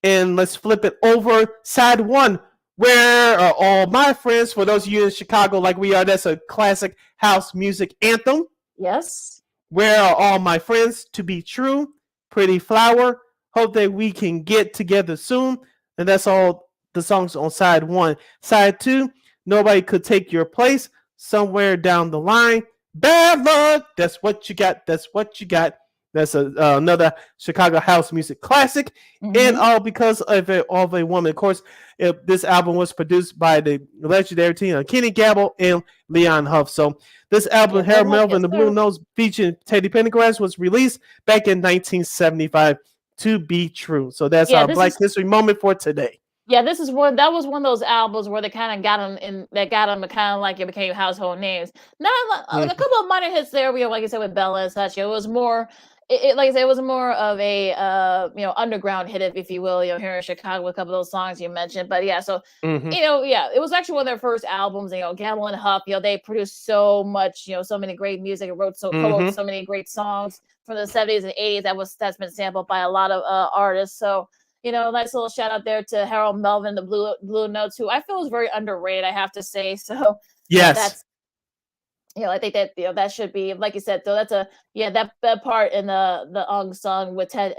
A: And let's flip it over. Side 1. Where are all my friends? For those of you in Chicago like we are, that's a classic house music anthem.
B: Yes.
A: Where are all my friends? To Be True. Pretty Flower. Hope that we can get together soon. And that's all the songs on side 1. Side 2, Nobody Could Take Your Place. Somewhere Down the Line. Bad Luck. That's what you got. That's what you got. That's another Chicago house music classic. And all because of a woman. Of course, this album was produced by the legendary team Kenny Gamble and Leon Huff. So this album, Harold Melvin, the Blue Notes, featuring Teddy Pendergrass, was released back in 1975. To Be True. So that's our Black History moment for today.
B: Yeah, that was one of those albums where they kind of got them kind of like it became household names. Not a couple of minor hits there, like you said, with Bella and such. It was more, like I said, it was more of a underground hit, if you will, here in Chicago, with a couple of those songs you mentioned. But yeah, so it was actually one of their first albums. Gamble and Huff, they produced so much, so many great music, and co-wrote so many great songs from the 70s and 80s that's been sampled by a lot of artists. So nice little shout out there to Harold Melvin, the Blue Notes, who I feel is very underrated, I have to say. So
A: yes,
B: that's I think that that should be, like you said. So that's that part in the Unsung with Teddy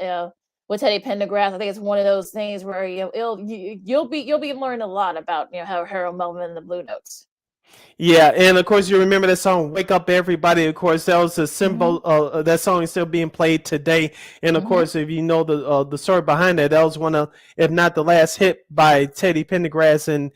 B: Pendergrass. I think it's one of those things where you'll be learning a lot about how Harold Melvin and the Blue Notes.
A: Yeah, and of course you remember that song "Wake Up Everybody." Of course, that was a symbol. That song is still being played today. And of course, if you know the story behind that was one of, if not the last hit by Teddy Pendergrass in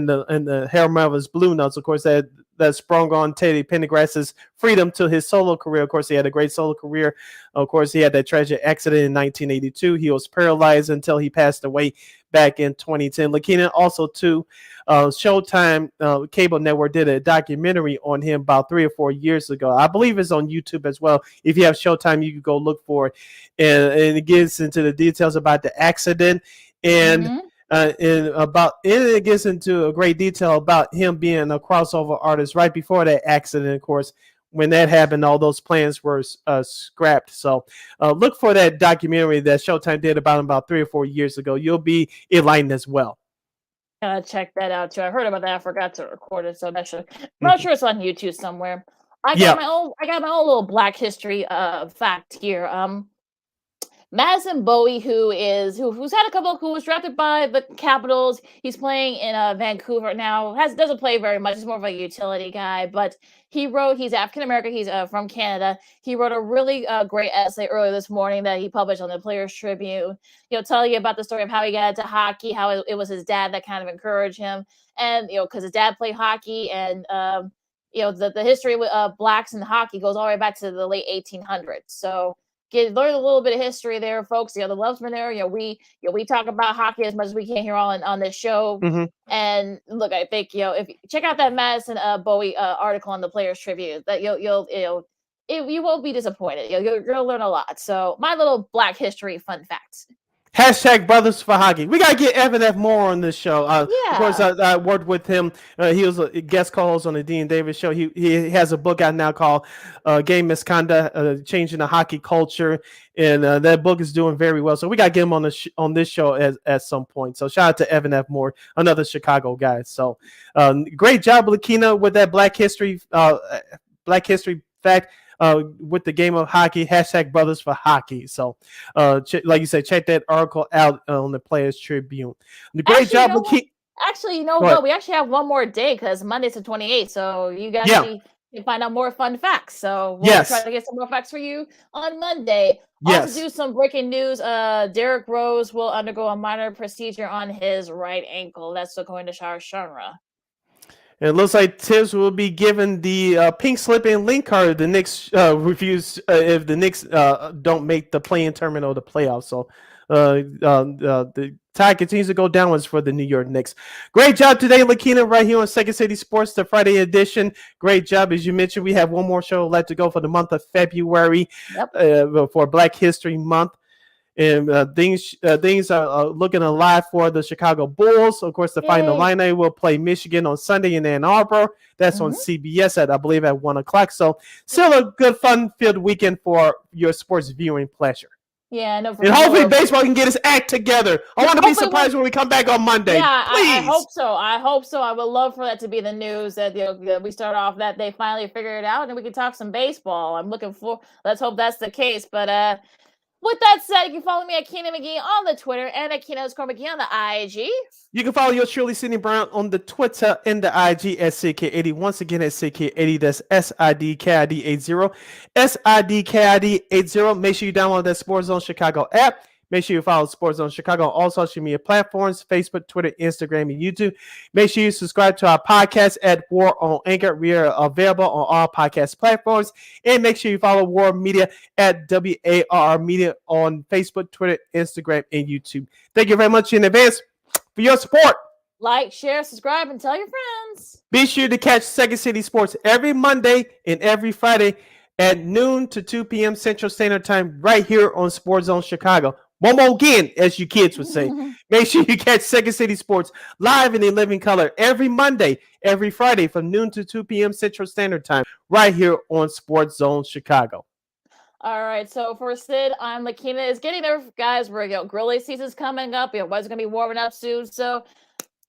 A: the Hair Melvin's Blue Notes. Of course, that sprung on Teddy Pendergrass's freedom to his solo career. Of course, he had a great solo career. Of course, he had that tragic accident in 1982. He was paralyzed until he passed away back in 2010. Lakeena, also too, Showtime cable network did a documentary on him about 3 or 4 years ago. I believe it's on YouTube as well. If you have Showtime, you can go look for it, and it gets into the details about the accident and it gets into a great detail about him being a crossover artist right before that accident. Of course, when that happened, all those plans were scrapped. So look for that documentary that Showtime did about 3 or 4 years ago. You'll be enlightened as well.
B: Gotta check that out too. I heard about that. I forgot to record it, so I'm not sure it's on YouTube somewhere. I got my own little Black history fact here. Madison Bowie, who's had a couple, who was drafted by the Capitals. He's playing in Vancouver now. Doesn't play very much. He's more of a utility guy, but he's African American. He's from Canada. He wrote a really great essay earlier this morning that he published on the Players Tribune. Tell you about the story of how he got into hockey, how it was his dad that kind of encouraged him, and because his dad played hockey, and the history of Blacks in hockey goes all the way back to the late 1800s. So learn a little bit of history there, folks. The love's been there. We talk about hockey as much as we can here on this show. And look, I think if you check out that Madison Bowie article on the Players Tribune, that you won't be disappointed. You're gonna learn a lot. So my little Black history fun facts.
A: Hashtag Brothers for Hockey. We got to get Evan F. Moore on this show. Of course, I worked with him. He was a guest co-host on the Dean Davis show. He has a book out now called Game Misconduct, Changing the Hockey Culture. And that book is doing very well. So we got to get him on this show at some point. So shout out to Evan F. Moore, another Chicago guy. So great job, Lakeena, with that Black history fact. With the game of hockey, hashtag Brothers for Hockey. So, like you said, check that article out on the Players Tribune. Great job, Lakeena.
B: Actually, no, we actually have one more day because Monday's the 28th. So you guys can find out more fun facts. So we'll try to get some more facts for you on Monday. Also, do some breaking news. Derrick Rose will undergo a minor procedure on his right ankle. That's according to Shar Shanra.
A: It looks like Tibbs will be given the pink slip and link card if the Knicks refuse if the Knicks don't make the play-in tournament or the playoffs. So the tide continues to go downwards for the New York Knicks. Great job today, Lakeena, right here on Second City Sports, the Friday edition. Great job. As you mentioned, we have one more show left to go for the month of February for Black History Month. And things are looking alive for the Chicago Bulls. Of course, the Final Illini will play Michigan on Sunday in Ann Arbor. That's on CBS I believe at 1:00. So still a good, fun-filled weekend for your sports viewing pleasure.
B: Yeah, no.
A: And hopefully baseball can get its act together. I want to be surprised when we come back on Monday.
B: Yeah,
A: please.
B: I hope so. I would love for that to be the news that we start off that they finally figure it out and we can talk some baseball. Let's hope that's the case. But with that said, you can follow me at Keena McGee on the Twitter and at Keena_McGee on the IG.
A: You can follow yours truly, Sidney Brown, on the Twitter and the IG at CK80. Once again, at CK80. That's SIDKID80. SIDKID80. Make sure you download that Sports Zone Chicago app. Make sure you follow Sports Zone Chicago on all social media platforms, Facebook, Twitter, Instagram, and YouTube. Make sure you subscribe to our podcast at War on Anchor. We are available on all podcast platforms. And make sure you follow War Media at WAR Media on Facebook, Twitter, Instagram, and YouTube. Thank you very much in advance for your support.
B: Like, share, subscribe, and tell your friends.
A: Be sure to catch Second City Sports every Monday and every Friday at noon to 2 p.m. Central Standard Time right here on Sports Zone Chicago. One more again, as you kids would say. Make sure you catch Second City Sports live and in living color every Monday, every Friday from noon to 2 p.m. Central Standard Time right here on Sports Zone Chicago.
B: All right, so for Sid, I'm Lakeena. Is getting there, guys. Grilling season's coming up. Weather's gonna be warming up soon. So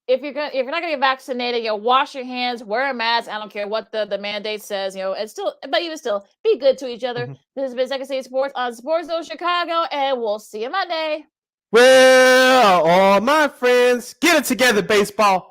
B: if you're not gonna get vaccinated, wash your hands, wear a mask. I don't care what the mandate says. But even still, be good to each other. This has been Second City Sports on Sports Zone Chicago, and we'll see you Monday.
A: Well, all my friends, get it together, baseball.